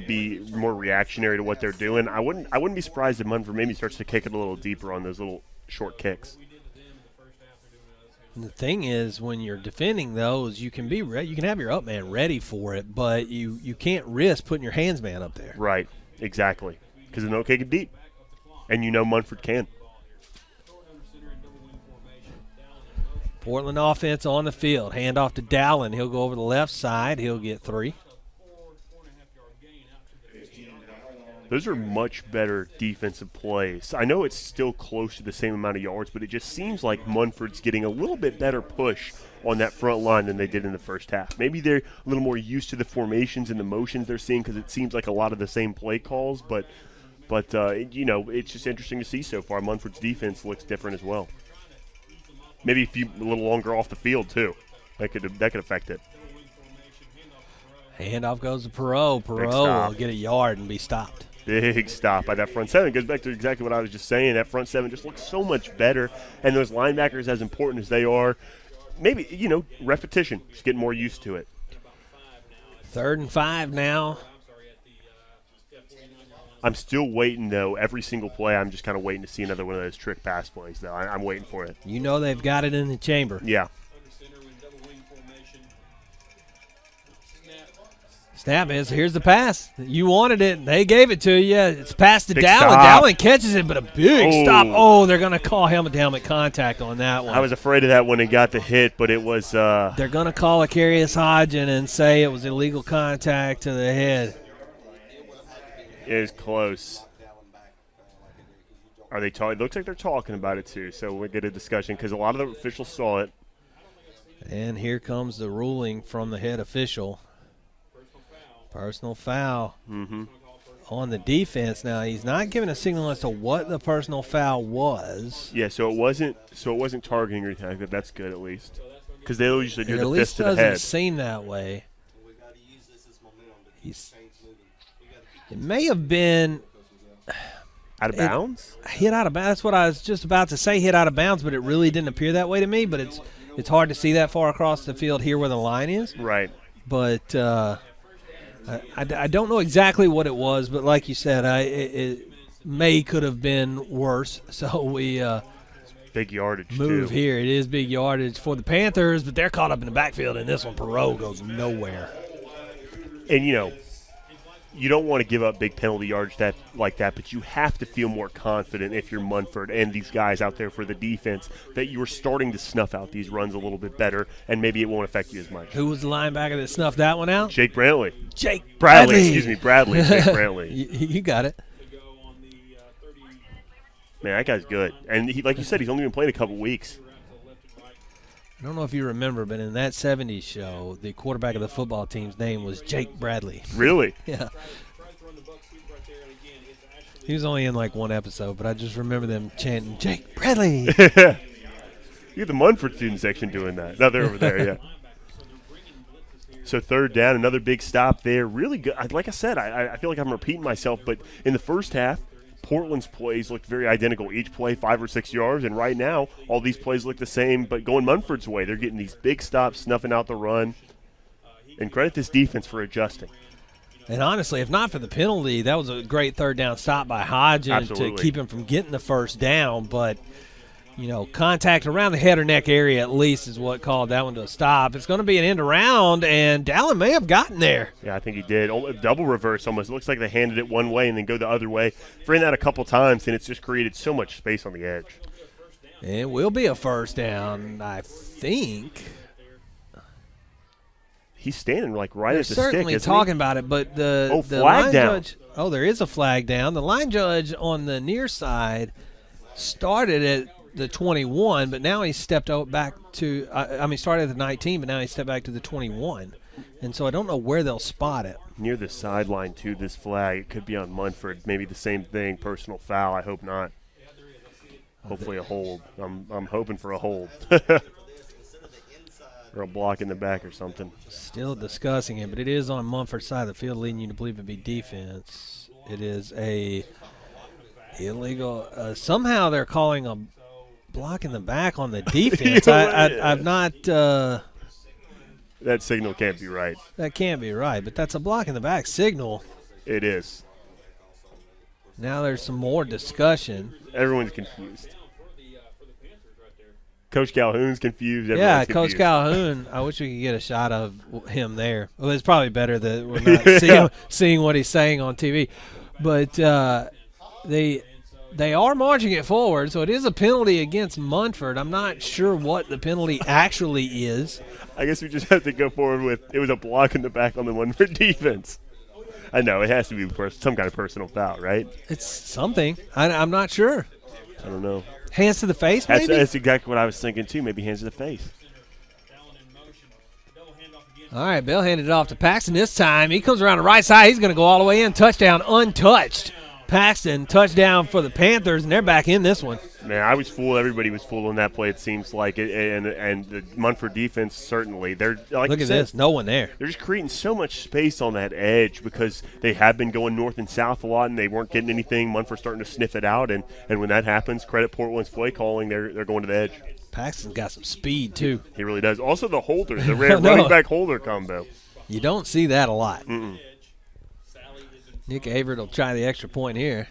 be more reactionary to what they're doing. I wouldn't be surprised if Munford maybe starts to kick it a little deeper on those little short kicks. And the thing is, when you're defending those, you can be you can have your up man ready for it, but you can't risk putting your hands man up there. Right, exactly, because they'll kick it deep, and Munford can. Portland offense on the field. Hand off to Dowling. He'll go over the left side. He'll get 3. Those are much better defensive plays. I know it's still close to the same amount of yards, but it just seems like Munford's getting a little bit better push on that front line than they did in the first half. Maybe they're a little more used to the formations and the motions they're seeing because it seems like a lot of the same play calls, but it's just interesting to see so far. Munford's defense looks different as well. Maybe a little longer off the field too. That could affect it. Handoff goes to Perot. Perot will get a yard and be stopped. Big stop by that front seven. It goes back to exactly what I was just saying. That front seven just looks so much better. And those linebackers, as important as they are, maybe, repetition. Just getting more used to it. 3rd and 5 now. I'm still waiting, though. Every single play, I'm just kind of waiting to see another one of those trick pass plays, though. I'm waiting for it. They've got it in the chamber. Yeah. Snap is, here's the pass. You wanted it. They gave it to you. It's past to Big Dowling. stop. Dowling catches it, but a big stop. Oh, they're going to call helmet-to-helmet contact on that one. I was afraid of that when it got the hit, but it was they're going to call a Carius Hodgin and say it was illegal contact to the head. It is close. Are they talking? It looks like they're talking about it, too, so we'll get a discussion because a lot of the officials saw it. And here comes the ruling from the head official. Personal foul on the defense. Now he's not giving a signal as to what the personal foul was. Yeah, so it wasn't targeting or anything like that. That's good at least, because they usually do the fist to the head. It doesn't seem that way. It may have been out of bounds. Hit out of bounds. That's what I was just about to say. Hit out of bounds, but it really didn't appear that way to me. But it's hard to see that far across the field here where the line is. Right. But. I don't know exactly what it was, but like you said, it could have been worse. So we big yardage move too. Here. It is big yardage for the Panthers, but they're caught up in the backfield, and this one, Perot, goes nowhere. And, you don't want to give up big penalty yards like that, but you have to feel more confident if you're Munford and these guys out there for the defense that you are starting to snuff out these runs a little bit better, and maybe it won't affect you as much. Who was the linebacker that snuffed that one out? Jake Brantley. Bradley. Excuse me, Bradley. Jake Brantley. You got it. Man, that guy's good. And he, like you said, he's only been playing a couple weeks. I don't know if you remember, but in that 70s show, the quarterback of the football team's name was Jake Bradley. Really? Yeah. He was only in like one episode, but I just remember them chanting, Jake Bradley. You get the Munford student section doing that. No, they're over there, yeah. So 3rd down, another big stop there. Really good. Like I said, I feel like I'm repeating myself, but in the first half, Portland's plays looked very identical. Each play 5 or 6 yards, and right now all these plays look the same, but going Munford's way. They're getting these big stops, snuffing out the run. And credit this defense for adjusting. And honestly, if not for the penalty, that was a great 3rd down stop by Hodgin to keep him from getting the first down. But, contact around the head or neck area at least is what called that one to a stop. It's going to be an end around, and Dallin may have gotten there. Yeah, I think he did. Double reverse almost. It looks like they handed it one way and then go the other way. Ran that a couple times, and it's just created so much space on the edge. It will be a first down, I think. He's standing like right at the stick. They're certainly talking about it, but the flag line down. judge. Oh, there is a flag down. The line judge on the near side started at the 21, but now he's stepped back to. Started at the 19, but now he stepped back to the 21, and so I don't know where they'll spot it. Near the sideline too. This flag. It could be on Munford. Maybe the same thing. Personal foul. I hope not. Hopefully a hold. I'm hoping for a hold. Or a block in the back or something. Still discussing it, but it is on Munford's side of the field, leading you to believe it'd be defense. It is a illegal. Somehow they're calling a block in the back on the defense. I've not. That signal can't be right. That can't be right, but that's a block in the back signal. It is. Now there's some more discussion. Everyone's confused. Coach Calhoun's confused. Yeah, Coach confused. Calhoun. I wish we could get a shot of him there. Well, it's probably better that we're not seeing what he's saying on TV. But they are marching it forward, so it is a penalty against Munford. I'm not sure what the penalty actually is. I guess we just have to go forward with it was a block in the back on the Munford defense. I know it has to be some kind of personal foul, right? It's something. I'm not sure. I don't know. Hands to the face, maybe? That's exactly what I was thinking, too. Maybe hands to the face. All right, Bill handed it off to Paxton this time. He comes around the right side. He's going to go all the way in. Touchdown untouched. Paxton, touchdown for the Panthers, and they're back in this one. Man, I was fooled. Everybody was fooled on that play, it seems like. And the Munford defense, certainly. They're like Look at this. No one there. They're just creating so much space on that edge because they have been going north and south a lot, and they weren't getting anything. Munford's starting to sniff it out, and when that happens, credit Portland's play calling. They're going to the edge. Paxton's got some speed, too. He really does. Also the holder, the running back holder combo. You don't see that a lot. Mm-mm. Nick Averitt will try the extra point here.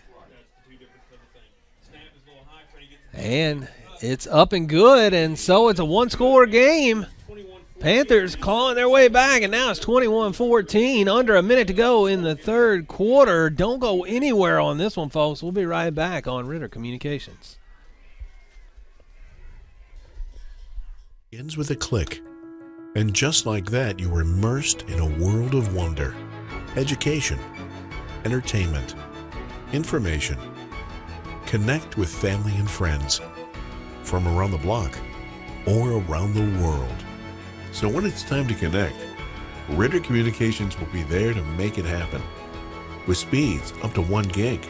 And it's up and good, and so it's a one-score game. Panthers clawing their way back, and now it's 21-14. Under a minute to go in the third quarter. Don't go anywhere on this one, folks. We'll be right back on Ritter Communications. Ends with a click. And just like that, you were immersed in a world of wonder. Education, entertainment, information. Connect with family and friends from around the block or around the world. So when it's time to connect, Ritter Communications will be there to make it happen. With speeds up to 1 gig.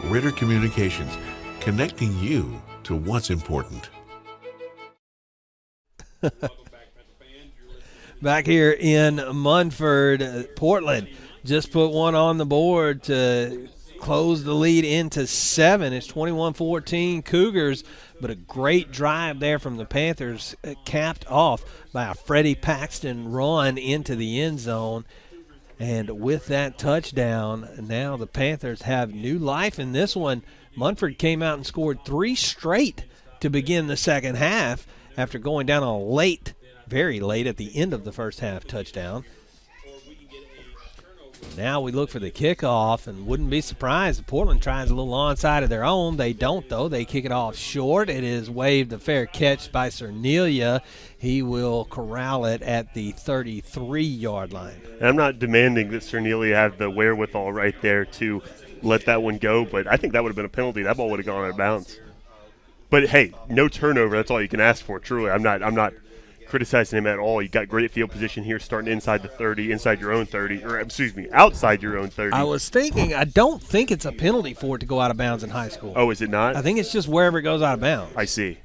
Ritter Communications, connecting you to what's important. Back here in Munford, Portland just put one on the board to close the lead into 7. It's 21-14 Cougars, but a great drive there from the Panthers, capped off by a Freddie Paxton run into the end zone. And with that touchdown, now the Panthers have new life in this one. Munford came out and scored 3 straight to begin the second half after going down a late, very late at the end of the first half touchdown. Now we look for the kickoff, and wouldn't be surprised if Portland tries a little onside of their own. They don't, though. They kick it off short. It is waved a fair catch by Cernelia. He will corral it at the 33-yard line. And I'm not demanding that Cernelia have the wherewithal right there to let that one go, but I think that would have been a penalty. That ball would have gone out of bounds. But, hey, no turnover. That's all you can ask for, truly. I'm not criticizing him at all. You got great field position here, starting inside the 30, inside your own 30, or excuse me, outside your own 30. I was thinking, I don't think it's a penalty for it to go out of bounds in high school. Oh, is it not? I think it's just wherever it goes out of bounds. I see.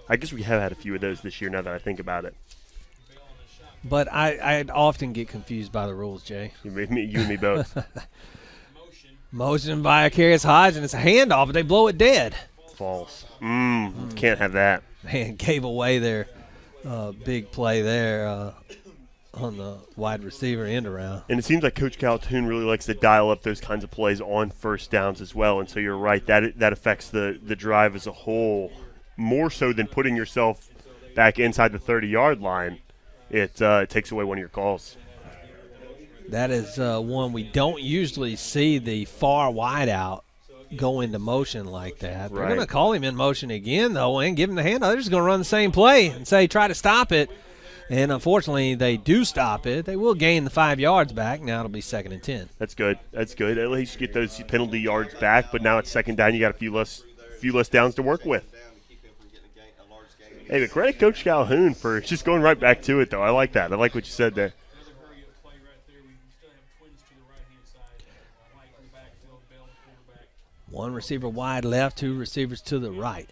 I guess we have had a few of those this year now that I think about it. But I often get confused by the rules, Jay. You and me both. Motion by Akarius Hodge, and it's a handoff, but they blow it dead. False. Can't have that. Man, gave away their big play there on the wide receiver end around. And it seems like Coach Calhoun really likes to dial up those kinds of plays on first downs as well. And so you're right, that affects the drive as a whole more so than putting yourself back inside the 30-yard line. It takes away one of your calls. That is one we don't usually see, the far wide out go into motion like that. They're going to call him in motion again, though, and give him the handoff. They're just going to run the same play and say, try to stop it. And unfortunately, they do stop it. They will gain the 5 yards back. Now it'll be 2nd and 10. That's good. That's good. At least you get those penalty yards back. But now it's 2nd down. You got a few less downs to work with. Hey, but credit Coach Calhoun for just going right back to it, though. I like that. I like what you said there. One receiver wide left, 2 receivers to the right.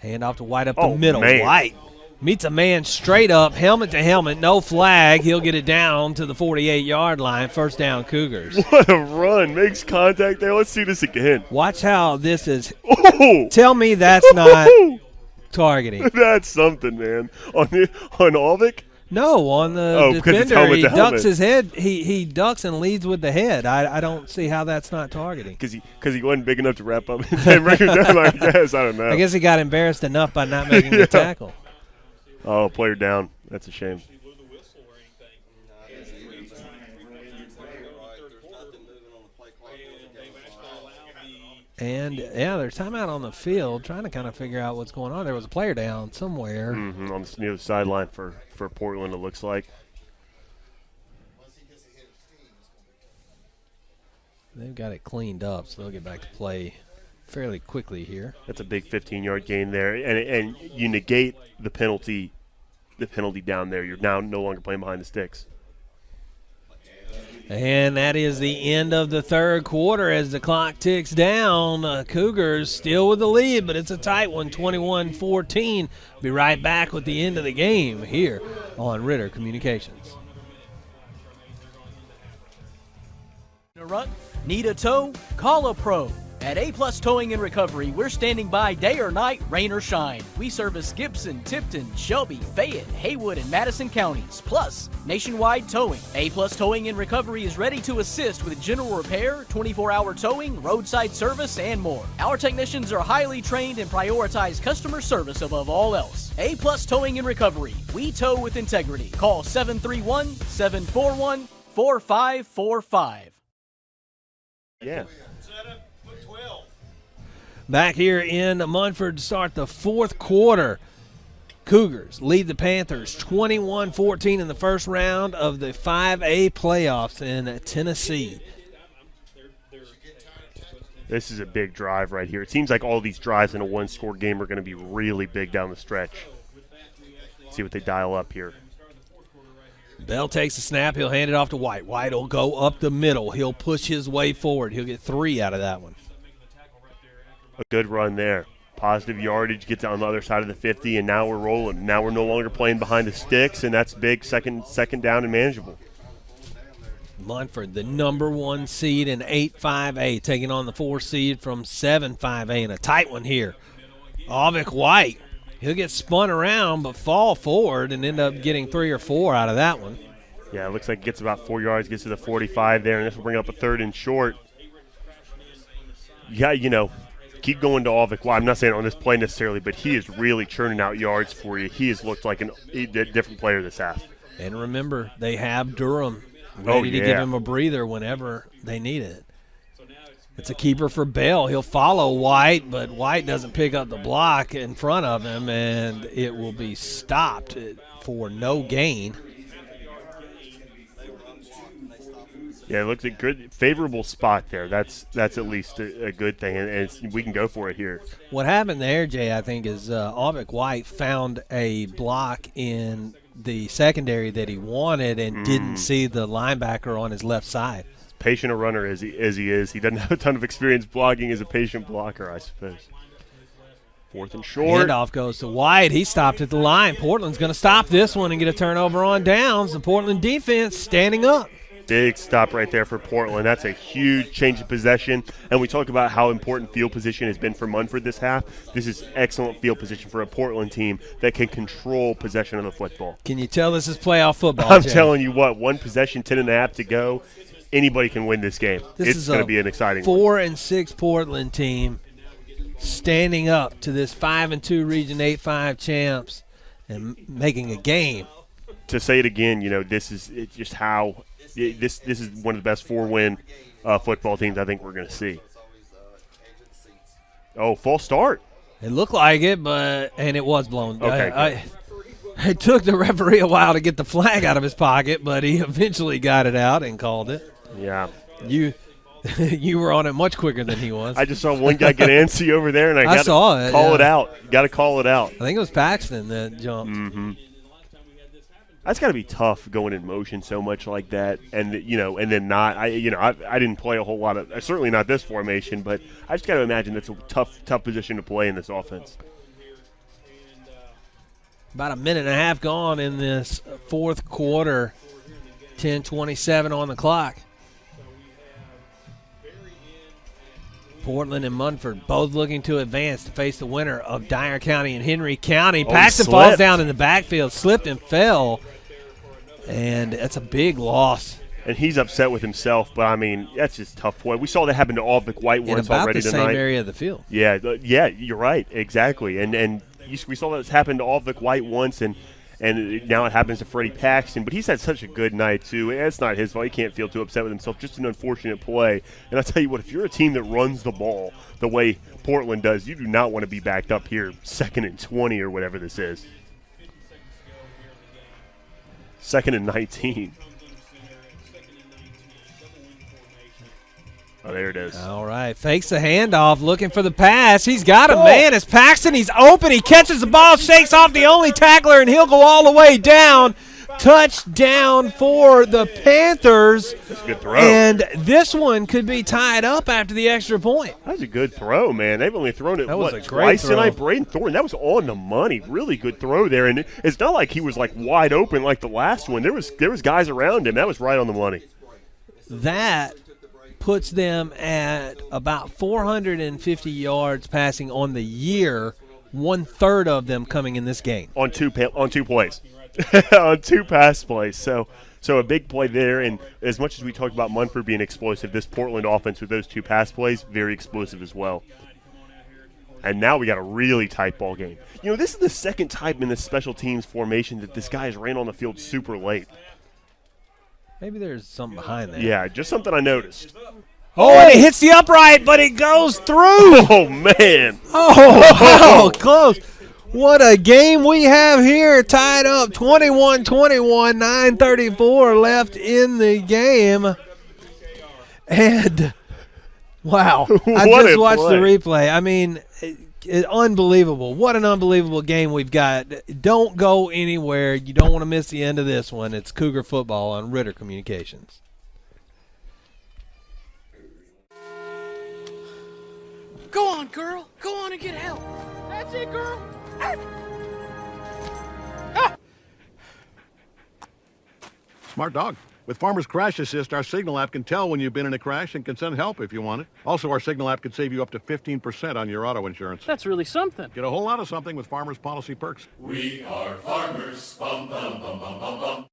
Hand off to White up Oh, the middle. man. White meets a man straight up, helmet to helmet, no flag. He'll get it down to the 48-yard line. First down, Cougars. What a run. Makes contact there. Let's see this again. Watch how this is. Oh. Tell me that's not targeting. That's something, man. On Alvik? No, on the because it's defender, helmet he to ducks helmet. his head. He ducks and leads with the head. I don't see how that's not targeting. Because he wasn't big enough to wrap up and bring him down, I guess. I don't know. I guess he got embarrassed enough by not making the tackle. Oh, player down. That's a shame. And, yeah, there's timeout on the field trying to kind of figure out what's going on. There was a player down somewhere. Mm-hmm, on the near sideline for Portland, it looks like. They've got it cleaned up, so they'll get back to play fairly quickly here. That's a big 15-yard gain there. And you negate the penalty down there. You're now no longer playing behind the sticks. And that is the end of the third quarter as the clock ticks down. Cougars still with the lead, but it's a tight one, 21-14. Be right back with the end of the game here on Ritter Communications. A rut? Need a tow? Call a pro. At A-Plus Towing and Recovery, we're standing by day or night, rain or shine. We service Gibson, Tipton, Shelby, Fayette, Haywood, and Madison counties, plus nationwide towing. A-Plus Towing and Recovery is ready to assist with general repair, 24-hour towing, roadside service, and more. Our technicians are highly trained and prioritize customer service above all else. A-Plus Towing and Recovery. We tow with integrity. Call 731-741-4545. Yeah. Back here in Munford to start the fourth quarter. Cougars lead the Panthers 21-14 in the first round of the 5A playoffs in Tennessee. This is a big drive right here. It seems like all these drives in a one-score game are going to be really big down the stretch. Let's see what they dial up here. Bell takes the snap. He'll hand it off to White. White will go up the middle. He'll push his way forward. He'll get 3 out of that one. A good run there. Positive yardage, gets on the other side of the 50, and now we're rolling. Now we're no longer playing behind the sticks, and that's big, second down and manageable. Munford, the number 1 seed in 8-5A, taking on the 4 seed from 7-5A, and a tight one here. Avik White, he'll get spun around but fall forward and end up getting 3 or 4 out of that one. Yeah, it looks like it gets about 4 yards, gets to the 45 there, and this will bring up a 3rd and short. Yeah, keep going to Avik. Well, I'm not saying on this play necessarily, but he is really churning out yards for you. He has looked like a different player this half. And remember, they have Durham ready to give him a breather whenever they need it. It's a keeper for Bell. He'll follow White, but White doesn't pick up the block in front of him, and it will be stopped for no gain. Yeah, it looks a good, favorable spot there. That's at least a good thing, and we can go for it here. What happened there, Jay, I think, is Avik White found a block in the secondary that he wanted and didn't see the linebacker on his left side. Patient a runner as he is. He doesn't have a ton of experience blocking as a patient blocker, I suppose. 4th and short. Handoff goes to White. He stopped at the line. Portland's going to stop this one and get a turnover on downs. The Portland defense standing up. Big stop right there for Portland. That's a huge change of possession. And we talk about how important field position has been for Munford this half. This is excellent field position for a Portland team that can control possession of the football. Can you tell this is playoff football, I'm Jay? telling you what, 1 possession, 10.5 to go. Anybody can win this game. It's going to be an exciting 4-6 Portland team standing up to this 5-2 Region 8-5 champs and making a game. To say it again, this is just how this is one of the best 4-win football teams I think we're going to see. Oh, false start. It looked like it, and it was blown. Okay. It took the referee a while to get the flag out of his pocket, but he eventually got it out and called it. Yeah. You were on it much quicker than he was. I just saw one guy get antsy over there, and I got to call it out. Got to call it out. I think it was Paxton that jumped. Mm-hmm. That's got to be tough going in motion so much like that, and and then not. I didn't play a whole lot of, certainly not this formation, but I just got to imagine that's a tough position to play in this offense. About a minute and a half gone in this fourth quarter. 10:27 on the clock. Portland and Munford both looking to advance to face the winner of Dyer County and Henry County. Paxton falls down in the backfield, slipped and fell, and that's a big loss. And he's upset with himself, but, I mean, that's just a tough play. We saw that happen to Alvik White once already tonight. In about the same area of the field. Yeah, you're right, exactly. And we saw that happen to Alvik White once, and now it happens to Freddie Paxton. But he's had such a good night, too. And it's not his fault. He can't feel too upset with himself. Just an unfortunate play. And I'll tell you what, if you're a team that runs the ball the way Portland does, you do not want to be backed up here 2nd and 20 or whatever this is. 2nd and 19. Oh, there it is. All right. Fakes the handoff, looking for the pass. He's got a man. It's Paxton. He's open. He catches the ball, shakes off the only tackler, and he'll go all the way down. Touchdown for the Panthers. That's a good throw. And this one could be tied up after the extra point. That was a good throw, man. They've only thrown it, great twice throw. tonight. Braden Thornton, that was on the money. Really good throw there. And it's not like he was, like, wide open like the last one. There was guys around him. That was right on the money. That puts them at about 450 yards passing on the year, 1/3 of them coming in this game. On two plays. On 2 pass plays. So a big play there. And as much as we talked about Munford being explosive, this Portland offense with those 2 pass plays, very explosive as well. And now we got a really tight ball game. You know, this is the second time in this special teams formation that this guy has ran on the field super late. Maybe there's something behind that. Yeah, just something I noticed. Oh, and it hits the upright, but it goes through. Oh, man. Oh, wow, close. What a game we have here, tied up 21-21, 9:34 left in the game. And, wow, I just watched the replay. I mean, unbelievable. What an unbelievable game we've got. Don't go anywhere. You don't want to miss the end of this one. It's Cougar football on Ritter Communications. Go on, girl. Go on and get help. That's it, girl. Smart dog. With Farmer's Crash Assist, our Signal app can tell when you've been in a crash and can send help if you want it. Also, our Signal app can save you up to 15% on your auto insurance. That's really something. Get a whole lot of something with Farmer's Policy Perks. We are farmers. Bum, bum, bum, bum, bum, bum.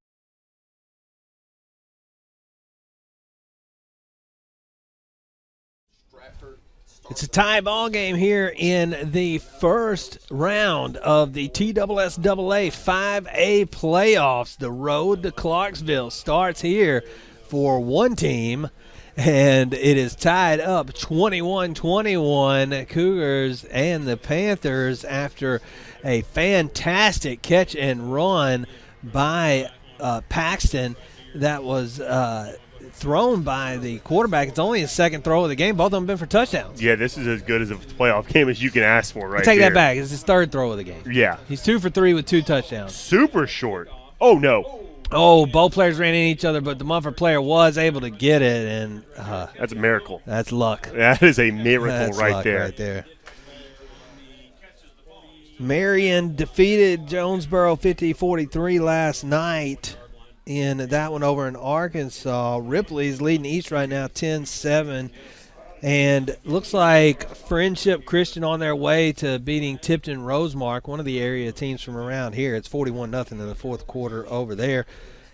It's a tie ball game here in the first round of the TSSAA 5A playoffs. The road to Clarksville starts here for one team, and it is tied up 21-21. Cougars and the Panthers after a fantastic catch and run by Paxton that was thrown by the quarterback. It's only his second throw of the game. Both of them have been for touchdowns. Yeah, this is as good as a playoff game as you can ask for right Take here. that back. It's his third throw of the game. Yeah. He's 2 for 3 with 2 touchdowns. Super short. Oh, no. Oh, both players ran into each other, but the Munford player was able to get it, and that's a miracle. That's luck. That is a miracle that's right luck there. Right there. Marion defeated Jonesboro 50-43 last night in that one over in Arkansas. Ripley's leading East right now 10-7. And looks like Friendship Christian on their way to beating Tipton Rosemark, one of the area teams from around here. It's 41-0 in the fourth quarter over there.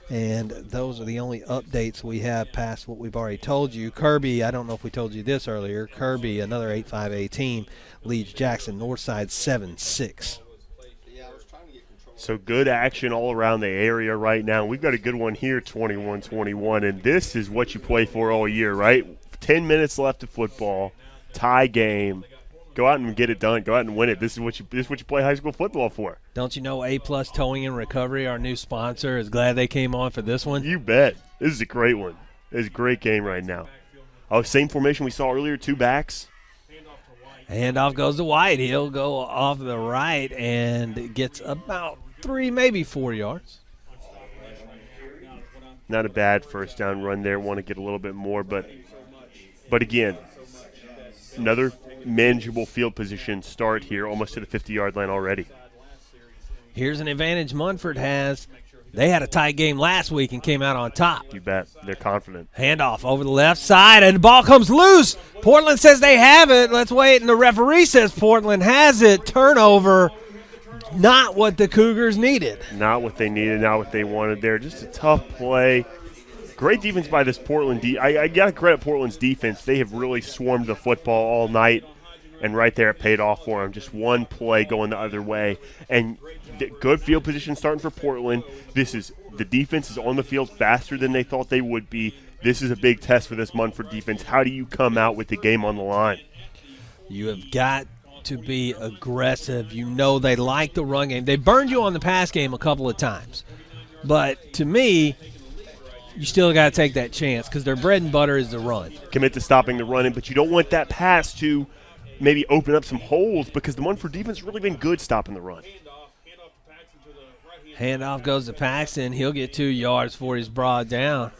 And those are the only updates we have past what we've already told you. Kirby, I don't know if we told you this earlier, Kirby, another 8-5A team, leads Jackson Northside 7-6. So good action all around the area right now. We've got a good one here, 21-21, and this is what you play for all year, right? 10 minutes left of football, tie game. Go out and get it done. Go out and win it. This is what you play high school football for. Don't you know A-Plus Towing and Recovery, our new sponsor, is glad they came on for this one? You bet. This is a great one. It's a great game right now. Oh, same formation we saw earlier, 2 backs. Handoff goes to White. He'll go off the right and gets about 3, maybe 4 yards. Not a bad first down run there. Want to get a little bit more, but again, another manageable field position start here, almost to the 50-yard line already. Here's an advantage Munford has. They had a tight game last week and came out on top. You bet. They're confident. Handoff over the left side, and the ball comes loose. Portland says they have it. Let's wait, and the referee says Portland has it. Turnover, not what the Cougars needed. Not what they needed, not what they wanted there. Just a tough play. Great defense by this Portland. I got to credit Portland's defense. They have really swarmed the football all night, and right there it paid off for them. Just one play going the other way. And good field position starting for Portland. The defense is on the field faster than they thought they would be. This is a big test for this Munford defense. How do you come out with the game on the line? You have got to be aggressive. You know they like the run game. They burned you on the pass game a couple of times. But to me, you still got to take that chance because their bread and butter is the run. Commit to stopping the running, but you don't want that pass to maybe open up some holes because the Munford defense has really been good stopping the run. Handoff goes to Paxton. He'll get 2 yards before he's brought down.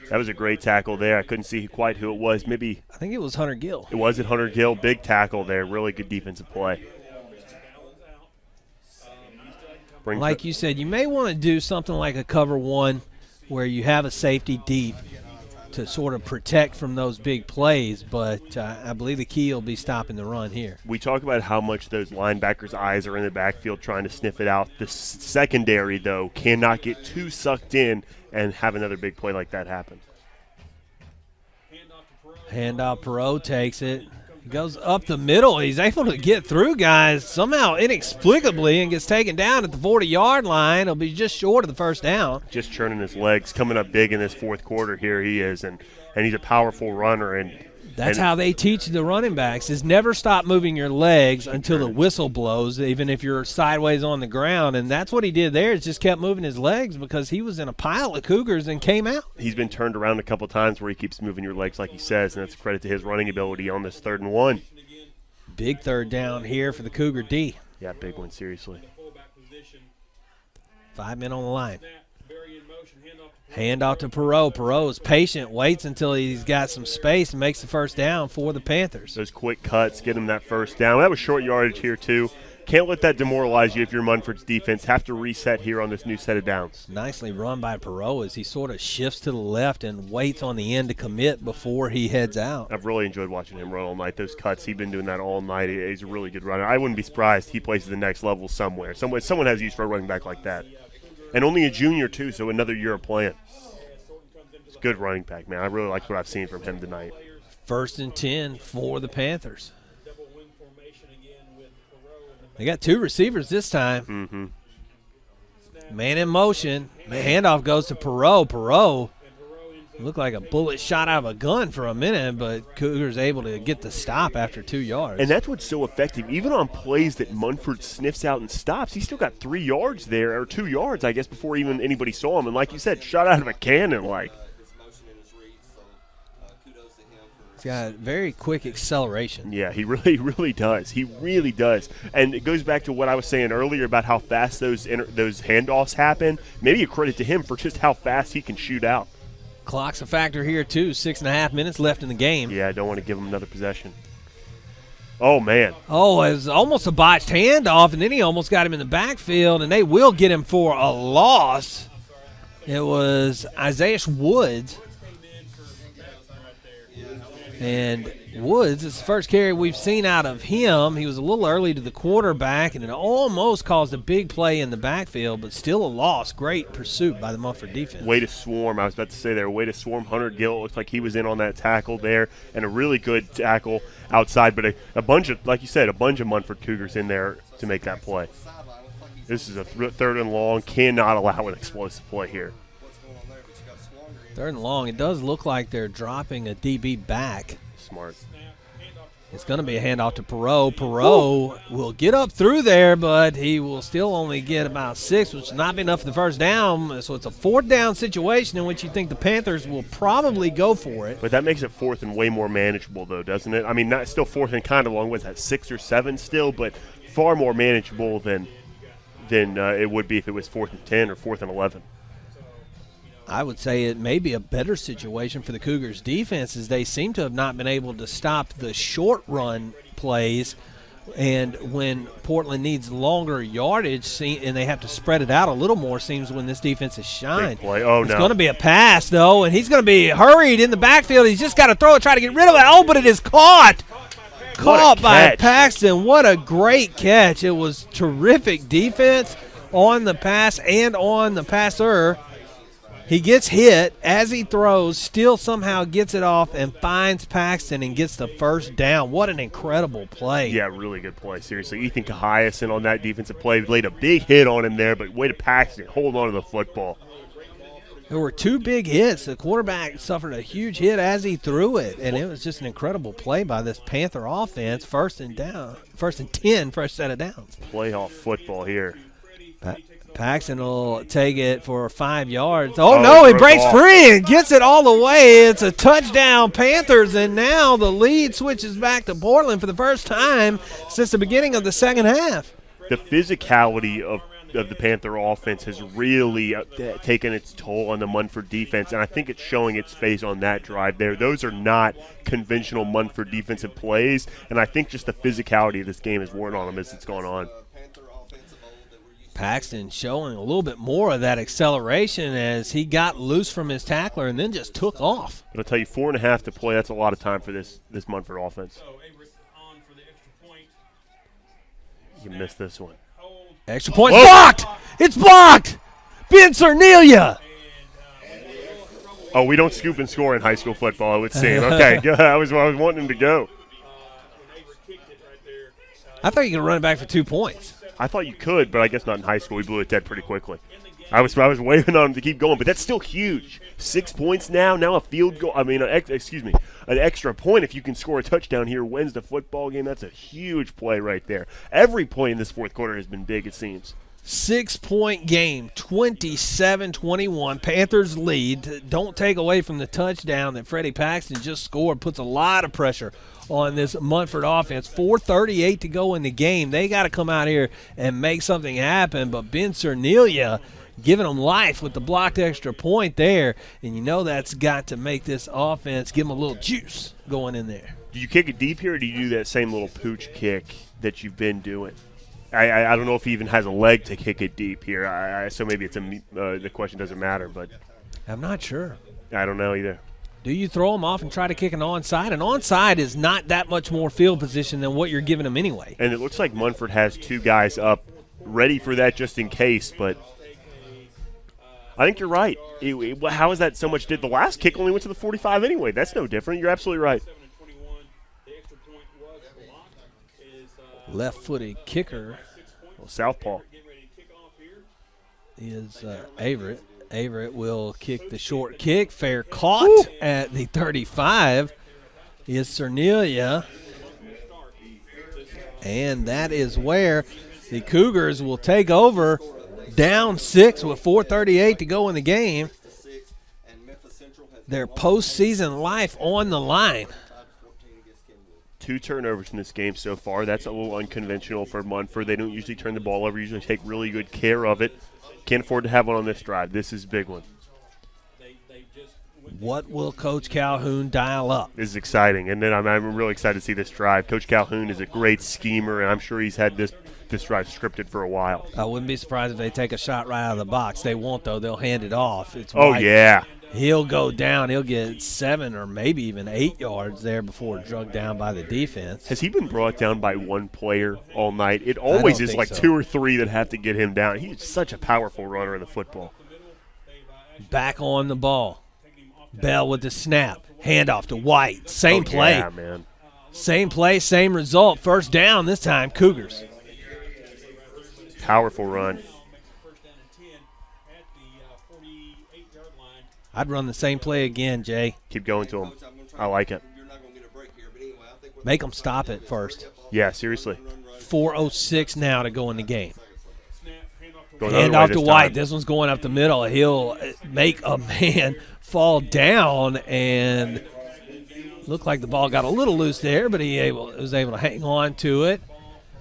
That was a great tackle there. I couldn't see quite who it was. Maybe I think it was Hunter Gill. It was Hunter Gill. Big tackle there. Really good defensive play. Like you said, you may want to do something like a cover one where you have a safety deep to sort of protect from those big plays, but I believe the key will be stopping the run here. We talk about how much those linebackers' eyes are in the backfield trying to sniff it out. The secondary, though, cannot get too sucked in and have another big play like that happen. Handoff, Perot takes it. He goes up the middle. He's able to get through guys somehow inexplicably and gets taken down at the 40-yard line. He'll be just short of the first down. Just churning his legs, coming up big in this fourth quarter. Here he is, and he's a powerful runner. And that's how they teach the running backs is never stop moving your legs until the whistle blows, even if you're sideways on the ground. And that's what he did there is just kept moving his legs because he was in a pile of Cougars and came out. He's been turned around a couple times where he keeps moving your legs like he says, and that's a credit to his running ability on this 3rd and 1. Big third down here for the Cougar D. Yeah, big one, seriously. 5 men on the line. Handoff to Perot. Perot is patient, waits until he's got some space and makes the first down for the Panthers. Those quick cuts get him that first down. That was short yardage here, too. Can't let that demoralize you if you're Munford's defense. Have to reset here on this new set of downs. Nicely run by Perot as he sort of shifts to the left and waits on the end to commit before he heads out. I've really enjoyed watching him run all night. Those cuts, he's been doing that all night. He's a really good runner. I wouldn't be surprised he plays to the next level somewhere. Someone has use for a running back like that. And only a junior, too, so another year of playing. It's a good running back, man. I really like what I've seen from him tonight. 1st and 10 for the Panthers. They got 2 receivers this time. Mm-hmm. Man in motion. Handoff goes to Perot. Perot looked like a bullet shot out of a gun for a minute, but Cougars able to get the stop after 2 yards. And that's what's so effective. Even on plays that Munford sniffs out and stops, he still got 3 yards there, or 2 yards, I guess, before even anybody saw him. And like you said, shot out of a cannon, like. He's got very quick acceleration. Yeah, he really does. He really does. And it goes back to what I was saying earlier about how fast those handoffs happen. Maybe a credit to him for just how fast he can shoot out. Clock's a factor here, too. 6.5 minutes left in the game. Yeah, I don't want to give him another possession. Oh, man. Oh, it was almost a botched handoff, and then he almost got him in the backfield, and they will get him for a loss. It was Isaiah Woods. And Woods, it's the first carry we've seen out of him. He was a little early to the quarterback, and it almost caused a big play in the backfield, but still a loss. Great pursuit by the Munford defense. Way to swarm. I was about to say there, way to swarm Hunter Gill. It looks like he was in on that tackle there, and a really good tackle outside, but a bunch of, like you said, a bunch of Munford Cougars in there to make that play. This is a 3rd and long. Cannot allow an explosive play here. 3rd and long. It does look like they're dropping a DB back. Smart. It's going to be a handoff to Perot. Perot will get up through there, but he will still only get about 6, which will not be enough for the first down. So it's a 4th down situation in which you think the Panthers will probably go for it. But that makes it 4th and way more manageable, though, doesn't it? I mean, not still 4th and kind of long. Was that 6 or 7 still? But far more manageable than it would be if it was 4th and 10 or 4th and 11. I would say it may be a better situation for the Cougars' defense as they seem to have not been able to stop the short run plays And when Portland needs longer yardage and they have to spread it out a little more, seems when this defense has shined. Big play. Oh, it's no. going to be a pass, though, and he's going to be hurried in the backfield. He's just got to throw it, try to get rid of it. Oh, but it is caught. Caught by Paxton. What a great catch. It was terrific defense on the pass and on the passer. He gets hit as he throws, still somehow gets it off and finds Paxton and gets the first down. What an incredible play. Yeah, really good play. Seriously, Ethan Cahiason on that defensive play laid a big hit on him there, but way to Paxton hold on to the football. There were two big hits. The quarterback suffered a huge hit as he threw it, and it was just an incredible play by this Panther offense. First and 10, fresh set of downs. Playoff football here. Paxton will take it for 5 yards. Oh, no, he breaks free and gets it all the way. It's a touchdown, Panthers, and now the lead switches back to Portland for the first time since the beginning of the second half. The physicality of the Panther offense has really taken its toll on the Munford defense, and I think it's showing its face on that drive there. Those are not conventional Munford defensive plays, and I think just the physicality of this game has worn on them as it's gone on. Paxton showing a little bit more of that acceleration as he got loose from his tackler and then just took off. But I'll tell you, 4.5 to play, that's a lot of time for this Munford offense. You missed this one. Extra point blocked! It's blocked! Ben Cernelia! Oh, we don't scoop and score in high school football, it would seem. Okay, I was wanting him to go. I thought you could run it back for 2 points. I thought you could, but I guess not in high school. We blew it dead pretty quickly. I was waving on him to keep going, but that's still huge. 6 points now a field goal. I mean, an extra point if you can score a touchdown here wins the football game. That's a huge play right there. Every play in this fourth quarter has been big, it seems. 6-point game, 27-21. Panthers lead. Don't take away from the touchdown that Freddie Paxton just scored. Puts a lot of pressure on this Munford offense. 4:38 to go in the game. They got to come out here and make something happen. But Ben Cernelia giving them life with the blocked extra point there. And you know that's got to make this offense, give them a little juice going in there. Do you kick it deep here, or do you do that same little pooch kick that you've been doing? I don't know if he even has a leg to kick it deep here. So maybe it's the question doesn't matter, but I'm not sure. I don't know either. Do you throw him off and try to kick an onside? An onside is not that much more field position than what you're giving him anyway. And it looks like Munford has 2 guys up ready for that just in case, but I think you're right. How is that so much? Did the last kick only went to the 45 anyway? That's no different. You're absolutely right. Left-footed kicker. Well, southpaw. Is Averett. Averett will kick the short kick. Fair caught at the 35 is Cernelia. And that is where the Cougars will take over, down 6 with 4:38 to go in the game. Their postseason life on the line. 2 turnovers in this game so far. That's a little unconventional for Munford. They don't usually turn the ball over, usually take really good care of it. Can't afford to have one on this drive. This is a big one. What will Coach Calhoun dial up? This is exciting, and then I'm really excited to see this drive. Coach Calhoun is a great schemer, and I'm sure he's had this drive scripted for a while. I wouldn't be surprised if they take a shot right out of the box. They won't, though. They'll hand it off. It's White. Yeah. He'll go down. He'll get 7 or maybe even 8 yards there before drugged down by the defense. Has he been brought down by one player all night? It always is like so. 2 or 3 that have to get him down. He's such a powerful runner in the football. Back on the ball. Bell with the snap. Handoff to White. Same play. Yeah, man. Same play, same result. First down this time, Cougars. Powerful run. I'd run the same play again, Jay. Keep going to him. I like it. Make them stop it first. Yeah, seriously. 4:06 now to go in the game. Hand off to White. This one's going up the middle. He'll make a man fall down, and looked like the ball got a little loose there, but he was able to hang on to it.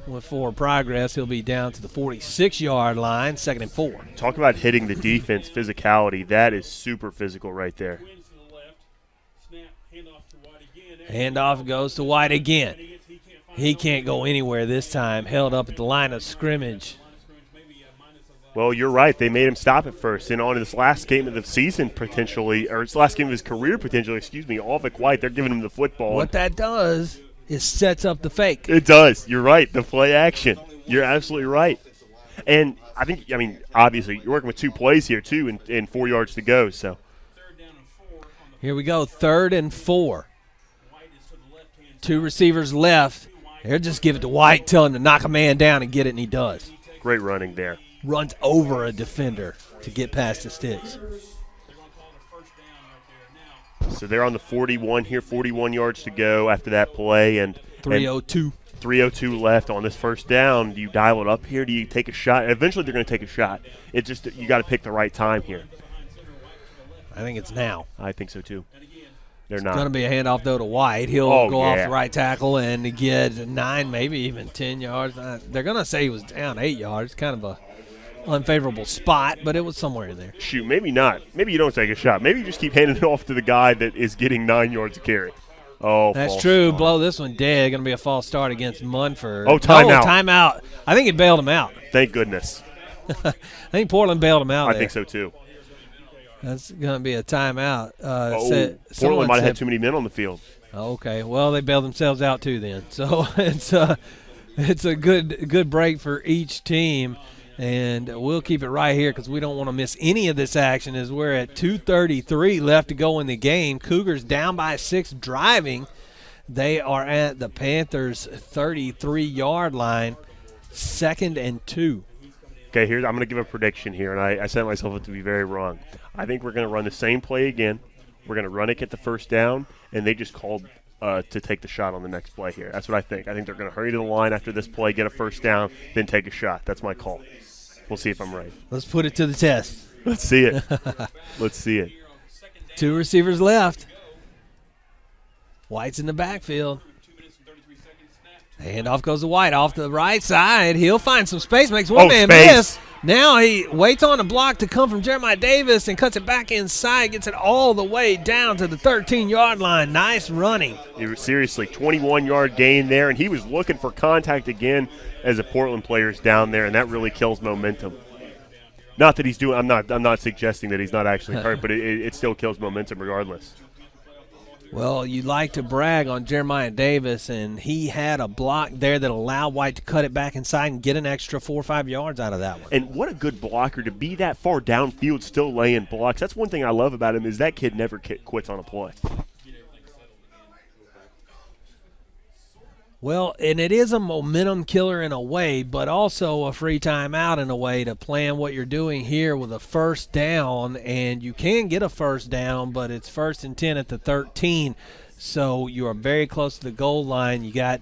With forward progress, he'll be down to the 46-yard line, 2nd and 4. Talk about hitting the defense, physicality. That is super physical right there. Handoff goes to White again. He can't go anywhere this time, held up at the line of scrimmage. Well, you're right. They made him stop at first. And on his last game of the season, potentially, or his last game of his career, potentially, all Vic White, they're giving him the football. What that does is sets up the fake. It does. You're right. The play action. You're absolutely right. And obviously, you're working with 2 plays here, too, and 4 yards to go. So here we go, 3rd and 4. 2 receivers left. They'll just give it to White, tell him to knock a man down and get it, and he does. Great running there. Runs over a defender to get past the sticks. So they're on the 41 here, 41 yards to go after that play. And 3:02. 3:02 left on this first down. Do you dial it up here? Do you take a shot? Eventually they're going to take a shot. It's just you got to pick the right time here. I think it's now. I think so too. They're It's not. going to be a handoff, though, to White. He'll go off the right tackle and get 9, maybe even 10 yards. They're going to say he was down 8 yards. Kind of a unfavorable spot, but it was somewhere in there. Shoot, maybe not. Maybe you don't take a shot. Maybe you just keep handing it off to the guy that is getting 9 yards to carry. Oh, that's false true. start. Blow this one dead. Going to be a false start against Munford. Oh, timeout. Timeout. I think it bailed him out. Thank goodness. I think Portland bailed him out I there. think so, too. That's going to be a timeout. Portland might have had too many men on the field. Okay, well, they bailed themselves out too then. So it's a good break for each team, and we'll keep it right here because we don't want to miss any of this action as we're at 2:33 left to go in the game. Cougars down by 6 driving. They are at the Panthers' 33-yard line, 2nd and 2. Okay, I'm going to give a prediction here, and I set myself up to be very wrong. I think we're going to run the same play again. We're going to run it, get the first down, and they just called to take the shot on the next play here. That's what I think. I think they're going to hurry to the line after this play, get a first down, then take a shot. That's my call. We'll see if I'm right. Let's put it to the test. Let's see it. Let's see it. 2 receivers left. White's in the backfield. Handoff goes to White off the right side. He'll find some space, makes one man miss. Now he waits on a block to come from Jeremiah Davis and cuts it back inside, gets it all the way down to the 13-yard line. Nice running. Seriously, 21-yard gain there, and he was looking for contact again as a Portland player's down there, and that really kills momentum. Not that he's doing. I'm not suggesting that he's not actually hurt, but it still kills momentum regardless. Well, you'd like to brag on Jeremiah Davis, and he had a block there that allowed White to cut it back inside and get an extra 4 or 5 yards out of that one. And what a good blocker to be that far downfield still laying blocks. That's one thing I love about him is that kid never quits on a play. Well, and it is a momentum killer in a way, but also a free timeout in a way to plan what you're doing here with a first down. And you can get a first down, but it's 1st and 10 at the 13. So you are very close to the goal line. You got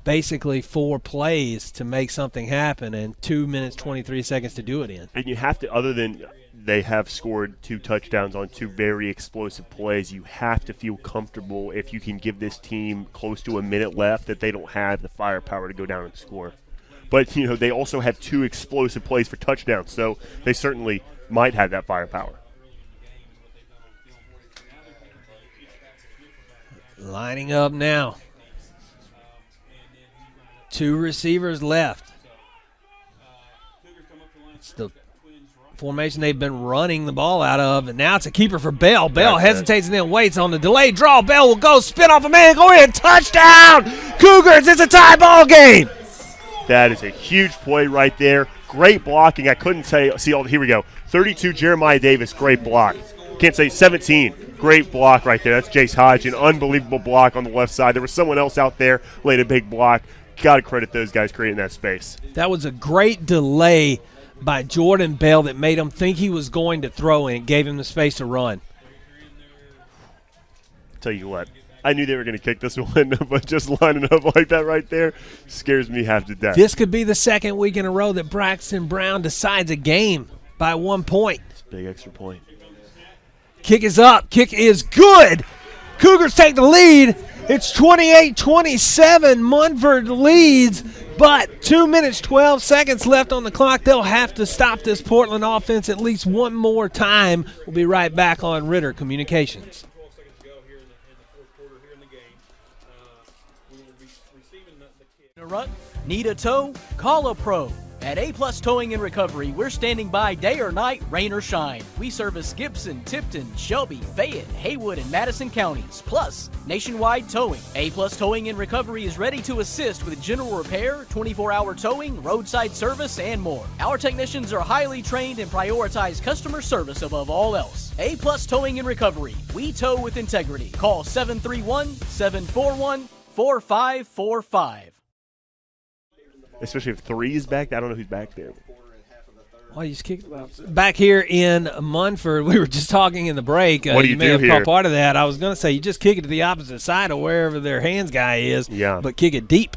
basically 4 plays to make something happen and 2 minutes, 23 seconds to do it in. And you have to, other than they have scored 2 touchdowns on 2 very explosive plays, you have to feel comfortable if you can give this team close to a minute left that they don't have the firepower to go down and score. But, they also have 2 explosive plays for touchdowns, so they certainly might have that firepower. Lining up now. 2 receivers left. It's the formation they've been running the ball out of, and now it's a keeper for Bell. Bell hesitates and then waits on the delayed draw. Bell will go, spin off a man, go in, touchdown! Cougars, it's a tie ball game. That is a huge play right there. Great blocking. I couldn't see all. Here we go. 32, Jeremiah Davis, great block. Can't say 17. Great block right there. That's Jace Hodge, an unbelievable block on the left side. There was someone else out there, laid a big block. Got to credit those guys creating that space. That was a great delay by Jordan Bell that made him think he was going to throw, and it gave him the space to run. Tell you what, I knew they were going to kick this one, but just lining up like that right there scares me half to death. This could be the 2nd week in a row that Braxton Brown decides a game by 1 point. It's a big extra point. Kick is up. Kick is good. Cougars take the lead. It's 28-27. Munford leads, but 2 minutes, 12 seconds left on the clock. They'll have to stop this Portland offense at least one more time. We'll be right back on Ritter Communications. Need a tow? Call a pro. At A+ Towing and Recovery, we're standing by day or night, rain or shine. We service Gibson, Tipton, Shelby, Fayette, Haywood, and Madison counties, plus nationwide towing. A+ Towing and Recovery is ready to assist with general repair, 24-hour towing, roadside service, and more. Our technicians are highly trained and prioritize customer service above all else. A+ Towing and Recovery. We tow with integrity. Call 731-741-4545. Especially if 3 is back. I don't know who's back there. Well, you just kicked back here in Munford. We were just talking in the break. What do you may do have here? caught part of that. I was going to say you just kick it to the opposite side of wherever their hands guy is, but kick it deep.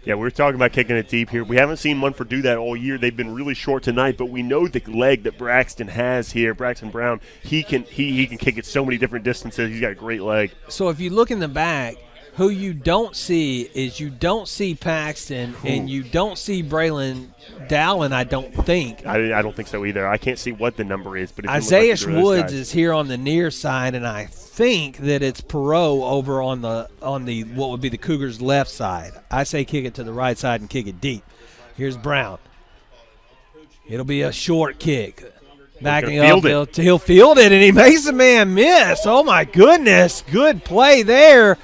Yeah, we were talking about kicking it deep here. We haven't seen Munford do that all year. They've been really short tonight, but we know the leg that Braxton has here, Braxton Brown, he can kick it so many different distances. He's got a great leg. So if you look in the back, who you don't see is you don't see Paxton and you don't see Braylon Dallin, I don't think. I don't think so either. I can't see what the number is. But Isaiah Woods is here on the near side, and I think that it's Perot over on the what would be the Cougars' left side. I say kick it to the right side and kick it deep. Here's Brown. It'll be a short kick. Backing up, he'll field it, and he makes a man miss. Oh, my goodness. Good play there.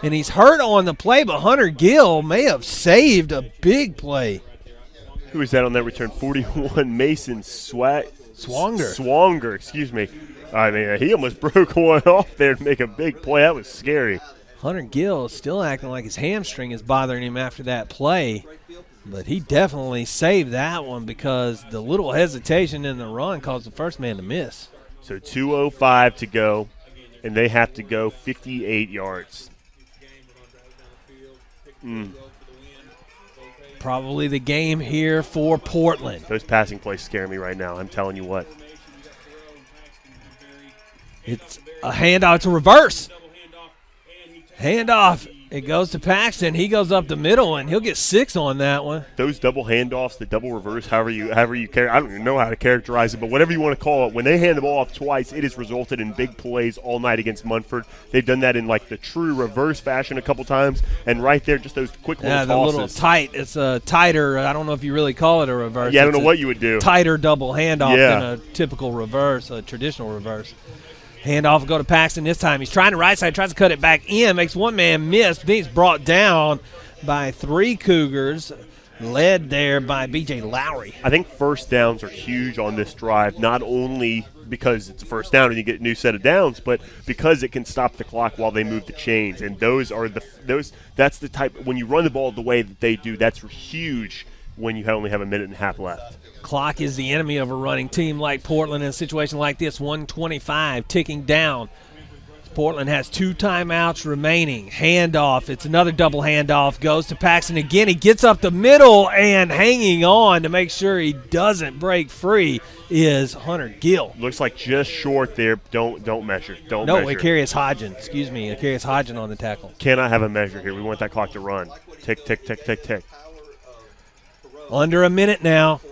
And he's hurt on the play, but Hunter Gill may have saved a big play. Who is that on that return? 41, Mason Swanger, excuse me. I mean, he almost broke one off there to make a big play. That was scary. Hunter Gill is still acting like his hamstring is bothering him after that play. But he definitely saved that one because the little hesitation in the run caused the first man to miss. So 2:05 to go, and they have to go 58 yards. Probably the game here for Portland. Those passing plays scare me right now. I'm telling you what. It's a handoff. It's a reverse. Handoff. It goes to Paxton. He goes up the middle, and he'll get 6 on that one. Those double handoffs, the double reverse, however you I don't even know how to characterize it, but whatever you want to call it, when they hand the ball off twice, it has resulted in big plays all night against Munford. They've done that in like the true reverse fashion a couple times, and right there, just those quick little tosses. Yeah, the little tight. It's a tighter. I don't know if you really call it a reverse. Yeah, I don't know what you would do. Tighter double handoff than a typical reverse, a traditional reverse. Handoff will go to Paxton this time. He's trying to right side, tries to cut it back in, makes one man miss. Then he's brought down by 3 Cougars, led there by B.J. Lowry. I think first downs are huge on this drive, not only because it's a first down and you get a new set of downs, but because it can stop the clock while they move the chains. And that's the type, when you run the ball the way that they do, that's huge when you only have a minute and a half left. Clock is the enemy of a running team like Portland in a situation like this. 1:25 ticking down. Portland has 2 timeouts remaining. Handoff. It's another double handoff. Goes to Paxton again. He gets up the middle, and hanging on to make sure he doesn't break free is Hunter Gill. Looks like just short there. Don't measure. Don't measure. No, Akarius Hodgin. Excuse me. Akarius Hodgin on the tackle. Cannot have a measure here. We want that clock to run. Tick, tick, tick, tick, tick. Under a minute now.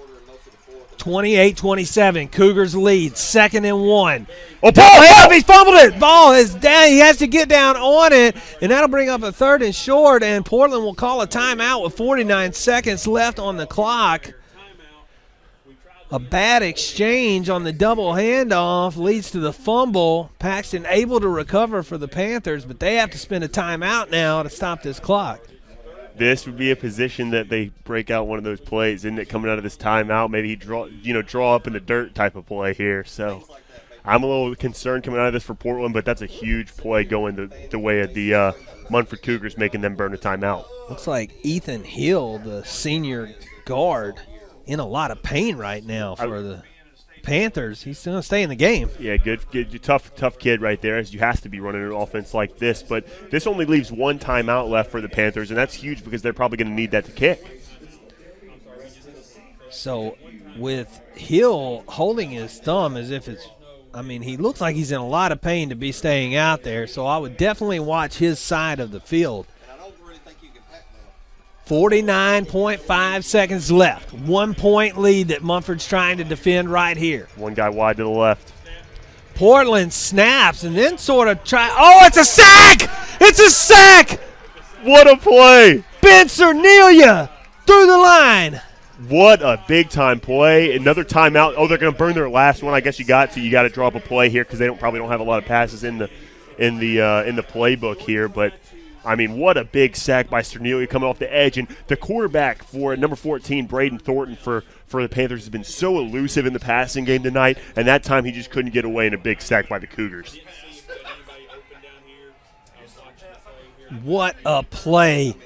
28-27. Cougars lead. 2nd and 1. Oh, ball! He fumbled it. Ball is down. He has to get down on it, and that'll bring up a 3rd and short, and Portland will call a timeout with 49 seconds left on the clock. A bad exchange on the double handoff leads to the fumble. Paxton able to recover for the Panthers, but they have to spend a timeout now to stop this clock. This would be a position that they break out one of those plays, isn't it? Coming out of this timeout, maybe he draw up in the dirt type of play here. So I'm a little concerned coming out of this for Portland, but that's a huge play going the way of the Munford Cougars, making them burn a timeout. Looks like Ethan Hill, the senior guard, in a lot of pain right now for the Panthers. He's going to stay in the game. Yeah, good, tough kid right there, as you have to be running an offense like this. But this only leaves 1 timeout left for the Panthers, and that's huge because they're probably going to need that to kick. So with Hill holding his thumb as if it's – I mean, he looks like he's in a lot of pain to be staying out there, so I would definitely watch his side of the field. 49.5 seconds left. 1-point lead that Munford's trying to defend right here. One guy wide to the left. Portland snaps and then sort of try. Oh, it's a sack! It's a sack! What a play! Ben Cernelia through the line. What a big-time play. Another timeout. Oh, they're going to burn their last one. I guess you got to drop a play here because they probably don't have a lot of passes in the playbook here. But, I mean, what a big sack by Cernelia coming off the edge. And the quarterback for number 14, Braden Thornton, for the Panthers has been so elusive in the passing game tonight. And that time he just couldn't get away in a big sack by the Cougars. What a play.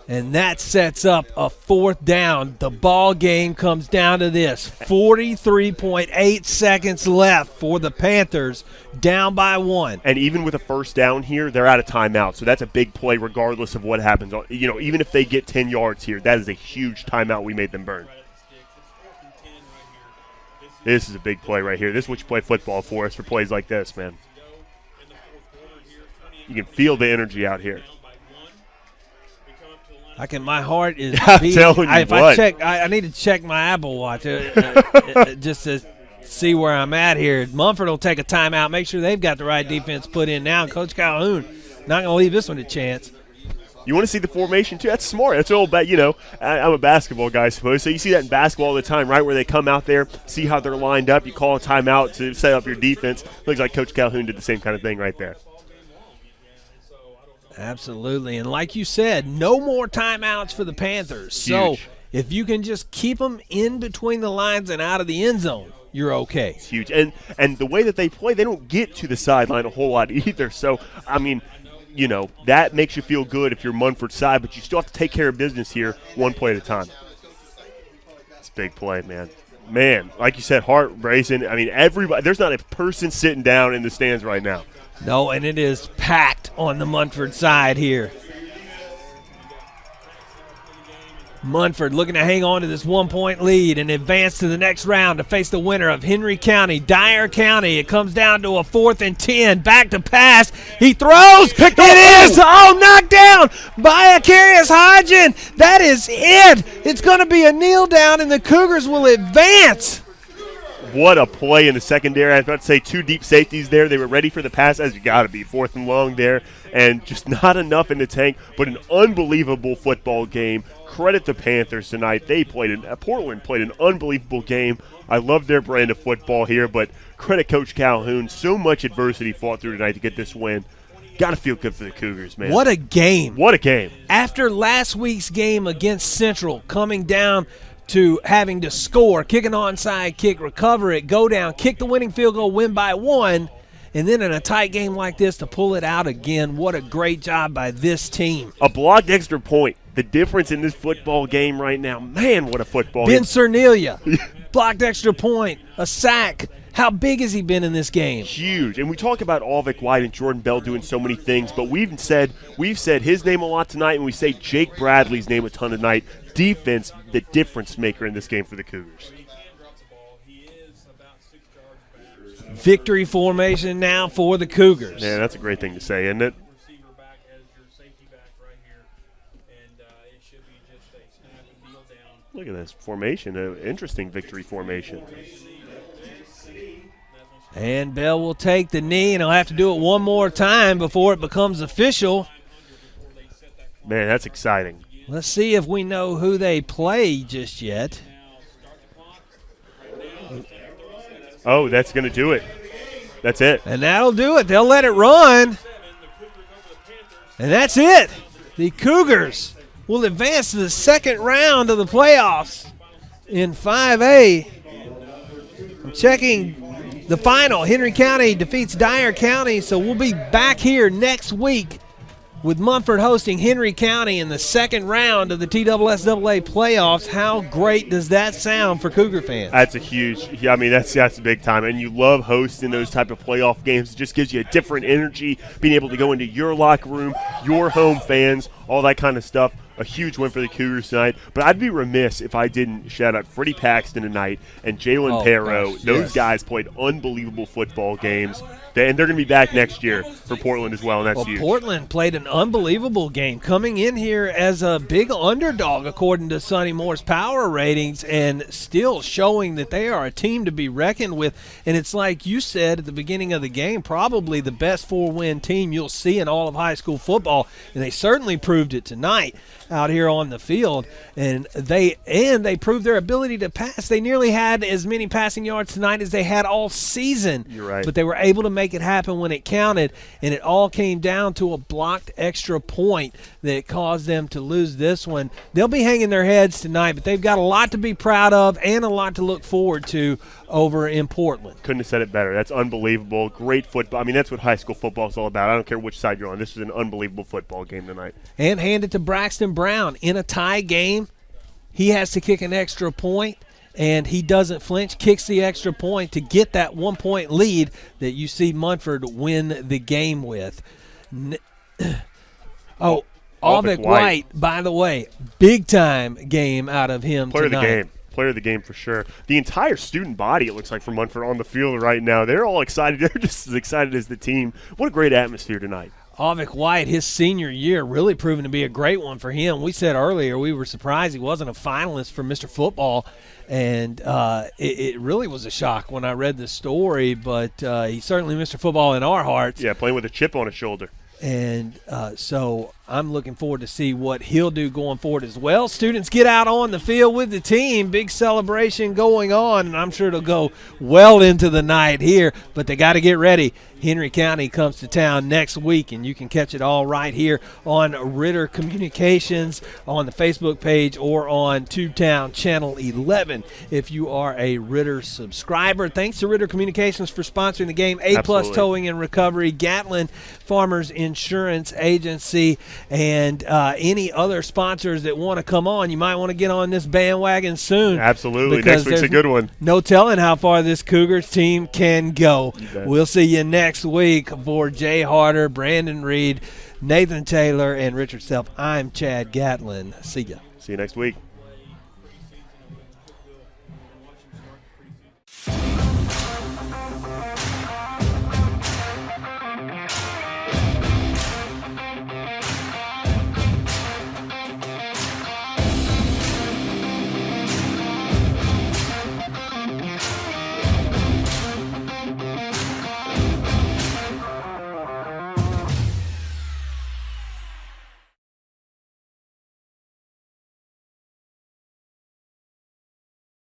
And that sets up a 4th down. The ball game comes down to this. 43.8 seconds left for the Panthers, down by 1. And even with a first down here, they're out of timeout. So that's a big play regardless of what happens. You know, even if they get 10 yards here, that is a huge timeout we made them burn. This is a big play right here. This is what you play football for plays like this, man. You can feel the energy out here. My heart is beating. Telling you I need to check my Apple Watch just to see where I'm at here. Munford will take a timeout, make sure they've got the right defense put in now. Coach Calhoun not going to leave this one a chance. You want to see the formation, too? That's smart. That's all about, I'm a basketball guy, I suppose. So you see that in basketball all the time, right, where they come out there, see how they're lined up. You call a timeout to set up your defense. Looks like Coach Calhoun did the same kind of thing right there. Absolutely. And like you said, no more timeouts for the Panthers. So if you can just keep them in between the lines and out of the end zone, you're okay. It's huge. And the way that they play, they don't get to the sideline a whole lot either. So, I mean, that makes you feel good if you're Munford's side, but you still have to take care of business here one play at a time. It's a big play, man. Man, like you said, heart racing. I mean, everybody. There's not a person sitting down in the stands right now. No, and it is packed on the Munford side here. Munford looking to hang on to this 1-point lead and advance to the next round to face the winner of Henry County, Dyer County. It comes down to a 4th and 10. Back to pass. He throws. It is knocked down by Akarius Hodgin. That is it. It's going to be a kneel down, and the Cougars will advance. What a play in the secondary. I was about to say 2 deep safeties there. They were ready for the pass, as you got to be. 4th and long there, and just not enough in the tank, but an unbelievable football game. Credit the Panthers tonight. Portland played an unbelievable game. I love their brand of football here, but credit Coach Calhoun. So much adversity fought through tonight to get this win. Got to feel good for the Cougars, man. What a game. What a game. After last week's game against Central, coming down to having to score, kick an onside kick, recover it, go down, kick the winning field goal, win by 1, and then in a tight game like this to pull it out again. What a great job by this team. A blocked extra point. The difference in this football game right now, man, what a football Ben game. Cernelia, blocked extra point, a sack. How big has he been in this game? Huge. And we talk about Alvick White and Jordan Bell doing so many things, but we've said his name a lot tonight, and we say Jake Bradley's name a ton tonight. Defense, the difference maker in this game for the Cougars. Victory formation now for the Cougars. Yeah, that's a great thing to say, isn't it? Look at this formation, an interesting victory formation. And Bell will take the knee, and he'll have to do it one more time before it becomes official. Man, that's exciting. Let's see if we know who they play just yet. Oh, that's going to do it. That's it. And that'll do it. They'll let it run. And that's it. The Cougars will advance to the second round of the playoffs in 5A. I'm checking the final. Henry County defeats Dyer County, so we'll be back here next week with Munford hosting Henry County in the second round of the TSSAA playoffs. How great does that sound for Cougar fans? That's a huge, that's big time. And you love hosting those type of playoff games. It just gives you a different energy, being able to go into your locker room, your home fans, all that kind of stuff. A huge win for the Cougars tonight. But I'd be remiss if I didn't shout out Freddie Paxton tonight and Jalen Perro. Those guys played unbelievable football games. And they're going to be back next year for Portland as well, and that's huge. Portland played an unbelievable game, coming in here as a big underdog according to Sonny Moore's power ratings, and still showing that they are a team to be reckoned with. And it's like you said at the beginning of the game, probably the best 4-win team you'll see in all of high school football, and they certainly proved it tonight out here on the field. And they proved their ability to pass. They nearly had as many passing yards tonight as they had all season. You're right. But they were able to make it happen when it counted, and it all came down to a blocked extra point that caused them to lose this one. They'll be hanging their heads tonight, but they've got a lot to be proud of and a lot to look forward to over in Portland. Couldn't have said it better. That's unbelievable. Great football. I mean, that's what high school football is all about. I don't care which side you're on. This is an unbelievable football game tonight. And hand it to Braxton Brown. In a tie game, he has to kick an extra point, and he doesn't flinch, kicks the extra point to get that 1-point lead that you see Munford win the game with. Avik White, by the way, big-time game out of him Player tonight. of the game. Player of the game for sure. The entire student body, it looks like, for Munford on the field right now. They're all excited. They're just as excited as the team. What a great atmosphere tonight. Avik White, his senior year, really proven to be a great one for him. We said earlier we were surprised he wasn't a finalist for Mr. Football, and it really was a shock when I read the story, but he's certainly Mr. Football in our hearts. Yeah, playing with a chip on his shoulder. And so I'm looking forward to see what he'll do going forward as well. Students get out on the field with the team. Big celebration going on, and I'm sure it'll go well into the night here. But they got to get ready. Henry County comes to town next week, and you can catch it all right here on Ritter Communications on the Facebook page or on Tubetown Channel 11 if you are a Ritter subscriber. Thanks to Ritter Communications for sponsoring the game. A-Plus Towing and Recovery, Gatlin Farmers Insurance Agency, and any other sponsors that want to come on. You might want to get on this bandwagon soon. Absolutely. Next week's a good one. No telling how far this Cougars team can go. We'll see you next week. For Jay Harder, Brandon Reed, Nathan Taylor, and Richard Self, I'm Chad Gatlin. See ya. See you next week.